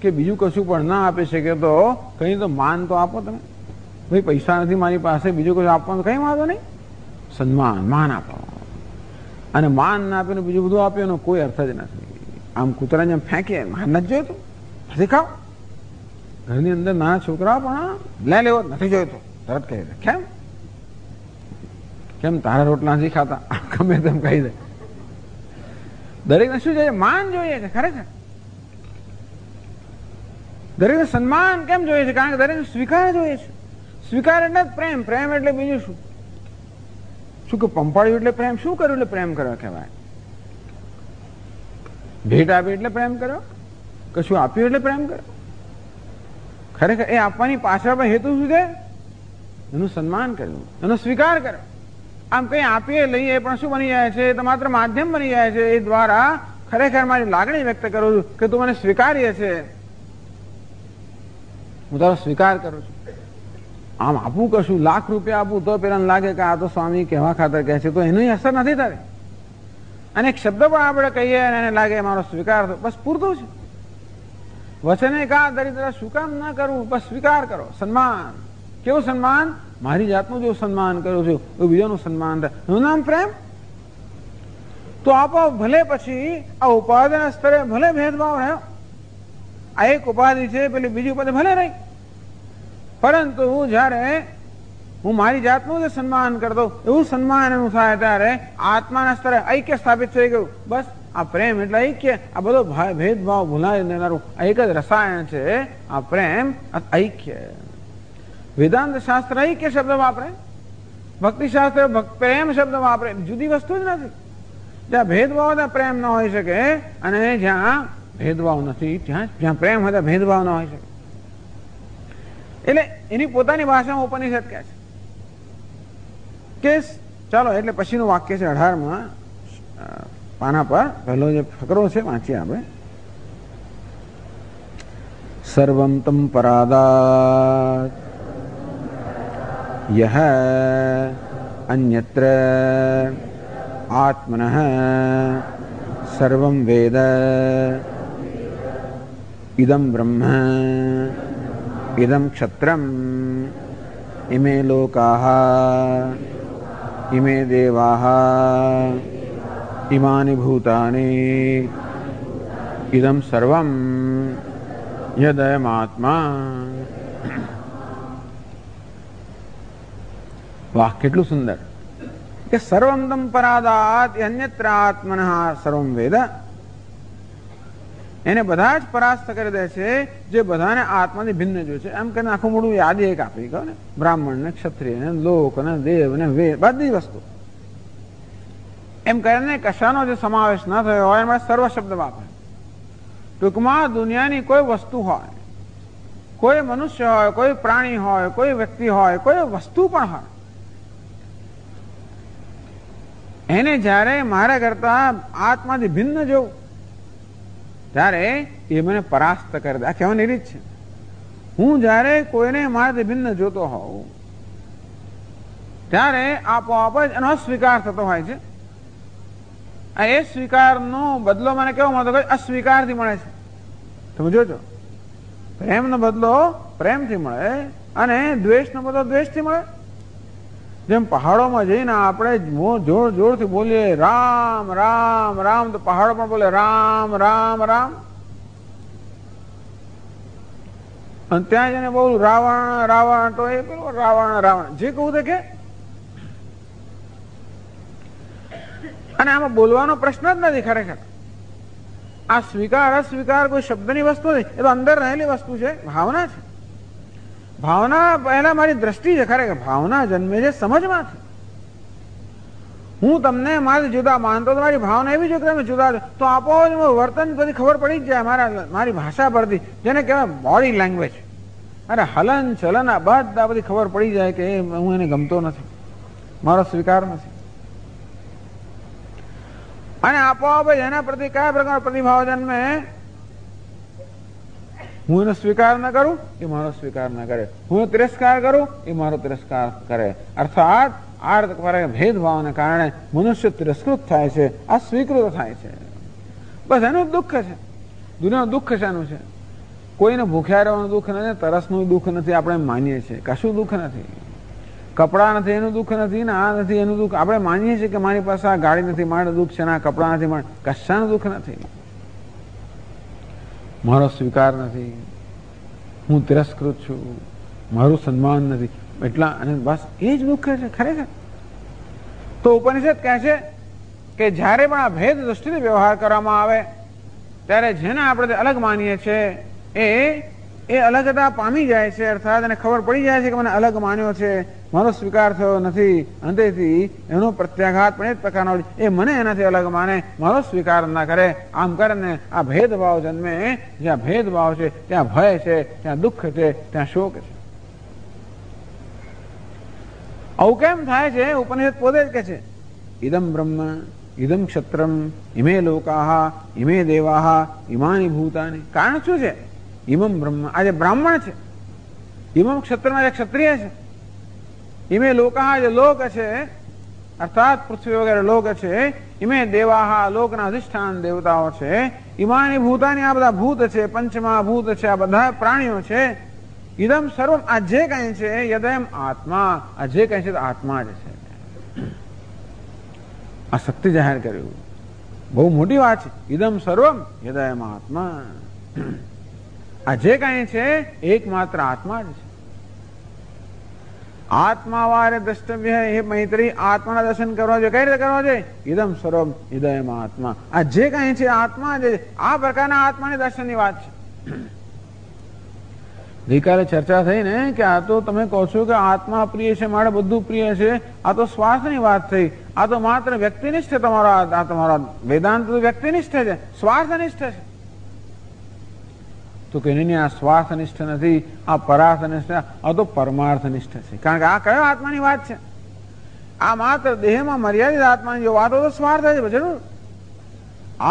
કે બીજું કશું પણ ના આપી શકે તો કઈ તો માન તો આપો. તમે ભાઈ પૈસા નથી મારી પાસે, બીજું કશું આપવાનું કઈ વાંધો નહીં, સન્માન માન આપો. અને માન ના આપીને બીજું બધું આપ્યું એનો કોઈ અર્થ જ નથી. આમ કૂતરાને જેમ ફેંકીએ, માન નથી જોઈતું નથી ખાવ. ઘરની અંદર નાના છોકરા પણ લે લેવો નથી જોઈતો તરત કહી દે. કેમ? કેમ તારા રોટલા નથી ખાતા? ગમે તેમ કહી દે. દરેકને શું જોઈએ? માન જોઈએ છે. ખરેખર દરેકને સન્માન કેમ જોઈએ છે? કારણ કે દરેકને સ્વીકાર જોઈએ છે. સ્વીકાર એટલે પ્રેમ. પ્રેમ એટલે બીજું શું? શું કે પંપાળ્યું એટલે પ્રેમ? શું કર્યું એટલે પ્રેમ કર્યો કહેવાય? ભેટ આપી એટલે પ્રેમ કર્યો? કશું આપ્યું એટલે પ્રેમ કર્યો? ખરેખર એ આપવાની પાછળ હેતુ શું છે? એનું સન્માન કર્યું, એનો સ્વીકાર કર્યો. આમ કઈ આપીએ લઈએ પણ શું બની જાય છે? એ તો માત્ર માધ્યમ બની જાય છે. એ દ્વારા ખરેખર મારી લાગણી વ્યક્ત કરું છું કે તું મને સ્વીકાર્ય છે, હું તારો સ્વીકાર કરું છું. આમ આપવું કશું લાખ રૂપિયા આપવું તો પેલા લાગે કે આ તો સ્વામી કહેવા ખાતર કહે છે, તો એની અસર નથી થતી. અને એક શબ્દ પણ આપણે કહીએ અને એને લાગે મારો સ્વીકાર થયો, બસ પૂરતું છે. વચને કા દરિદ્ર શું કામ ના કરવું? બસ સ્વીકાર કરો. સન્માન. કેવું સન્માન? મારી જાતનું જો સન્માન કરું છું એવું બીજાનું સન્માન થાય, એનું નામ પ્રેમ. તો આપો ભલે પછી આ ઉપાધિના સ્તરે ભલે ભેદભાવ રહ્યો, આ એક ઉપાધિ છે પેલી બીજી ઉપાધિ ભલે રહી, પરંતુ જયારે હું મારી જાતનું જે સન્માન કરતો એવું સન્માન એનું થાય ત્યારે આત્માના સ્તરે ઐક્ય સ્થાપિત થઈ ગયું. બસ આ પ્રેમ એટલે ઐક્ય. આ બધો ભેદભાવ ભૂલાઈ દેનારું આ એક જ રસાયણ છે. આ પ્રેમ, ઐક્ય. વેદાંત શાસ્ત્ર ઐક્ય શબ્દ વાપરે, ભક્તિ શાસ્ત્ર પ્રેમ શબ્દ વાપરે. જુદી વસ્તુ જ નથી. જ્યાં ભેદભાવ ત્યાં પ્રેમ ન હોઈ શકે, અને જ્યાં ભેદભાવ નથી જ્યાં પ્રેમ હોય ત્યાં ભેદભાવ ન હોઈ શકે. એટલે એની પોતાની ભાષામાં ઉપનિષદ કહે છે કે ચાલો એટલે પછીનું વાક્ય છે 18માં પાના પર પહેલો જે ફકરો છે વાંચીએ આપણે. સર્વમ તમ પરાદાત યહ અન્યત્ર આત્મનઃ સર્વમ વેદ ઇદમ બ્રહ્મ ઇદમ ક્ષત્રમ ઇમે લોકાઃ ઇમે દેવાઃ ઇમાનિ ભૂતાનિ ઇદમ સર્વમ યદયમાત્મા. વાહ, કેટલું સુંદર કે સર્વમ તમ પરાદાત અન્યત્ર આત્મનઃ સર્વમ વેદ. એને બધા જ પરાસ્ત કરી દે છે જે બધાને આત્માની ભિન્ન જો છે. એમ કરીને આખું મોડું યાદી એક આપી કહો ને, બ્રાહ્મણ ને ક્ષત્રિય ને લોક ને દેવ ને વેદ બધી વસ્તુ એમ કરીને કશાનો જે સમાવેશ ન થયો હોય એમાં સર્વ શબ્દ વાપરે. ટૂંકમાં દુનિયાની કોઈ વસ્તુ હોય, કોઈ મનુષ્ય હોય, કોઈ પ્રાણી હોય, કોઈ વ્યક્તિ હોય, કોઈ વસ્તુ પણ હોય, એને જયારે મારા કરતા આત્માથી ભિન્ન જોઉં ત્યારે એ મને પરાસ્ત કરી દે. આ કહેવાની રીત છે. હું જયારે કોઈને મારાથી ભિન્ન જોતો હોઉં ત્યારે આપોઆપ જ એનો અસ્વીકાર થતો હોય છે. એ સ્વીકારનો બદલો મને કેવો મળતો કે અસ્વીકારથી મળે છે. તમે જોજો, પ્રેમનો બદલો પ્રેમથી મળે અને દ્વેષનો બદલો દ્વેષથી મળે. જેમ પહાડોમાં જઈને આપણે જોર જોરથી બોલીએ રામ રામ રામ, તો પહાડો પણ બોલે રામ રામ રામ. અને ત્યાં જઈને બોલું રાવણ રાવણ, તો એ પેલું રાવણ રાવણ જે કહું તે કે. અને આમાં બોલવાનો પ્રશ્ન જ નથી ખરેખર. આ સ્વીકાર અસ્વીકાર કોઈ શબ્દની વસ્તુ નથી, એ તો અંદર રહેલી વસ્તુ છે, ભાવના છે. ભાવના પહેલા મારી દ્રષ્ટિ છે. ખરેખર ભાવના જન્મે છે સમજમાં છે. હું તમને મારી જુદા માનતો, મારી ભાવના એવી છે કે તમે જુદા છો, તો આપો વર્તન બધી ખબર પડી જ જાય મારી ભાષા પરથી, જેને કહેવાય બોડી લેંગ્વેજ. અરે હલન ચલન આ બધા બધી ખબર પડી જાય કે હું એને ગમતો નથી, મારો સ્વીકાર નથી. અને આપોઆપ એના પ્રતિ કયા પ્રકારનો પ્રતિભાવ જન્મે? હું એનો સ્વીકાર ન કરું, એ મારો સ્વીકાર ન કરે. હું એનો તિરસ્કાર કરું, એ મારો તિરસ્કાર કરે. અર્થાત આ ભેદભાવને કારણે મનુષ્ય તિરસ્કૃત થાય છે, આ સ્વીકૃત થાય છે. બસ એનું દુઃખ છે. દુનિયાનું દુઃખ શાનું છે? કોઈને ભૂખ્યા રહેવાનું દુઃખ નથી, તરસનું દુઃખ નથી. આપણે માનીએ છીએ કશું દુઃખ નથી. કપડા નથી એનું દુઃખ નથી, ને આ નથી એનું દુઃખ. આપણે માનીએ છીએ કે મારી પાસે આ ગાડી નથી, મારે દુઃખ છે, ના કપડા નથી, મારે કશાનું દુઃખ નથી. મારો સ્વીકાર નથી, હું તિરસ્કૃત છું, મારું સન્માન નથી, એટલા અને બસ એ જ દુઃખ છે ખરેખર. તો ઉપનિષદ કહે છે કે જયારે પણ આ ભેદ દૃષ્ટિથી વ્યવહાર કરવામાં આવે ત્યારે જેને આપણે અલગ માનીએ છીએ એ અલગતા પામી જાય છે. અર્થાત એને ખબર પડી જાય છે કે મને અલગ માન્યો છે, મારો સ્વીકાર થયો નથી, અંતેથી એનો પ્રત્યાઘાત પણ એ જ પ્રકારનો, એ મને એનાથી અલગ માને, મારો સ્વીકાર ના કરે. આમ કરીને આ ભેદભાવ જન્મે. જ્યાં ભેદભાવ છે ત્યાં ભય છે, ત્યાં દુઃખ છે, ત્યાં શોક છે. આવું કેમ થાય છે? ઉપનિષદ પોતે જ કે છે ઇદમ બ્રહ્મ ઇદમ ક્ષત્રમ ઇમે લોકાહ ઇમે દેવાહ ઇમાની ભૂતાની. કારણ શું છે? ઇમમ બ્રહ્મ, આ જે બ્રાહ્મણ છે, ઇમમ ક્ષત્રમાં જે ક્ષત્રિય છે, ઇમે લોકાહ જે લોક છે, અર્થાત પૃથ્વી વગેરે લોક છે, ઇમે દેવાહ લોકના અધિષ્ઠાન દેવતાઓ છે, ઇમાની ભૂતાની આ બધા ભૂત છે, પંચમહાભૂત છે, આ બધા પ્રાણીઓ છે. ઇદમ સર્વમ આ જે કઈ છે, યદયમ આત્મા, આ જે કઈ છે આત્મા જ છે. આ શક્તિ જાહેર કર્યું, બહુ મોટી વાત છે. ઇદમ સર્વમ યદયમ આત્મા, આ જે કઈ છે એકમાત્ર આત્મા જ છે. આત્મા વારે દ્રષ્ટવ્ય હે મૈત્રી, આત્માના દર્શન કરવા જોઈએ. કઈ રીતે કરવા જોઈએ? ઇદમ સર્વમ ઇદયમ આત્મા, આ જે કઈ છે આત્મા જ. આ પ્રકારના આત્માની દર્શનની વાત છે. ગઈકાલે ચર્ચા થઈ ને કે આ તો તમે કહો છો કે આત્મા પ્રિય છે, મારે બધું પ્રિય છે, આ તો સ્વાર્થની વાત થઈ. આ તો માત્ર વ્યક્તિનિષ્ઠ તમારો, આ તમારો વેદાંત તો વ્યક્તિનિષ્ઠ છે, સ્વાર્થનિષ્ઠ છે. તો કે નહીં, આ સ્વાર્થનિષ્ઠ નથી, આ પરાર્થનિષ્ઠ, આ તો પરમાર્થનિષ્ઠ છે. કારણ કે આ કયો આત્માની વાત છે? આ માત્ર દેહમાં મર્યાદિત આત્માની જો વાતો તો સ્વાર્થ છે જરૂર.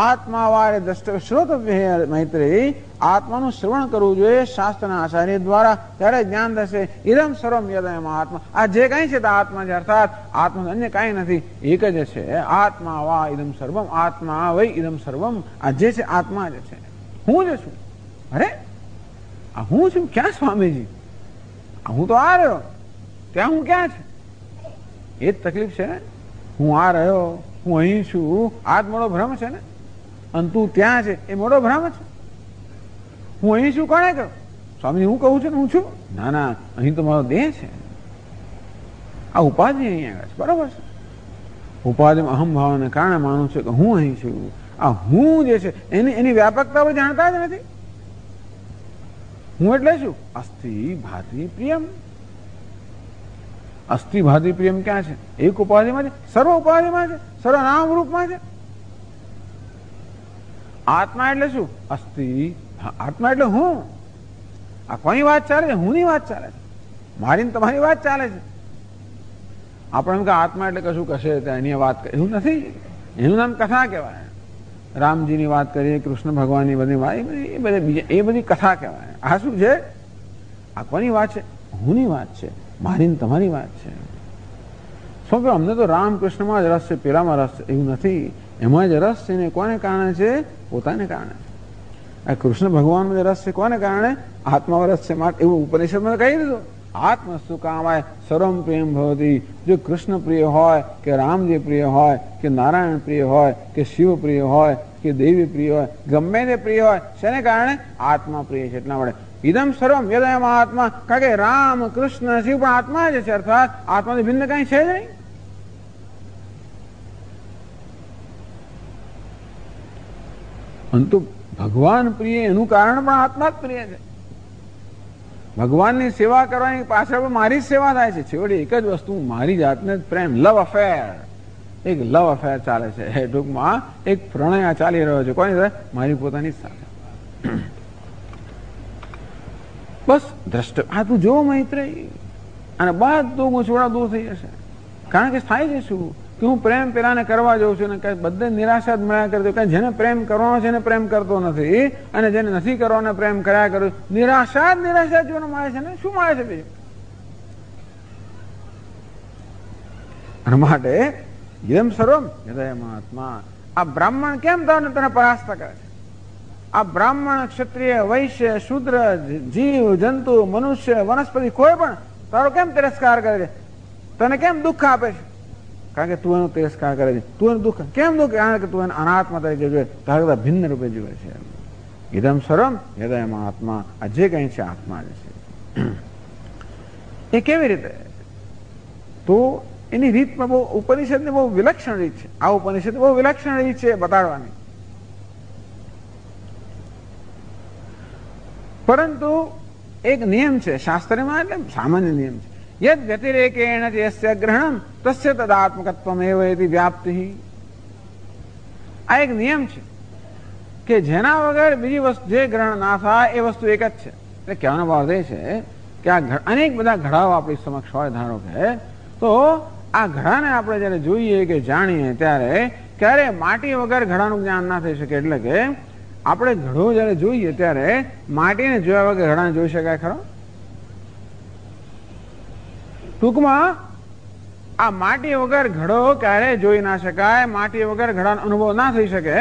આત્મા વારે દ્રષ્ટવ્ય શ્રોતવ્ય મૈત્રી, આત્માનું શ્રવણ કરવું જોઈએ શાસ્ત્રના આચાર્ય દ્વારા, ત્યારે જ્ઞાન થશે. ઇદમ સર્વમ યદયમ આત્મા, આ જે કઈ છે તે આત્મા છે. અર્થાત આત્મા અન્ય કઈ નથી, એક જ છે. આત્મા વા ઇદમ સર્વમ, આત્મા વૈ ઇદમ સર્વમ, આ જે છે આત્મા જ છે. હું જ છું. અરે આ હું છું ક્યાં સ્વામીજી? હું તો આ રહ્યો, ત્યાં હું ક્યાં છે? એ જ તકલીફ છે ને. હું આ રહ્યો, હું અહીં છું, આ જ મોટો ભ્રમ છે ને. અને તું ત્યાં છે એ મોટો ભ્રમ છે. હું અહીં છું કોણે કહ્યું? સ્વામી હું કહું છું ને હું છું? ના ના, અહીં તો મારો દેહ છે. આ ઉપાધિ અહીં આગળ છે, બરોબર છે. ઉપાધિમાં અહમ ભાવને કારણે માનું છું કે હું અહીં છું. આ હું જે છે એની વ્યાપકતા આપણે જાણતા જ નથી. હું એટલે શું? અસ્થિ ભાતિ પ્રિયમ. અસ્થિ ભાતિ પ્રિયમ ક્યાં છે? એક ઉપાધિમાં છે, સર્વ ઉપાધિમાં છે, સર્વ નામ રૂપમાં છે. આત્મા એટલે શું? અસ્થિ. આત્મા એટલે હું. આ કોની વાત ચાલે છે? હું ની વાત ચાલે છે. મારી ને તમારી વાત ચાલે છે. આપણે એમ કે આત્મા એટલે કશું કશે એની વાત, એવું નથી. એનું નામ કથા કહેવાય. રામજીની વાત કરીએ, કૃષ્ણ ભગવાનની બધી વાત, એ બધી કથા કહેવાય. આ શું છે? આ કોની વાત છે? હુંની વાત છે, મારી ને તમારી વાત છે. શું કે અમને તો રામકૃષ્ણમાં જ રસ છે, પેલામાં રસ છે, એવું નથી. એમાં જ રસ છે ને કોને કારણે છે? પોતાને કારણે. આ કૃષ્ણ ભગવાનમાં જે રસ છે કોને કારણે? આત્મામાં રસ છે માટે. એવું ઉપનિષદમાં કહી દીધું. આત્મસ્તુ કામાય સર્વમ પ્રેમ ભવતી. જો કૃષ્ણ પ્રિય હોય કે રામજી પ્રિય હોય કે નારાયણ પ્રિય હોય કે શિવ પ્રિય હોય કે દેવી પ્રિય હોય, ગમે તે પ્રિય હોય, શેને કારણે? આત્મા પ્રિય છે એટલા માટે. ઇદમ સર્વમ યદયમાં આત્મા. કારણ કે રામ કૃષ્ણ શિવ પણ આત્મા જ છે, અર્થાત આત્માથી ભિન્ન કઈ છે જ નહીં. પરંતુ ભગવાન પ્રિય એનું કારણ પણ આત્મા જ પ્રિય છે. ભગવાનની સેવા કરવાની પાછળ પણ મારી જ સેવા થાય છે. છેવટે એક જ વસ્તુ, મારી જાતને પ્રેમ, લવ અફેર. એક લવ અફેર ચાલે છે. ટૂંકમાં એક પ્રણય ચાલી રહ્યો છે. કોની સાથે? મારી પોતાની સાથે. બસ દ્રષ્ટ આ તું જો મૈત્રી, અને બધું ગૂંચવડા દૂર થઈ જશે. કારણ કે થાય છે શું કે હું પ્રેમ પેલાને કરવા જાઉં છું ને બધે નિરાશા જ મળ્યા કરતો. કારણ જેને પ્રેમ કરવાનો છે એને પ્રેમ કરતો નથી, અને જેને નથી કરવાનો પ્રેમ કર્યા કરું. નિરાશા જીવન મળે છે ને શું મળે છે બીજું? અને માટે યમ સર્વમ હૃદયમાં આત્મા. આ બ્રાહ્મણ કેમ તને પરાસ્ત કરે છે? આ બ્રાહ્મણ, ક્ષત્રિય, વૈશ્ય, શૂદ્ર, જીવ, જંતુ, મનુષ્ય, વનસ્પતિ કોઈ પણ તારો કેમ તિરસ્કાર કરે છે? તને કેમ દુઃખ આપે છે? કારણ કે તું એનો તિરસ્કાર કરે છે. તું એનું દુઃખ કેમ દુઃખ? કારણ કે તું એને અનાત્મા તરીકે જોઈએ, તારા કરતા ભિન્ન રૂપે જુએ છે. ઇદમ સર્વમ હૃદયમાં આત્મા. આ જે કઈ છે આત્મા જ છે. એ કેવી રીતે? તો એની રીતમાં બહુ ઉપનિષદની બહુ વિલક્ષણ રીત છે. આ ઉપનિષદ બહુ વિલક્ષણ રીત છે બતાડવાની. પરંતુ એક નિયમ છે શાસ્ત્રમાં, એટલે સામાન્ય નિયમ છે. યદ વ્યતિરેકેણ યસ્ય ગ્રહણમ તસ્ય તદાત્મકત્વમેવ ઇતિ વ્યાપ્તિ. આ એક નિયમ છે કે જેના વગર બીજી વસ્તુ જે ગ્રહણ ના થાય એ વસ્તુ એક જ છે. એટલે કહેવાનો ભાવ એ છે કે આ અનેક બધા ઘડાઓ આપણી સમક્ષ હોય, ધારો કે, તો આ ઘડાને આપણે જયારે જોઈએ કે જાણીએ ત્યારે ક્યારે માટી વગર ઘડાનું જ્ઞાન ના થઈ શકે. એટલે કે આપણે ઘડો જયારે જોઈએ ત્યારે માટીને જોયા વગર ઘડાને જોઈ શકાય ખરો? ટૂંકમાં આ માટી વગર ઘડો ક્યારે જોઈ ના શકાય, માટી વગર ઘડાનો અનુભવ ના થઈ શકે.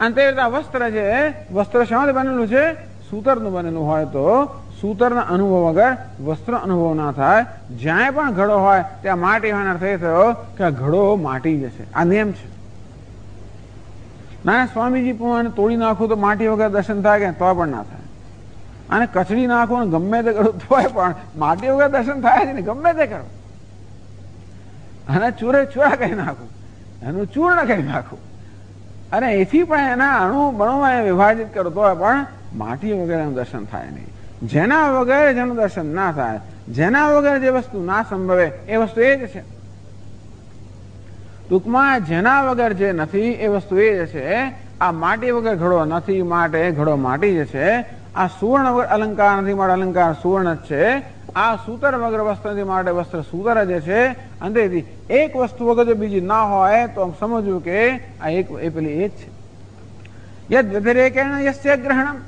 અને તે રીતે વસ્ત્ર છે, વસ્ત્ર શામાંથી બનેલું છે? સૂતરનું બનેલું હોય તો સૂતરના અનુભવ વગર વસ્ત્ર અનુભવ ના થાય. જ્યાં પણ ઘડો હોય ત્યાં માટી હોય, અર્થ એ થયો કે આ ઘડો માટી જશે. આ નિયમ છે. ના સ્વામીજી પણ તોડી નાખું તો માટી વગર દર્શન થાય કે? તો પણ ના થાય. અને કચડી નાખો ને ગમે તે કરો તોય પણ માટી વગર દર્શન થાય જ નહીં. ગમે તે કરો, અને ચૂરે ચૂરા કરી નાખું, એનું ચૂર્ણ કરી નાખું, અને એથી પણ એના અણુ બણુમાં વિભાજિત કરો તો પણ માટી વગર એનું દર્શન થાય નહીં. જેના વગર જેનું દર્શન ના થાય, જેના વગર જે વસ્તુ ના સંભવે એ વસ્તુ એ જ છે. ટૂંકમાં જેના વગર જે નથી એ વસ્તુ એ જ છે. આ માટી વગર ઘડો નથી માટે ઘડો માટી જ છે. આ સુવર્ણ વગર અલંકાર નથી માટે અલંકાર સુવર્ણ જ છે. આ સૂતર વગર વસ્ત્ર નથી માટે વસ્ત્ર સૂતર જ છે. અંતેથી એક વસ્તુ વગર જો બીજી ના હોય તો સમજવું કે આ એક એ પેલી એ જ છે. યદ વ્યતિરેકેણ યસ્ય ગ્રહણમ.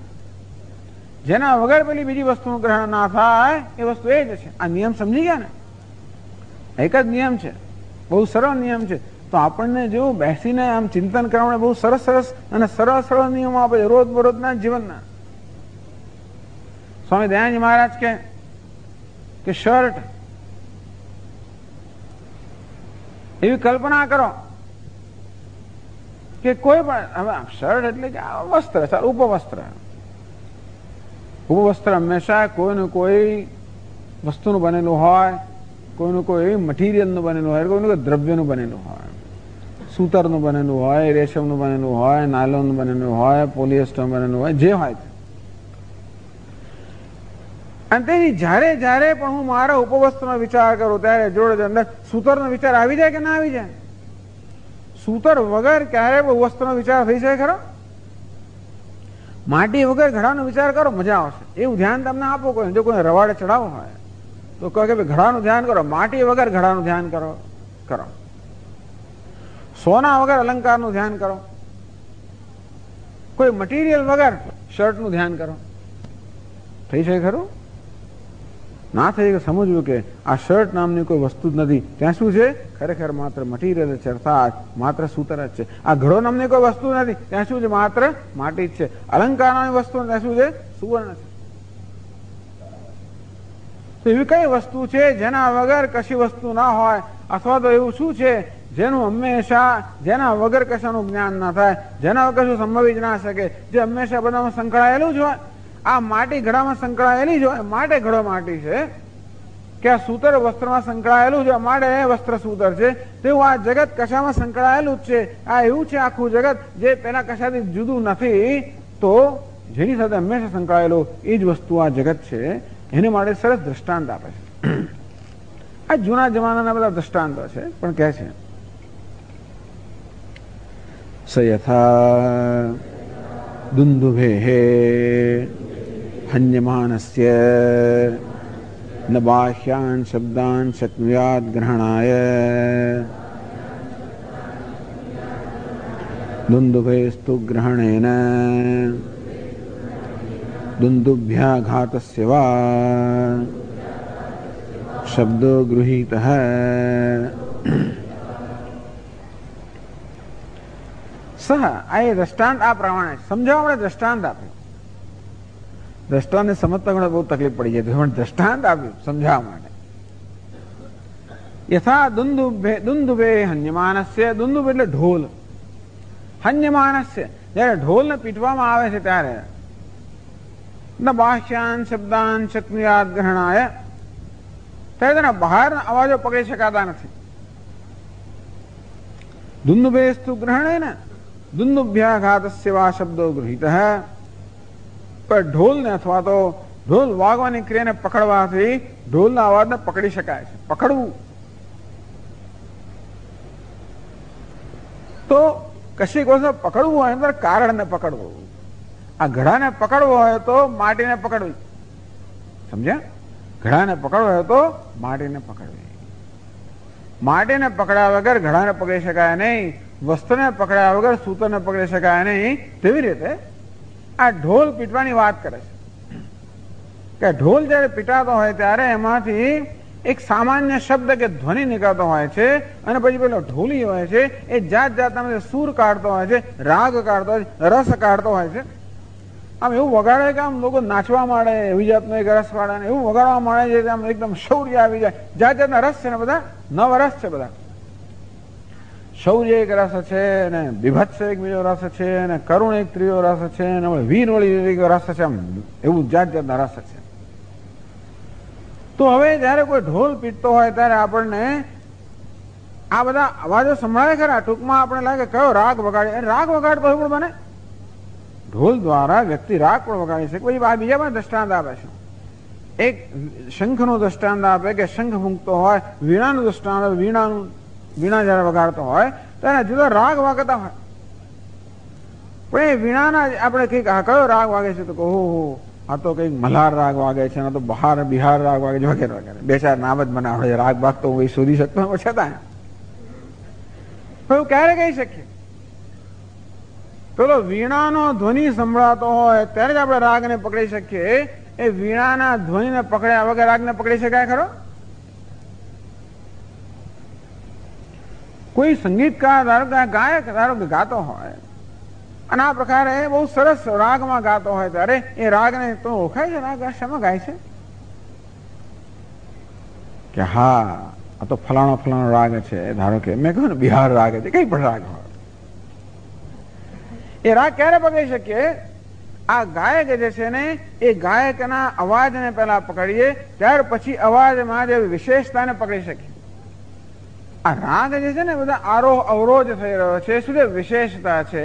જેના વગર પેલી બીજી વસ્તુનું ગ્રહણ ના થાય એ વસ્તુ એ જ છે. આ નિયમ સમજી ગયા ને? એક જ નિયમ છે, બહુ સરળ નિયમ છે. તો આપણને જો બેસીને આમ ચિંતન કરવા બહુ સરસ સરસ અને સરળ સરળ નિયમો આપે છે રોજ બરોજના જીવનના. સ્વામી દયાનંદ મહારાજ કે શર્ટ, એવી કલ્પના કરો કે કોઈ પણ, હવે શર્ટ એટલે કે વસ્ત્ર, ઉપવસ્ત્ર, ઉપવસ્ત્ર હંમેશા કોઈનું કોઈ વસ્તુનું બનેલું હોય, કોઈનું કોઈ મટીરિયલનું બનેલું હોય, કોઈનું કોઈ દ્રવ્યનું બનેલું હોય, સૂતરનું બનેલું હોય, રેશમનું બનેલું હોય, નાયલોનનું બનેલું હોય, પોલિએસ્ટરનું બનેલું હોય, જે હોય. અને તેથી જ્યારે જ્યારે પણ હું મારા ઉપવસ્ત્રનો વિચાર કરું ત્યારે જોડે અંદર સૂતરનો વિચાર આવી જાય કે ના આવી જાય? સૂતર વગર ક્યારે વસ્ત્રનો વિચાર થઈ જાય ખરો? માટી વગર ઘડાનો વિચાર કરો, મજા આવશે. એવું ધ્યાન તમને આપો. કોઈ જો કોઈ રવાડે ચડાવો હોય તો કહે કે ઘડાનું ધ્યાન કરો, માટી વગર ઘડાનું ધ્યાન કરો. સોના વગર અલંકારનું ધ્યાન કરો, કોઈ મટીરિયલ વગર શર્ટનું ધ્યાન કરો. થઈ છે ખરું? ના થઈ. સમજવું કે આ શર્ટ નામની કોઈ વસ્તુ જ નથી. ત્યાં શું છે? ખરેખર માત્ર મટીરિયલ છે, અર્થાત માત્ર સૂતર જ છે. આ ઘડો નામની કોઈ વસ્તુ નથી. ત્યાં શું છે? માત્ર માટી જ છે. અલંકાર નામની વસ્તુ ત્યાં શું છે? સુવર્ણ છે. તો એવી કઈ વસ્તુ છે જેના વગર કશી વસ્તુ ના હોય? અથવા તો એવું શું છે જેનું હંમેશા, જેના વગર કશાનું જ્ઞાન ના થાય, જેના વગર કશું સંભવી જ ના શકે, જે હંમેશા બધામાં સંકળાયેલું જ હોય? આ માટી ઘડામાં સંકળાયેલી જ હોય, માટે ઘડો માટી છે. કે આ સૂતર વસ્ત્રમાં સંકળાયેલું છે, માટે વસ્ત્ર સૂતર છે. તેવું આ જગત કશામાં સંકળાયેલું જ છે. આ એવું છે આખું જગત જે પેલા કશાથી જુદું નથી, તો જેની સાથે હંમેશા સંકળાયેલું એ જ વસ્તુ આ જગત છે. એને માટે સરસ દ્રષ્ટાંત આપે છે. આ જૂના જમાનાના બધા દ્રષ્ટાંતો છે, પણ કહે છે સ યથા દુંદુભેઃ હન્યમાનસ્ય ન બાહ્યાન શબ્દાન શક્નુયાદ ગ્રહણાય દુંદુભેસ્તુ ગ્રહણેન દુંદુભ્યાઘાતસ્ય વા શબ્દો ગૃહીતઃ. સહ આ એ દ્રષ્ટાંત આ પ્રમાણે સમજાવવા માટે દ્રષ્ટાંત આપ્યું. દ્રષ્ટાંતને સમજતા ઘણા બહુ તકલીફ પડી જાય, પણ દ્રષ્ટાંત આપ્યું સમજાવવા માટે. યથા દુંદુભે હન્યમાનસ્ય, દુંદુભ એટલે ઢોલ, હન્યમાનસ્ય જયારે ઢોલને પીટવામાં આવે છે ત્યારે ન બાહ્યાન શબ્દાન શક્નુયાદ ગ્રહણાય, ત્યારે તેના બહારના અવાજો પકડી શકાતા નથી. દુંદુભેસ્તુ ગ્રહણેન દુંદુભ્યાઘાતસ્ય વા શબ્દો ગૃહીતઃ. પણ ઢોલને અથવા તો ઢોલ વાગવાની ક્રિયાને પકડવાથી ઢોલના અવાજને પકડી શકાય છે. પકડવું તો કશીક વસ્તુ પકડવું હોય અંદર કારણને પકડવું. આ ઘડાને પકડવો હોય તો માટીને પકડવી, સમજ્યા? ઘડાને પકડવો હોય તો માટીને પકડવી. માટીને પકડ્યા વગર ઘડાને પકડી શકાય નહીં, વસ્ત્રને પકડ્યા વગર સૂતરને પકડી શકાય નહીં. તેવી રીતે આ ઢોલ પીટવાની વાત કરે છે કે ઢોલ જયારે પીટાતો હોય ત્યારે એમાંથી એક સામાન્ય શબ્દ કે ધ્વનિ નીકળતો હોય છે, અને પછી પેલો ઢોલી હોય છે એ જાત જાતના સૂર કાઢતો હોય છે, રાગ કાઢતો હોય છે, રસ કાઢતો હોય છે. આમ એવું વગાડે કે આમ લોકો નાચવા માંડે, એવી જાતનો એક રસ કાઢે, એવું વગાડવા માંડે છે આમ એકદમ શૌર્ય આવી જાય. જાત જાતના રસ છે ને, બધા નવ રસ છે. બધા શૌર્ય એક રસ છે, ને વિભત્સ એક બીજો રસ છે, ને કરુણ એક ત્રીજો રસ છે, ને વીર વળી એક રસ છે. આમ એવું જાત જાતના રસ છે. તો હવે જયારે કોઈ ઢોલ પીટતો હોય ત્યારે આપણને આ બધા અવાજો સંભળાય ખરા. ટૂંકમાં આપણે લાગે કયો રાગ વગાડે, રાગ વગાડતો હોય પણ બને. ઢોલ દ્વારા વ્યક્તિ રાગ પણ વગાડી શકે. પછી આ બીજા પણ દ્રષ્ટાંત આપે છે. એક શંખનું દ્રષ્ટાંત આપે કે શંખ મૂકતો હોય, વીણાનું દ્રષ્ટાંત આપે, વીણા જયારે વગાડતો હોય તો એના જુદા રાગ વાગતા હોય. પણ એ વીણાના આપણે કઈક કયો રાગ વાગે છે તો ઓહો આ તો કઈક મલ્હાર રાગ વાગે છે, તો બિહાર રાગ વાગે છે, વગેરે વગેરે. બે ચાર નામ જ મને આવડે. રાગ ભાગ તો હું શોધી શકતો છતાં એવું ક્યારે કહી શકીએ? પેલો વીણાનો ધ્વનિ સંભળાતો હોય ત્યારે જ આપણે રાગને પકડી શકીએ. એ વીણાના ધ્વનિને પકડ્યા વગર રાગને પકડી શકાય ખરો? કોઈ સંગીતકાર ગાયક ધારો કે ગાતો હોય અને આ પ્રકારે બહુ સરસ રાગમાં ગાતો હોય ત્યારે એ રાગને તો ઓળખાય છે રાગ શેમાં ગાય છે કે હા આ તો ફલાણો ફલાણો રાગ છે. ધારો કે મેં કહ્યું ને બિહાર રાગ છે, કઈ પણ રાગ હોય. એ રાગ ક્યારે પકડી શકીએ? આ ગાયક જે છે ને એ ગાયકના અવાજને પહેલા પકડીએ, ત્યાર પછી અવાજમાં જે વિશેષતાને પકડી શકીએ. આ રાગ જે છે ને બધા આરોહ અવરોધ થઈ રહ્યો છે, શું છે? વિશેષતા છે.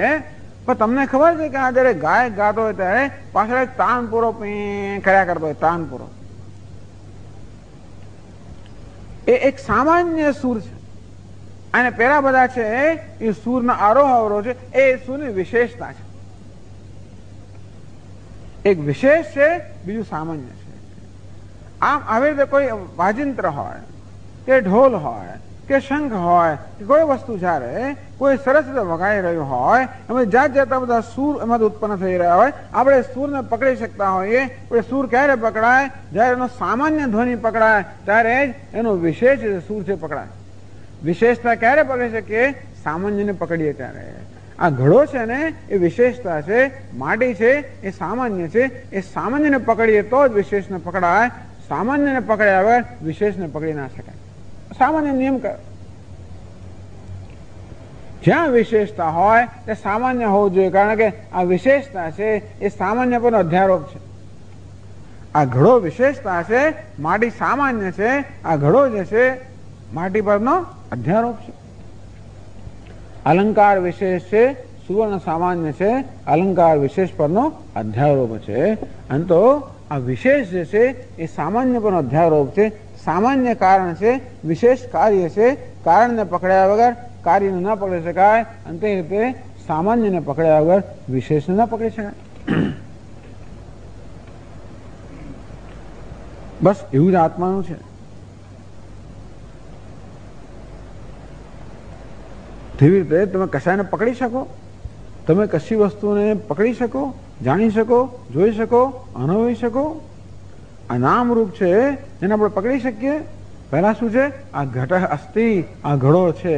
પણ તમને ખબર છે કે આ જયારે ગાયક ગાતો હોય ત્યારે પાછળ એક તાન પૂરો કર્યા કરતો હોય, તાન પૂરો. એ એક સામાન્ય સૂર છે અને પેલા બધા છે એ સૂરના આરોહ અવરોહ છે, એ સૂરની વિશેષતા છે. એક વિશેષ છે, બીજું સામાન્ય છે. આમ આવી રીતે કોઈ વાજિંત્ર હોય કે ઢોલ હોય કે શંખ હોય કે કોઈ વસ્તુ જયારે કોઈ સરસ રીતે વગાડી રહ્યું હોય, એમાં જાત જાતના બધા સૂર એમાંથી ઉત્પન્ન થઈ રહ્યા હોય, આપણે સૂરને પકડી શકતા હોઈએ. પણ સૂર ક્યારે પકડાય? જયારે એનો સામાન્ય ધ્વનિ પકડાય ત્યારે જ એનો વિશેષ સૂર છે પકડાય. વિશેષતા ક્યારે પકડી શકીએ? સામાન્યને પકડીએ ત્યારે. આ ઘડો છે ને એ વિશેષતા છે, માટી છે એ સામાન્ય છે. એ સામાન્યને પકડીએ તો જ વિશેષને પકડાય. સામાન્યને પકડ્યા વગર વિશેષને પકડી ના શકાય. સામાન્ય નિયમ કયો? જ્યાં વિશેષતા હોય તે સામાન્ય હોવું જોઈએ, કારણ કે આ વિશેષતા છે એ સામાન્ય પરનો અધ્યારોપ છે. આ ઘડો વિશેષતા છે, માટી સામાન્ય છે. આ ઘડો જે છે માટી પરનો અધ્યારોપ છે. અલંકાર વિશેષ છે, સુવર્ણ સામાન્ય છે. અલંકાર વિશેષ પરનો અધ્યારોપ છે. અને તો આ વિશેષ જે છે એ સામાન્ય પરનો અધ્યારોપ છે. સામાન્ય કારણ છે, વિશેષ કાર્ય છે. કારણને પકડ્યા વગર કાર્યને ન પકડી શકાય, અને તે રીતે સામાન્યને પકડ્યા વગર વિશેષને ન પકડી શકાય. બસ એવું જ આત્માનું છે. તેવી રીતે તમે કશાને પકડી શકો, તમે કશી વસ્તુને પકડી શકો, જાણી શકો, જોઈ શકો, અનુભવી શકો. આ નામરૂપ છે એને આપણે પકડી શકીએ. પહેલા શું છે? આ ઘટ અસ્થિ, આ ઘડો છે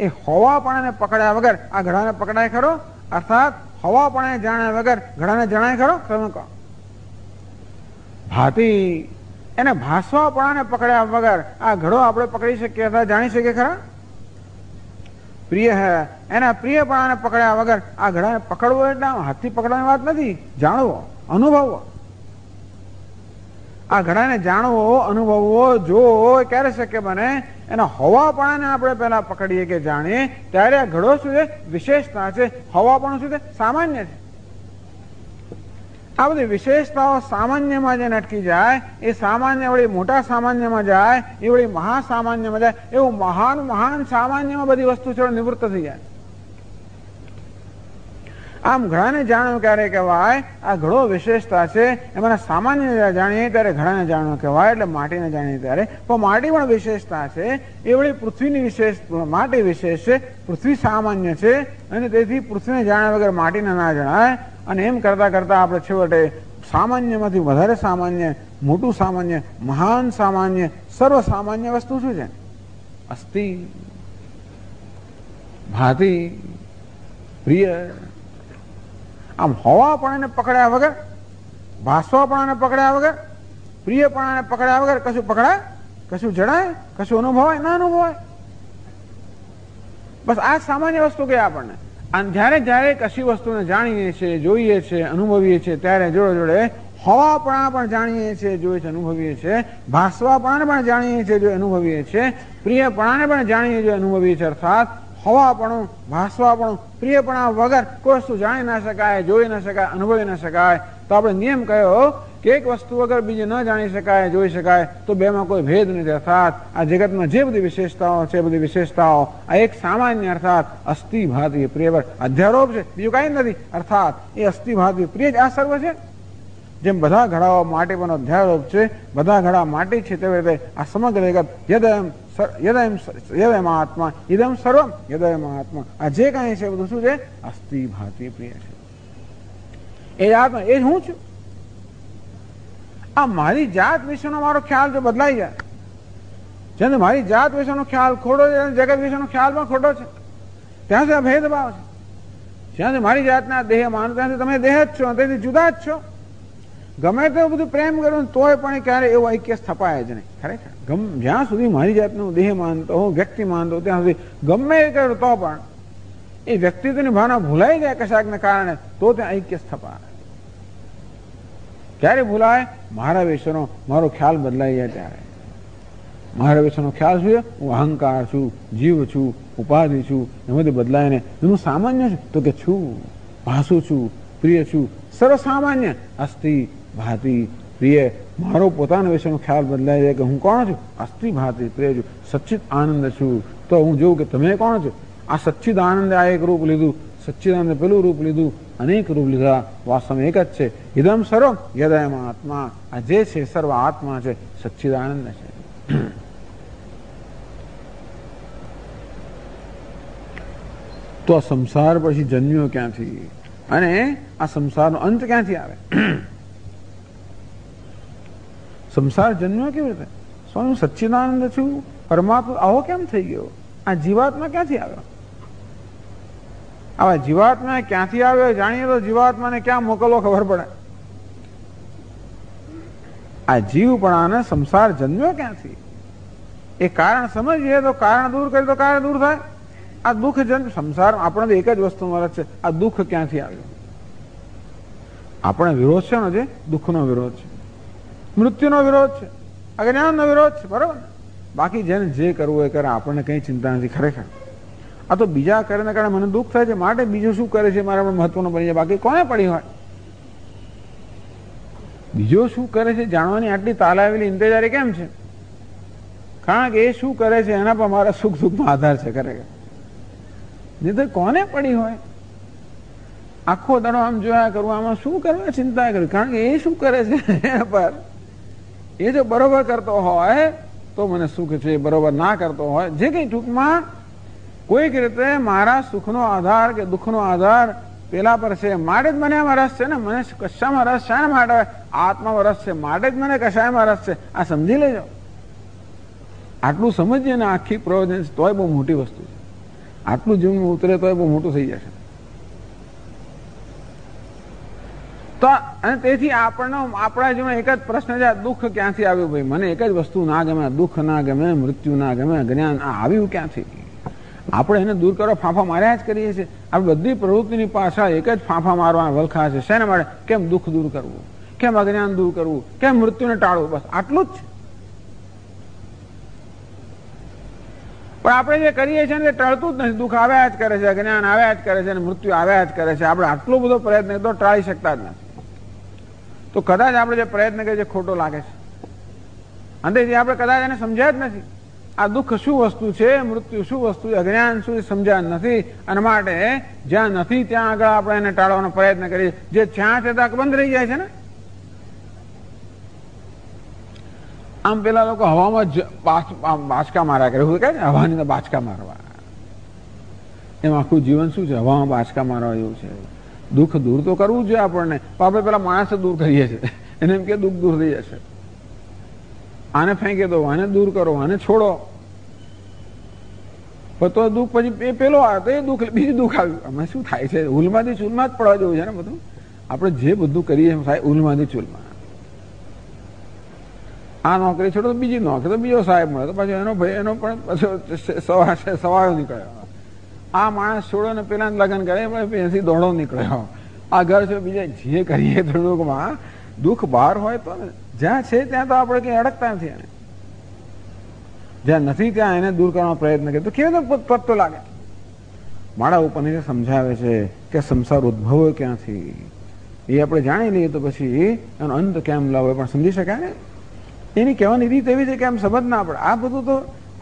એ હવાપણાને પકડ્યા વગર આ ઘડાને પકડાય ખરો? અર્થાત હવાપણાને જાણ્યા વગર ઘડાને જણાય ખરો? તમે કહો. ભાતી એને ભાસવાપણાને પકડ્યા વગર આ ઘડો આપણે પકડી શકીએ અથવા જાણી શકીએ ખરા? પ્રિય હે એના પ્રિયપણાને પકડ્યા વગર આ ઘડાને પકડવો એટલે હાથથી પકડવાની વાત નથી, જાણવો, અનુભવવો. આ ઘડાને જાણવો, અનુભવવો, જોવો ક્યારે શક્ય બને? એના હવાપણાને આપણે પેલા પકડીએ કે જાણીએ ત્યારે આ ઘડો શું છે? વિશેષતા છે. હવાપણું શું છે? સામાન્ય છે. આ બધી વિશેષતાઓ સામાન્યમાં જે અટકી જાય, એ સામાન્ય વળી મોટા સામાન્યમાં જાય, એ વળી મહાસામાન્યમાં જાય. એવું મહાન મહાન સામાન્યમાં બધી વસ્તુ છે નિવૃત્ત થઈ જાય. આમ ઘડાને જાણવું ક્યારે કહેવાય? આ ઘડો વિશેષતા છે, એમાં સામાન્ય જાણીએ ત્યારે ઘડાને જાણવું કહેવાય. એટલે માટીને જાણીએ ત્યારે. પણ માટી પણ વિશેષતા છે, એ વળી પૃથ્વીની વિશેષ, માટી વિશેષ છે, પૃથ્વી સામાન્ય છે. અને તેથી પૃથ્વીને જાણ્યા વગર માટીને ના જણાય. અને એમ કરતા કરતા આપણે છેવટે સામાન્યમાંથી વધારે સામાન્ય, મોટું સામાન્ય, મહાન સામાન્ય, સર્વ સામાન્ય વસ્તુ શું છે? અસ્થિ, ભાતિ, પ્રિય. આમ હવાપણાને પકડ્યા વગર, ભાસવાપણાને પકડ્યા વગર, પ્રિયપણાને પકડ્યા વગર કશું પકડાય? કશું જણાય? કશું અનુભવાય? ના અનુભવાય. બસ આ સામાન્ય વસ્તુ કે આપણને. અને જયારે જયારે કશી વસ્તુને જાણીએ છીએ, જોઈએ છીએ, અનુભવીએ છીએ ત્યારે જોડે જોડે હવાપણા પણ જાણીએ છીએ, જોઈએ છીએ, અનુભવીએ છીએ. ભાસવાપણાને પણ જાણીએ છીએ, જો અનુભવીએ છીએ. પ્રિયપણાને પણ જાણીએ છીએ, અનુભવીએ છીએ. અર્થાત હવાપણું, ભાસવાપણું, પ્રિયપણા વગર કોઈ વસ્તુ જાણી ના શકાય, જોઈ ના શકાય, અનુભવી ના શકાય. તો આપણે નિયમ કયો કે એક વસ્તુ વગર બીજી ન જાણી શકાય, જોઈ શકાય તો બેમાં કોઈ ભેદ નથી. અર્થાત આ જગતમાં જે બધી વિશેષતાઓ છે, બધી વિશેષતાઓ આ એક સામાન્ય અર્થાત અસ્થિ ભાતિ પ્રિય પર અધ્યારોપ છે, બીજું કઈ નથી. અર્થાત એ અસ્થિ ભાતિ પ્રિય જ આ સર્વ છે. જેમ બધા ઘડાઓ માટી પરનો અધ્યારોપ છે, બધા ઘડા માટી છે, તેવી રીતે આ સમગ્ર જગત યદયમ આત્મા ઇદમ સર્વમ યદયમ આત્મા. આ જે કાંઈ છે બધું શું છે? અસ્થિ ભાતિ પ્રિય છે. એ આત્મા, એ જ હું છું. આ મારી જાત વિશેનો મારો ખ્યાલ જો બદલાઈ જાય, જેને મારી જાત વિશેનો ખ્યાલ ખોટો છે, જગત વિશેનો ખ્યાલ પણ ખોટો છે, ત્યાં સુધી આ ભેદભાવ છે. જ્યાંથી મારી જાતના દેહ માનો ત્યાંથી તમે દેહ જ છો, તેથી જુદા જ છો. ગમે તેવું બધું પ્રેમ કર્યું તોય પણ ક્યારે એવું ઐક્ય સ્થપાય જ નહીં. ખરેખર જ્યાં સુધી મારી જાતનું દેહ માનતો હું, વ્યક્તિ માનતો, ત્યાં સુધી ગમે એ કર્યું તો પણ એ વ્યક્તિત્વની ભાવના ભૂલાઈ જાય કશાકને કારણે, તો ત્યાં ઐક્ય સ્થપાય. ક્યારે ભૂલાય? મારા વિશેનો મારો ખ્યાલ બદલાઈ જાય ત્યારે. મારા વિશેનો ખ્યાલ શું છે? હું અહંકાર છું, જીવ છું, ઉપાધિ છું, એમાંથી બદલાય ને એનું સામાન્ય છે તો કે છું, ભાસુ છું, પ્રિય છું, સર્વસામાન્ય અસ્થિ ભાતિ પ્રિય. મારો પોતાના વિશેનો ખ્યાલ બદલાય જાય કે હું કોણ છું? અસ્થિ ભાતિ પ્રિય છું, સચ્ચિત આનંદ છું. તો હું જોઉં કે તમે કોણ છો? આ સચ્ચિદ આનંદ આ એક રૂપ લીધું, સચ્ચિદાનંદ પેલું રૂપ લીધું, અનેક રૂપ લીધા, વાસ્તવમાં એક જ છે. ઇદમ સર્વમ યદયમાં આત્મા. આ જે છે સર્વ આત્મા છે, સચ્ચિદાનંદ છે. તો આ સંસાર પછી જન્મ્યો ક્યાંથી અને આ સંસારનો અંત ક્યાંથી આવે? સંસાર જન્મ્યો કેવી રીતે? સ્વામી સચ્ચિદાનંદ છું, પરમાત્મા આવો કેમ થઈ ગયો? આ જીવાત્મા ક્યાંથી આવ્યો? આવા જીવાત્મા ક્યાંથી આવ્યો જાણીએ તો જીવાત્માને ક્યાં મોકલવો ખબર પડે. આ જીવપણાને સંસાર જન્મ્યો ક્યાંથી એ કારણ સમજીએ તો કારણ દૂર કરીએ તો કારણ દૂર થાય. આ દુઃખ જન્મ સંસાર આપણે એક જ વસ્તુ મળે છે. આ દુઃખ ક્યાંથી આવ્યું? આપણે વિરોધ છે ને, જે દુઃખનો વિરોધ છે, મૃત્યુનો વિરોધ છે, અજ્ઞાનનો વિરોધ છે, બરોબર? બાકી જેને જે કરવું એ કરે, આપણને કઈ ચિંતા નથી ખરેખર. આ તો બીજા કરીને કારણે મને દુઃખ થાય છે માટે બીજું શું કરે છે મારા મહત્વનું બની જાય. બાકી કોને પડી હોય? બીજો શું કરે છે જાણવાની આટલી તાલાવેલી ઇંતજારી કેમ છે? કારણ કે એ શું કરે છે એના પર મારા સુખ દુઃખનો આધાર છે ખરેખર. નહીં તો કોને પડી હોય? આખો દાડો આમ જોયા કરું, આમાં શું કરવા ચિંતા કરું? કારણ કે એ શું કરે છે એના પર, એ જો બરોબર કરતો હોય તો મને સુખ છે, બરોબર ના કરતો હોય જે કઈ ટૂંકમાં કોઈક રીતે મારા સુખનો આધાર કે દુઃખનો આધાર પેલા પર છે માટે જ મને આમાં રસ છે ને. મને કશામાં રસ છે ને માટે આત્મામાં રસ છે માટે જ મને કશાયમાં રસ છે. આ સમજી લેજો. આટલું સમજીએ ને આખી પ્રયોજન તોય બહુ મોટી વસ્તુ છે. આટલું જીવનમાં ઉતરે તોય બહુ મોટું થઈ જશે. તો અને તેથી આપણને આપણા જીવનમાં એક જ પ્રશ્ન છે, દુઃખ ક્યાંથી આવ્યું? ભાઈ મને એક જ વસ્તુ ના ગમે, દુઃખ ના ગમે, મૃત્યુ ના ગમે, જ્ઞાન આ આવ્યું ક્યાંથી? આપણે એને દૂર કરવા ફાંફા માર્યા જ કરીએ છીએ. આપણે બધી પ્રવૃત્તિની પાછળ એક જ ફાંફા મારવા વલખા છે. શેના માટે? કેમ દુઃખ દૂર કરવું, કેમ અજ્ઞાન દૂર કરવું, કેમ મૃત્યુને ટાળવું, બસ આટલું જ છે. પણ આપણે જે કરીએ છીએ ને તે ટળતું જ નથી. દુઃખ આવ્યા જ કરે છે, અજ્ઞાન આવ્યા જ કરે છે, અને મૃત્યુ આવ્યા જ કરે છે. આપણે આટલો બધો પ્રયત્ન તો ટાળી શકતા જ નથી. તો કદાચ આપણે જે પ્રયત્ન કરીએ ખોટો લાગે છે. અંતેથી આપણે કદાચ એને સમજ્યા જ નથી. આ દુઃખ શું વસ્તુ છે, મૃત્યુ શું વસ્તુ છે, અજ્ઞાન શું સમજ્યા નથી. અને માટે જ્યાં નથી ત્યાં આગળ આપણે એને ટાળવાનો પ્રયત્ન કરીએ. જે ત્યાં છે ત્યાં બંધ રહી જાય છે ને. આમ પેલા લોકો હવામાં બાચકા માર્યા કરે, કહે છે હવાની તો બાચકા મારવા. એમ આખું જીવન શું છે? હવામાં બાચકા મારવા એવું છે. દુઃખ દૂર તો કરવું જોઈએ આપણને, પણ આપણે પેલા માણસ દૂર કરીએ છીએ. એને એમ કે દુઃખ દૂર થઈ જશે, આને ફેંકી દો, આને દૂર કરો, આને છોડો. પણ તો દુઃખ પછી એ પેલો આવે તો એ દુઃખ બીજું દુઃખ આવ્યું. અમે શું થાય છે? ઉલમાંથી ચૂલમાં જ પડવા જેવું છે ને બધું. આપણે જે બધું કરીએ થાય ઉલમાંથી ચૂલમાં. આ નોકરી છોડો તો બીજી નોકરી, તો બીજો સાહેબ મળે તો પાછો એનો ભાઈ એનો પણ પાછો સવાયો નીકળ્યો. આ માણસ છોડો ને પેલા લગ્ન કરે એનાથી દોડો નીકળ્યો. આ ઘર છે બીજા જે કરીએ થોડુંકમાં દુઃખ બહાર હોય તો જ્યાં છે ત્યાં તો આપણે કઈ અડકતા નથી. એને જ્યાં નથી ત્યાં એને દૂર કરવાનો પ્રયત્ન કરીએ તો કેવો પત્તો લાગે. મારા ઉપનિષદ સમજાવે છે કે સંસાર ઉદ્ભવ્યો ક્યાંથી એ આપણે જાણી લઈએ તો પછી એનો અંત કેમ લાવો પણ સમજી શકાય ને. એની કહેવાની રીત એવી છે કે આમ સમજ ના પડે. આ બધું તો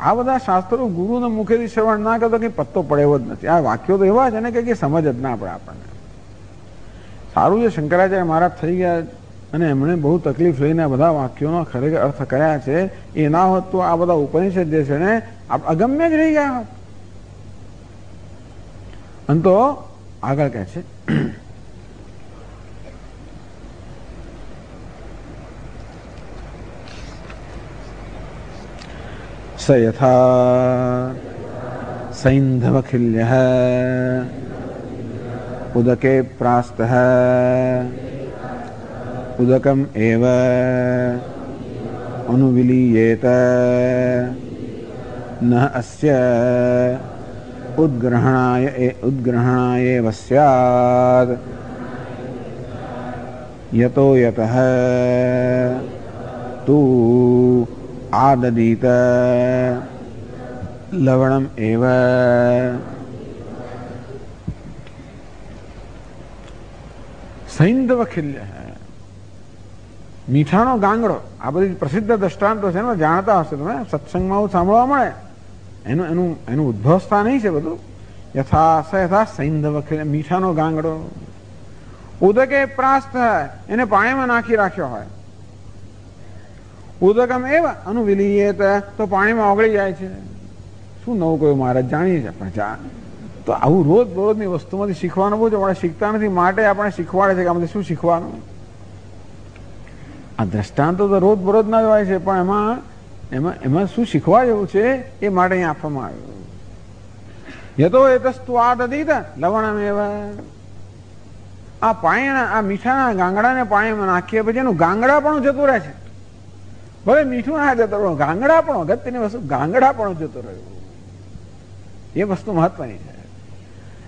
આ બધા શાસ્ત્રો ગુરુના મુખેથી શ્રવણ ના કરતો કઈ પત્તો પડે એવો જ નથી. આ વાક્યો તો એવા છે ને કે સમજ જ ના પડે આપણને. સારું છે શંકરાચાર્ય મહારાજ થઈ ગયા અને એમણે બહુ તકલીફ લઈને આ બધા વાક્યોનો ખરેખર અર્થ કર્યા છે. એ ના હોત તો આ બધા ઉપનિષદ જે છે ને અગમ્ય જ રહી ગયા હોત. અને તો આગળ કહે છે સ યથા સૈંધવખિલ્યઃ ઉદકે પ્રાસ્તઃ ઉદકમ એવ અનુવિલીયેત ન અસ્ય ઉદ્ગ્રહણાય સ્યાદ યતો યતઃ તુ આદદીત લવણમ એવ સૈંધવ ખિલ્ય. મીઠાનો ગાંગડો, આ બધી પ્રસિદ્ધ દ્રષ્ટાંતો છે ને, જાણતા હશે તમે, સત્સંગમાં સાંભળવા મળે. એનું ઉદ્ભવ સ્થાન નહીં છે બધું. યથા યથા સૈંધવ ખિલ્ય, મીઠાનો ગાંગડો. ઉદકે પ્રાસ્ત એને પાણીમાં નાખી રાખ્યો હોય. ઉદકમ એવા અનુવિલીયેત, તો પાણીમાં ઓગળી જાય છે. શું નવું કયું મહારાજ, જાણીએ છીએ આપણે. તો આવું રોજ બરોજની વસ્તુમાંથી શીખવાનું બહુ જ આપણે શીખતા નથી, માટે આપણે શીખવાડે છે કે આમાંથી શું શીખવાનું. આ દ્રષ્ટાંતો તો રોજ બરોજના જ હોય છે, પણ એમાં શું શીખવા જેવું છે એ માટે અહીંયા આપવામાં આવ્યું. યતો એતસ્તુ આદદીત લવણમેવ. આ પાણીના, આ મીઠાના ગાંગડાને પાણીમાં નાખીએ પછી એનું ગાંગડા પણ જતું રહે છે. ભલે મીઠું ના જતું રહ્યું, ગાંગડા પણ, અગત્યની વસ્તુ ગાંગડા પણ જતું રહ્યું. એ વસ્તુ મહત્વની છે.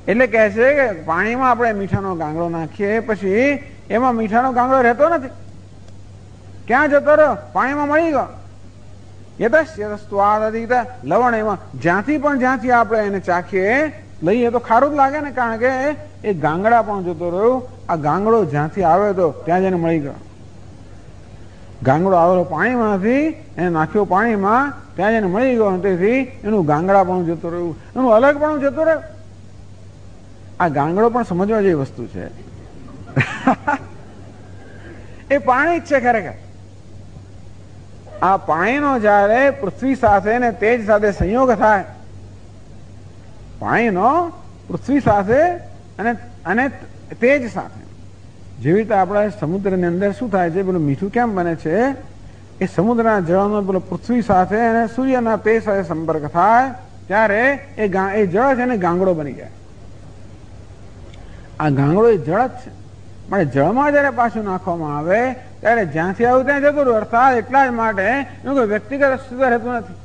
એટલે કહે છે કે પાણીમાં આપણે મીઠાનો ગાંગડો નાખીએ પછી એમાં મીઠાનો ગાંગડો રહેતો નથી. ક્યાં જતો રહ્યો? પાણીમાં મળી ગયો. યતસ્વાદદીત લવણ, એમાં જ્યાંથી આપણે એને ચાખીએ લઈએ તો ખારું જ લાગે ને, કારણ કે એ ગાંગડા પણ જતો રહ્યો. આ ગાંગડો જ્યાંથી આવે તો ત્યાં જઈને મળી ગયો. ગાંગડો આવેલો પાણીમાંથી, એને નાખ્યો પાણીમાં, ત્યાં જઈને મળી ગયો. તેથી એનું ગાંગડા પણ જતું રહ્યું, એનું અલગ પણ જતું રહ્યું. આ ગાંગડો પણ સમજવા જેવી વસ્તુ છે. એ પાણી જ છે ખરેખર. આ પાણીનો જયારે પૃથ્વી સાથે ને તેજ સાથે સંયોગ થાય, પાણીનો પૃથ્વી સાથે અને તેજ સાથે, જેવી રીતે આપણા સમુદ્રની અંદર શું થાય છે, પેલું મીઠું કેમ બને છે, એ સમુદ્રના જળનો પેલો પૃથ્વી સાથે અને સૂર્યના તેજ સાથે સંપર્ક થાય ત્યારે એ જળ છે ને ગાંગડો બની જાય. આ ગાંગડો એ જળ જ છે, પણ જળમાં જયારે પાછું નાખવામાં આવે ત્યારે જ્યાંથી આવું ત્યાં જતું રહ્યું. અર્થાત એટલા જ માટે એનું કોઈ વ્યક્તિગત અસ્તિત્વ રહેતું નથી.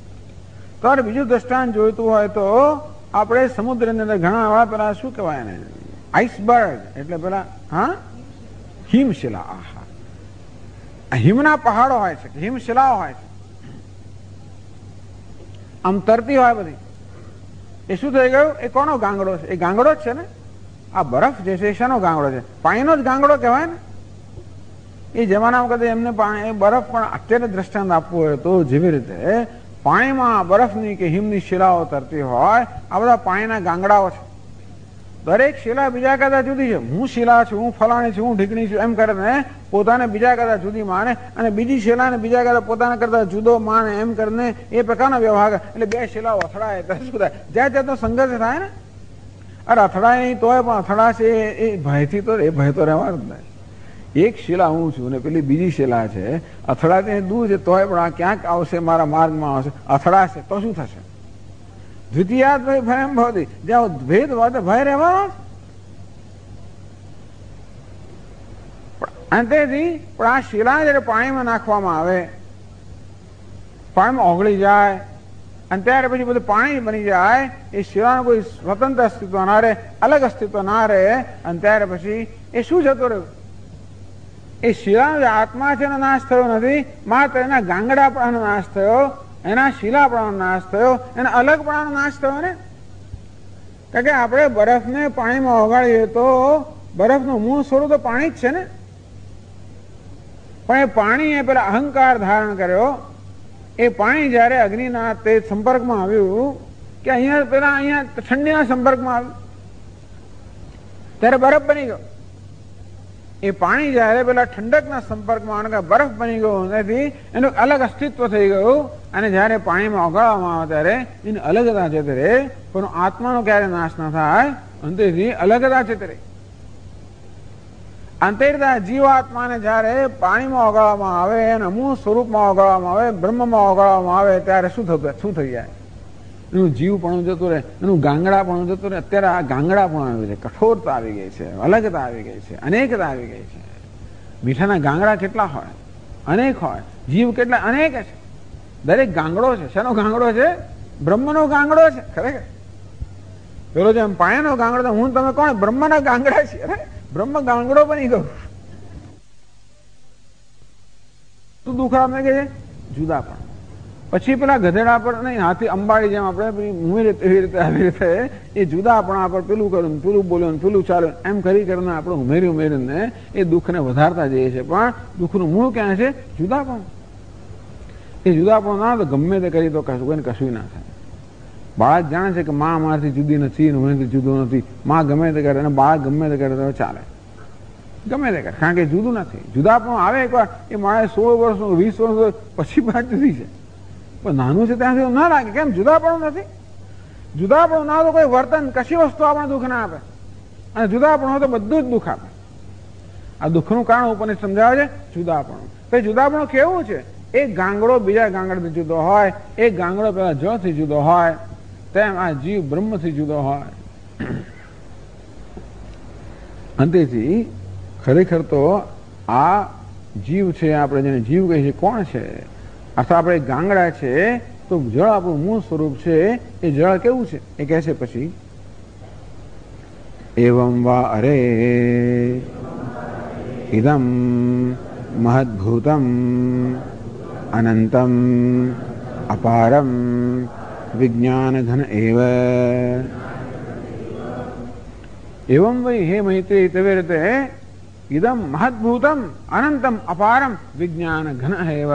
તો બીજું દ્રષ્ટાંત જોઈતું હોય તો આપણે સમુદ્રની અંદર ઘણા એવા પેલા શું કહેવાય એને, આઈસબર્ગ એટલે પેલા, હા, હિમશિલા. આહા, હિમના પહાડો હોય છે, હિમશિલાઓ હોય છે, આમ તરતી હોય બધી. એ શું થઈ ગયું? એ કોનો ગાંગડો છે? એ ગાંગડો જ છે ને. આ બરફ જે છે એ શાનો ગાંગડો છે? પાણીનો જ ગાંગડો કહેવાય ને. એ જમાનામાં કદાચ એમને બરફ પણ અત્યારે દ્રષ્ટાંત આપવું હોય તો જેવી રીતે પાણીમાં બરફની કે હિમની શિલાઓ તરતી હોય, આ બધા પાણીના ગાંગડાઓ છે. દરેક શિલા બીજા કરતા જુદી છે. હું શિલા છું, હું ફલાણી છું, હું ઢીકણી છું, એમ કરીને પોતાને બીજા કરતા જુદી માને, અને બીજી શિલાને બીજા કરતા પોતાના કરતા જુદો માને, એમ કરીને એ પ્રકારનો વ્યવહાર. એટલે બે શિલાઓ અથડાય તો શું થાય? જ્યાં જાતનો સંઘર્ષ થાય ને. અરે અથડાય નહીં તોય પણ અથડાશે એ ભયથી, તો એ ભય તો રહેવાનો જ નહીં. એક શિલા હું છું ને પેલી બીજી શિલા છે, અથડાતી દૂર છે તોય પણ આ ક્યાંક આવશે, મારા માર્ગમાં આવશે, અથડાશે તો શું થશે? દ્વિતીયાદ ભય ભવતી, જ્યાં ભેદ હોય ભય રહેવાનો. અંતેથી પણ આ શિલા જયારે પાણીમાં નાખવામાં આવે, પાણીમાં ઓગળી જાય, અને ત્યારે પછી બધું પાણી બની જાય. એ શિલાનું કોઈ સ્વતંત્ર અસ્તિત્વ ના રહે, અલગ અસ્તિત્વ ના રહે. અને ત્યારે પછી એ શું જતો રહ્યું? એ શિલાનો જે આત્મા છે એનો નાશ થયો નથી, માત્ર એના ગાંગડાપણાનો નાશ થયો, એના શિલાપણાનો નાશ થયો, એના અલગપણાનો નાશ થયો ને. કારણ કે આપણે બરફને પાણીમાં ઓગાળીએ તો બરફનું મૂળ સ્વરૂપ તો પાણી જ છે ને. પણ એ પાણીએ પેલા અહંકાર ધારણ કર્યો. એ પાણી જયારે અગ્નિના તે સંપર્કમાં આવ્યું કે અહીંયા ઠંડીના સંપર્કમાં આવ્યું ત્યારે બરફ બની ગયો. એ પાણી જયારે પેલા ઠંડકના સંપર્કમાં બરફ બની ગયો નથી, એનું અલગ અસ્તિત્વ થઈ ગયું. અને જયારે પાણીમાં ઓગાળવામાં આવે ત્યારે એની અલગતા જતી રહે, પણ આત્માનો ક્યારે નાશ ના થાય, અંતેથી અલગતા જતી રહે. અંતેરતા જીવાત્માને જયારે પાણીમાં ઓગાળવામાં આવે અને મૂળ સ્વરૂપમાં ઓગાળવામાં આવે, બ્રહ્મમાં ઓગાળવામાં આવે ત્યારે શું થઈ જાય? એનું જીવપણું જતું રહે, એનું ગાંગડાપણું જતું રહે. અત્યારે આ ગાંગડાપણું આવ્યું છે, કઠોરતા આવી ગઈ છે, અલગતા આવી ગઈ છે, અનેકતા આવી ગઈ છે. મીઠાના ગાંગડા કેટલા હોય? અનેક હોય. જીવ કેટલા અનેક છે. દરેક ગાંગડો છે. શેનો ગાંગડો છે? બ્રહ્મનો ગાંગડો છે ખરેખર. પેલો જેમ પાયાનો ગાંગડો, હું તમે કોણ? બ્રહ્મના ગાંગડા છે. બ્રહ્મ ગાંગડો બની ગયો. શું દુઃખ આપણે કે છે? જુદા પણ. પછી પેલા ગધેડા પર નહીં, હાથી અંબાડી જેમ આપણે ઉમેરે એવી રીતે આવી રીતે એ જુદાપણા પર પેલું કર્યું, પેલું બોલ્યું, પેલું ચાલ્યું, એમ કરી કરીને આપણે ઉમેરીને એ દુઃખને વધારતા જઈએ છીએ. પણ દુઃખનું મૂળ ક્યાં છે? જુદાપણું. એ જુદાપણું ના તો ગમે તે કરી તો કોઈને કશું ના થાય. બાળક જાણે છે કે માં અમારાથી જુદી નથી, હું જુદો નથી, માં ગમે તે કરે અને બાળક ગમે તે કરે તો ચાલે, ગમે તે કરે, કારણ કે જુદું નથી. જુદાપણું આવે એકવાર, એ માણસ 16 વર્ષનું 20 વર્ષ પછી વાત જુદી છે, પણ નાનું છે ત્યાં સુધી ના લાગે. કેમ? જુદાપણું નથી. જુદાપણું ના તો કોઈ વર્તન, કશી વસ્તુ આપણે દુઃખ ના આપે, અને જુદાપણું તો બધું જ દુઃખ આપે. આ દુઃખનું કારણ ઉપરને સમજાવે છે જુદાપણું. તો જુદાપણું કેવું છે? એક ગાંગડો બીજા ગાંગડાથી જુદો હોય, એક ગાંગડો પેલા જળથી જુદો હોય, તેમ આ જીવ બ્રહ્મથી જુદો હોય. અંતેથી ખરેખર તો આ જીવ છે, આપણે જેને જીવ કહીએ છીએ, કોણ છે? અર્થાત આપણે ગાંગડા છે તો જળ આપણું મૂળ સ્વરૂપ છે. એ જળ કેવું છે? એ કહે છે પછી, એવં વા અરે ઇદમ મહદ્ભૂતમ અનંતમ અપારમ વિજ્ઞાન ઘન એવ. એવં વૈ હે મૈત્રી, તેવી રીતે ઇદમ મહદ્ભૂતમ અનંતમ અપારમ વિજ્ઞાન ઘન એવ.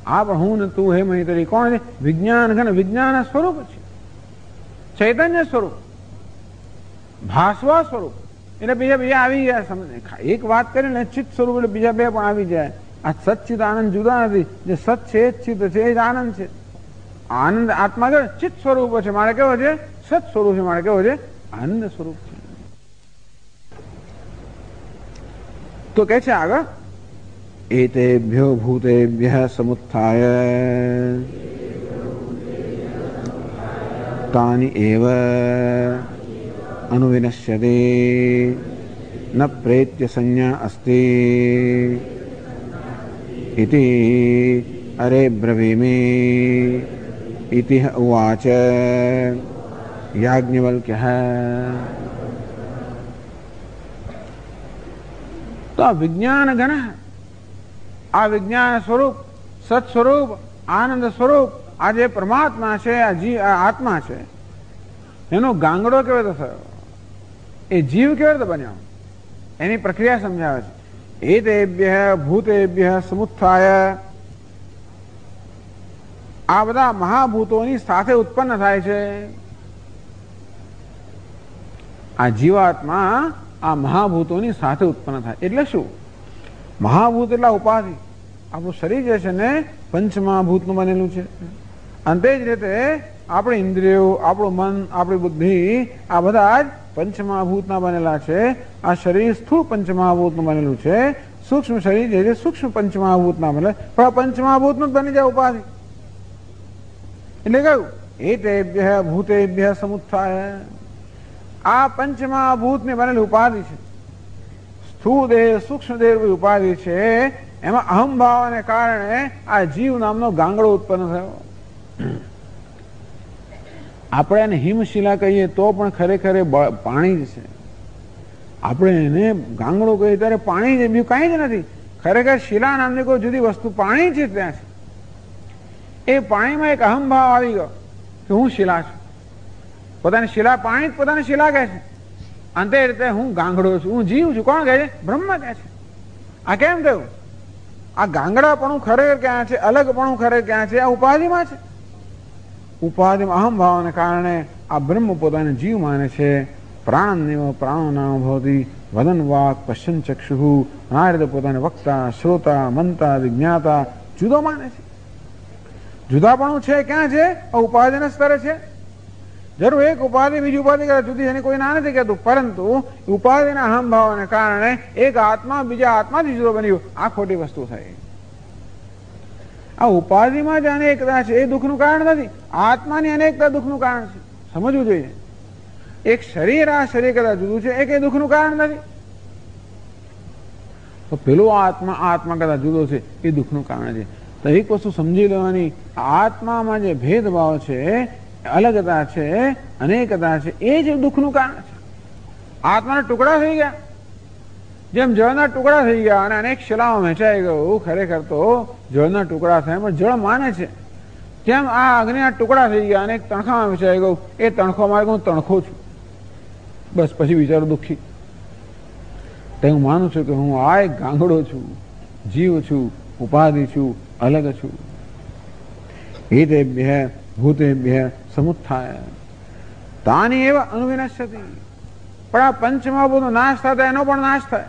આ પણ હું ને તું હે મૈત્રી કોણ છે? વિજ્ઞાન ઘન, વિજ્ઞાન સ્વરૂપ છે, ચૈતન્ય સ્વરૂપ, ભાસ્વા સ્વરૂપ. એટલે બીજા આવી જાય. સમજ એક વાત કરીને ચિત્ત સ્વરૂપ એટલે બીજા બે પણ આવી જાય. આ સચ્ચિત આનંદ જુદા નથી. જે સત છે એ ચિત્ત છે, એ જ આનંદ છે. આનંદ આત્મા કેવો? ચિત્ત સ્વરૂપ છે. મારે કેવો છે? સત સ્વરૂપ છે. મારે કેવો છે? આનંદ સ્વરૂપ છે. તો કે છે આગળ, એતેભ્યો ભૂતેભ્યઃ સમુત્થાય તાની એવ અનુવિનશ્યતે ન પ્રેત્ય સંજ્ઞા અસ્તિ ઇતિ અરે બ્રવીમે ઇતિ ઉવાચ યાજ્ઞવલ્ક્યઃ. તો વિજ્ઞાન ઘન, આ વિજ્ઞાન સ્વરૂપ, સત સ્વરૂપ, આનંદ સ્વરૂપ, આ જે પરમાત્મા છે, આ આત્મા છે, એનો ગાંગડો કેવો રીતે થયો? એ જીવ કેવો રીતે બન્યો? એની પ્રક્રિયા સમજાવે છે. એતેભ્યઃ ભૂતેભ્યઃ સમુત્થાય, આ બધા મહાભૂતોની સાથે ઉત્પન્ન થાય છે. આ જીવાત્મા આ મહાભૂતોની સાથે ઉત્પન્ન થાય. એટલે શું? મહાભૂત એટલે ઉપાધિ. આપણું શરીર જે છે ને પંચમહાભૂતનું બનેલું છે. અને તે જ રીતે આપણી ઇન્દ્રિયો, આપણું મન, આપણી બુદ્ધિ, આ બધા જ પંચમહાભૂતના બનેલા છે. આ શરીર સ્થૂળ પંચમહાભૂતનું બનેલું છે. સૂક્ષ્મ શરીર જે છે સૂક્ષ્મ પંચમહાભૂતના બને, પણ આ પંચમહાભૂતનું જ બની જાય ઉપાધિ. એટલે કહ્યું એતેભ્યઃ ભૂતેભ્યઃ સમુત્થાય. આ પંચમહાભૂતની બનેલી ઉપાધિ છે. સ્થૂળ દેહ, સૂક્ષ્મ દેહ ઉપાધિ છે. એમાં અહંભાવને કારણે આ જીવ નામનો ગાંગડો ઉત્પન્ન થયો. આપણે એને હિમશિલા કહીએ તો પણ ખરેખર પાણી જ છે. આપણે એને ગાંગડો કહીએ ત્યારે પાણી જ, બીજું કાંઈ જ નથી. ખરેખર શિલા નામની કોઈ જુદી વસ્તુ પાણી છે ત્યાં છે. એ પાણીમાં એક અહંભાવ આવી ગયો કે હું શિલા છું. પોતાની શિલા, પાણી જ પોતાની શિલા કહે છે. અંતે રીતે હું ગાંગડો છું, હું જીવ છું. કોણ કહે છે? બ્રહ્મ કહે છે. આ કેમ થયું? આ ગાંગડાપણું ખરેખર ક્યાં છે? અલગપણું ખરેખર ક્યાં છે? આ ઉપાધિમાં છે. ઉપાધિમાં અહંભાવને કારણે આ બ્રહ્મ પોતાને જીવ માને છે. પ્રાણનેવ પ્રાણો નામ ભવતી વદન વાક પશ્ચન ચક્ષુ. આ રીતે પોતાને વક્તા, શ્રોતા, મંતા, વિજ્ઞાતા જુદો માને છે. જુદાપણું છે ક્યાં છે? આ ઉપાધિના સ્તરે છે. જરૂર એક ઉપાધિ બીજી ઉપાધિ કરે જુદી, એની કોઈ ના નથી કહેતું, પરંતુ ઉપાધિના અહંભાવને કારણે એક આત્મા બીજા આત્માથી જુદો બન્યો. આ ખોટી વસ્તુ થઈ. આ ઉપાધિમાં જ અનેકતા છે, એ દુઃખનું કારણ નથી. આત્માની અનેકતા દુઃખનું કારણ છે. સમજવું જોઈએ. એક શરીર, આ શરીર કદાચ જુદું છે, એ કઈ દુઃખનું કારણ નથી. તો પેલો આત્મા કદાચ જુદો છે, એ દુઃખનું કારણ છે. તો એક વસ્તુ સમજી લેવાની, આત્મામાં જે ભેદભાવ છે, અલગતા છે, અનેકતા છે, એ જ દુઃખનું કારણ છે. આત્માના ટુકડા થઈ ગયા. જેમ જળના ટુકડા થઈ ગયા અને અનેક શિલાઓ વહેંચાઈ ગયું, ખરેખર તો જળના ટુકડા થાય પણ જળ માને છે, જેમ આ અગ્નિના ટુકડા થઈ ગયા અને એક તણખામાં વહેંચાઈ ગયું, એ તણખોમાં હું તણખો છું, બસ પછી વિચારો દુઃખી. તો હું માનું છું કે હું આ એક ગાંગડો છું, જીવ છું, ઉપાધિ છું, અલગ છું. એતેભ્ય ભૂતેભ્ય સમુત્થાય તાની એવ અનુવિનશ્યતિ. પણ આ પંચમહાભૂતનો નાશ થાય એનો પણ નાશ થાય.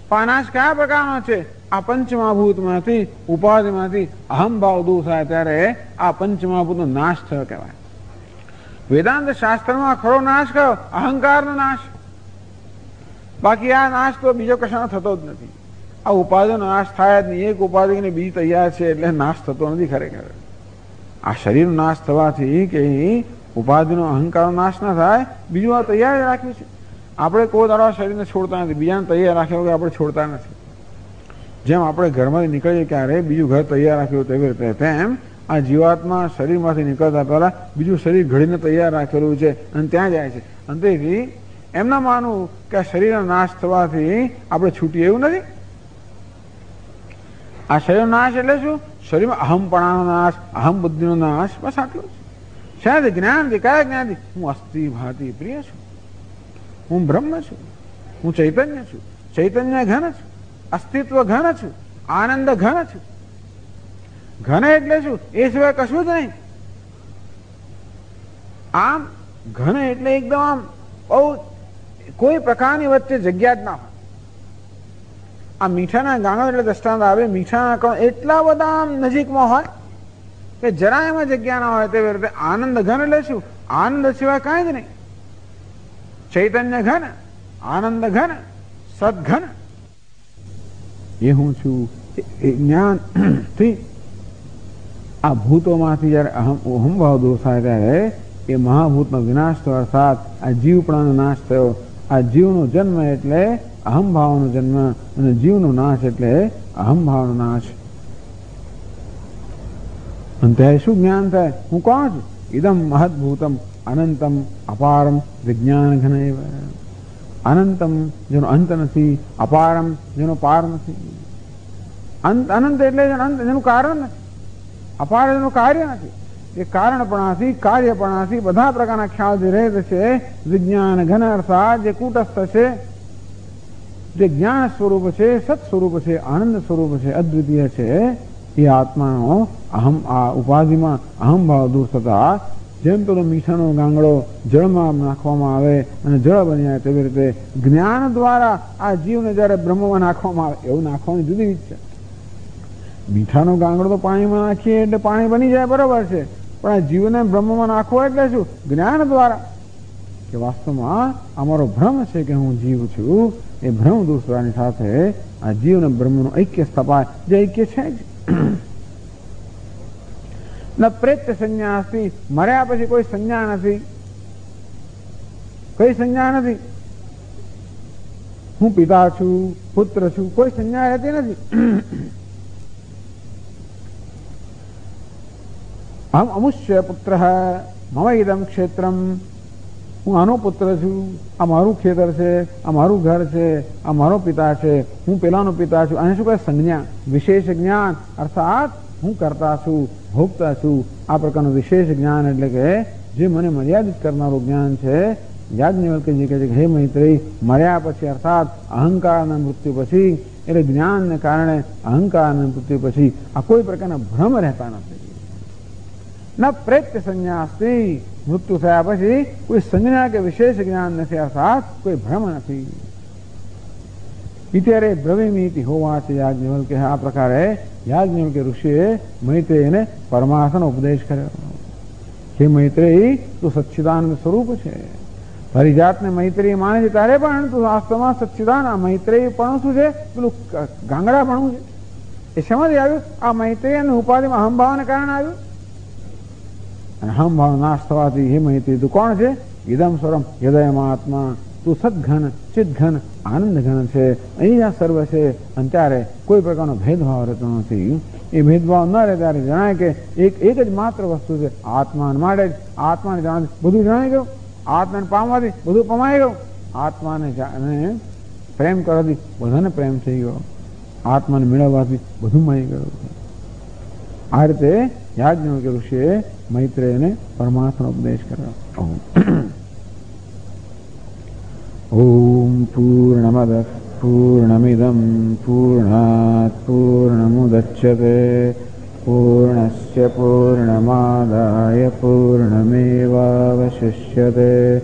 પણ આ નાશ કયા પ્રકારનો છે? આ પંચમહાભૂતમાંથી ઉપાધિમાંથી અહમ ભાવ દૂર થાય ત્યારે આ પંચમહાભૂતનો નાશ થયો કહેવાય. વેદાંત શાસ્ત્રમાં ખરો નાશ કયો? અહંકારનો નાશ. બાકી આ નાશ તો બીજો કશાનો થતો જ નથી. આ ઉપાધિનો નાશ થાય જ નહીં. એક ઉપાધિની બીજી તૈયાર છે એટલે નાશ થતો નથી ખરેખર. આ શરીરનો નાશ થવાથી કે ઉપાધિનો અહંકારનો નાશ ના થાય, બીજું આ તૈયાર રાખ્યું છે. આપણે કોઈ દાડો શરીરને છોડતા નથી, બીજાને તૈયાર રાખ્યા વગર આપણે છોડતા નથી. જેમ આપણે ઘરમાંથી નીકળીએ ક્યારે બીજું ઘર તૈયાર રાખ્યું તેવી રીતે, તેમ આ જીવાત્મા શરીરમાંથી નીકળતા પહેલા બીજું શરીર ઘડીને તૈયાર રાખેલું છે અને ત્યાં જાય છે. અંતેથી એમના માનવું કે આ શરીરનો નાશ થવાથી આપણે છૂટીએ એવું નથી. આ શરીરનો નાશ એટલે શું? શરીરમાં અહમપણાનો નાશ, અહમ બુદ્ધિનો નાશ, બસ આટલું જ. શાયદ જ્ઞાનથી, કયા જ્ઞાનથી? હું અસ્થિ ભાતિ પ્રિય છું, હું બ્રહ્મ છું, હું ચૈતન્ય છું, ચૈતન્ય ઘન છું, અસ્તિત્વ ઘન છું, આનંદ ઘન છું. ઘન એટલે શું? એ સિવાય કશું જ નહીં. આમ ઘન એટલે એકદમ આમ બહુ કોઈ પ્રકારની વચ્ચે જગ્યા જ ના હોય. આ મીઠાના ગાંગો એટલે દ્રષ્ટાંત આવે, મીઠાના કણ એટલા બધા આમ નજીકમાં હોય કે જરા એમાં જગ્યા ના હોય. તેવી રીતે આનંદ ઘન એટલે શું? આનંદ સિવાય કાંઈ જ નહીં. ચૈતન્ય ઘન, આનંદ ઘન, સદઘન, એ હું છું. એ જ્ઞાનથી આ ભૂતોમાંથી જયારે અહમભાવ દૂર થાય ત્યારે એ મહાભૂતનો વિનાશ થયો, અર્થાત આ જીવપણાનો નાશ થયો. આ જીવનો જન્મ એટલે અહમભાવનો જન્મ અને જીવનો નાશ એટલે અહમભાવનો નાશ. અને ત્યારે શું જ્ઞાન થાય? હું કોણ છું? ઇદમ મહદભૂતમ અનંતમ અપારમ વિજ્ઞાન ઘન. અનંતમ જેનો અંત નથી, અપારમ જેનો પાર નથી. અનંત એટલે જેનું કારણ નથી, અપાર જેનું કાર્ય નથી. એ કારણપણાથી, કાર્યપણાથી બધા પ્રકારના ખ્યાલથી રહે છે. વિજ્ઞાન ઘન અર્થાત જે કુટસ્થ છે, જે જ્ઞાન સ્વરૂપ છે, સત સ્વરૂપ છે, આનંદ સ્વરૂપ છે, અદ્વિતીય છે, એ આત્માનો અહમ આ ઉપાધિમાં અહમભાવ દૂર થતા જેમ પેલો મીઠાનો ગાંગડો જળમાં નાખવામાં આવે અને જળ બની જાય તેવી રીતે જ્ઞાન દ્વારા આ જીવને જયારે બ્રહ્મમાં નાખવામાં આવે એવું નાખવાની જુદી રીત છે. મીઠાનો ગાંગડો તો પાણીમાં નાખીએ એટલે પાણી બની જાય, બરોબર છે, પણ આ જીવને બ્રહ્મમાં નાખવો એટલે શું? જ્ઞાન દ્વારા કે વાસ્તવમાં અમારો ભ્રમ છે કે હું જીવ છું. એ ભ્રમ દૂર થવાની સાથે આ જીવ અને બ્રહ્મનું ઐક્ય સ્થપાય, જે ઐક્ય છે જ. ન પ્રેત્ય સંજ્ઞા અસ્તિ, મર્યા પછી કોઈ સંજ્ઞા નથી, કઈ સંજ્ઞા નથી. હું પિતા છું, પુત્ર છું, કોઈ સંજ્ઞા રહેતી નથી. અહમ અમુષ્ય પુત્ર મમ ઇદમ ક્ષેત્રમ, હું આનો પુત્ર છું, આ મારું ખેતર છે, આ મારું ઘર છે, આ મારો પિતા છે, હું પેલાનો પિતા છું. અને શું કહે? સંજ્ઞા, વિશેષ જ્ઞાન, અર્થાત હું કરતા છું, ભોગતા છું. આ પ્રકારનું વિશેષ જ્ઞાન એટલે કે જે મને મર્યાદિત કરનારું જ્ઞાન છે. યાજ્ઞવલ્ક્યજી કહે છે કે હે મૈત્રેય, મર્યા પછી અર્થાત અહંકારના મૃત્યુ પછી, એટલે જ્ઞાનને કારણે અહંકારના મૃત્યુ પછી આ કોઈ પ્રકારના ભ્રમ રહેતા નથી. ન પ્રેત્ય સંજ્ઞા અસ્તિ, મૃત્યુ થયા પછી કોઈ સંજ્ઞા કે વિશેષ જ્ઞાન નથી, અર્થાત કોઈ ભ્રમ નથી. ઇત્યારે બ્રવીમીતિ હોવાથી યાજ્ઞવલ્ક્ય, આ પ્રકારે યાજ્ઞવલ્ક્ય ઋષિએ મૈત્રેયને પરમાર્થનો ઉપદેશ કર્યો. હે મૈત્રેય, તું સચ્ચિદાનંદ સ્વરૂપ છે. તારી જાતને મૈત્રેય માને છે ત્યારે પણ તું વાસ્તવમાં સચ્ચિદાન. આ મૈત્રેય પણ શું છે? પેલું ગાંગડા પણ છે. એ શેમાંથી આવ્યું? આ મૈત્રેય અને ઉપાધિમાં અહમભાવને કારણે આવ્યું. અને અહમભાવ નાશ થવાથી હે મૈત્રેય તું કોણ છે? ઇદમ સ્વરમ હૃદયમાં આત્મા, તું સદઘન, ચિદઘન, આનંદ ઘન છે. અહીંયા સર્વ છે. અને ત્યારે કોઈ પ્રકારનો ભેદભાવ રહેતો નથી. એ ભેદભાવ ન રહે ત્યારે જણાય કે એક જ માત્ર વસ્તુ છે. આત્મા માટે જ આત્માને જાણવાથી બધું જણાઈ ગયું. આત્માને પામવાથી બધું પમાઈ ગયું. આત્માને પ્રેમ કરવાથી બધાને પ્રેમ થઈ ગયો, આત્માને મેળવવાથી બધું મળી ગયું. આ રીતે યાજ્ઞવલ્ક ઋષિએ મૈત્રેયને પરમાત્માનો ઉપદેશ કર્યો. ઓમ પૂર્ણમદ પૂર્ણમિદં પૂર્ણાત પૂર્ણમુદચ્યતે પૂર્ણસ્ય પૂર્ણમાદાય પૂર્ણમેવાવશિષ્યતે.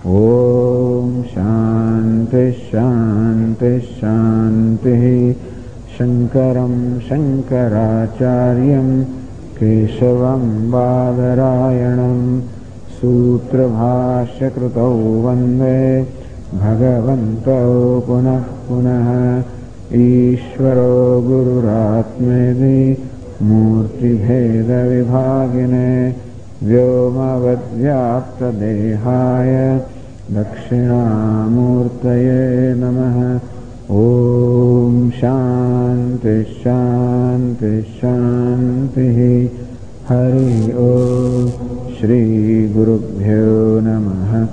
ઓમ શાંતિ શાંતિ શાંતિ. શંકરં શંકરાચાર્યં કેશવં બાદરાયણં સૂત્રભાષ્યકૃતૌ વંદે ભગવन्तौ પુનઃ પુનઃ. ઈશ્વરો ગુરુરાત્મેતિ મૂર્તિભેદવિભાગિને વ્યોમવદ્વ્યાપ્તદેહાય દક્ષિણામૂર્તયે નમઃ. ઓમ શાંતિ શાંતિ શાંતિ. હરિ ઓમ. શ્રી ગુરુભ્યો નમઃ.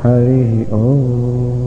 હરિ ઓમ.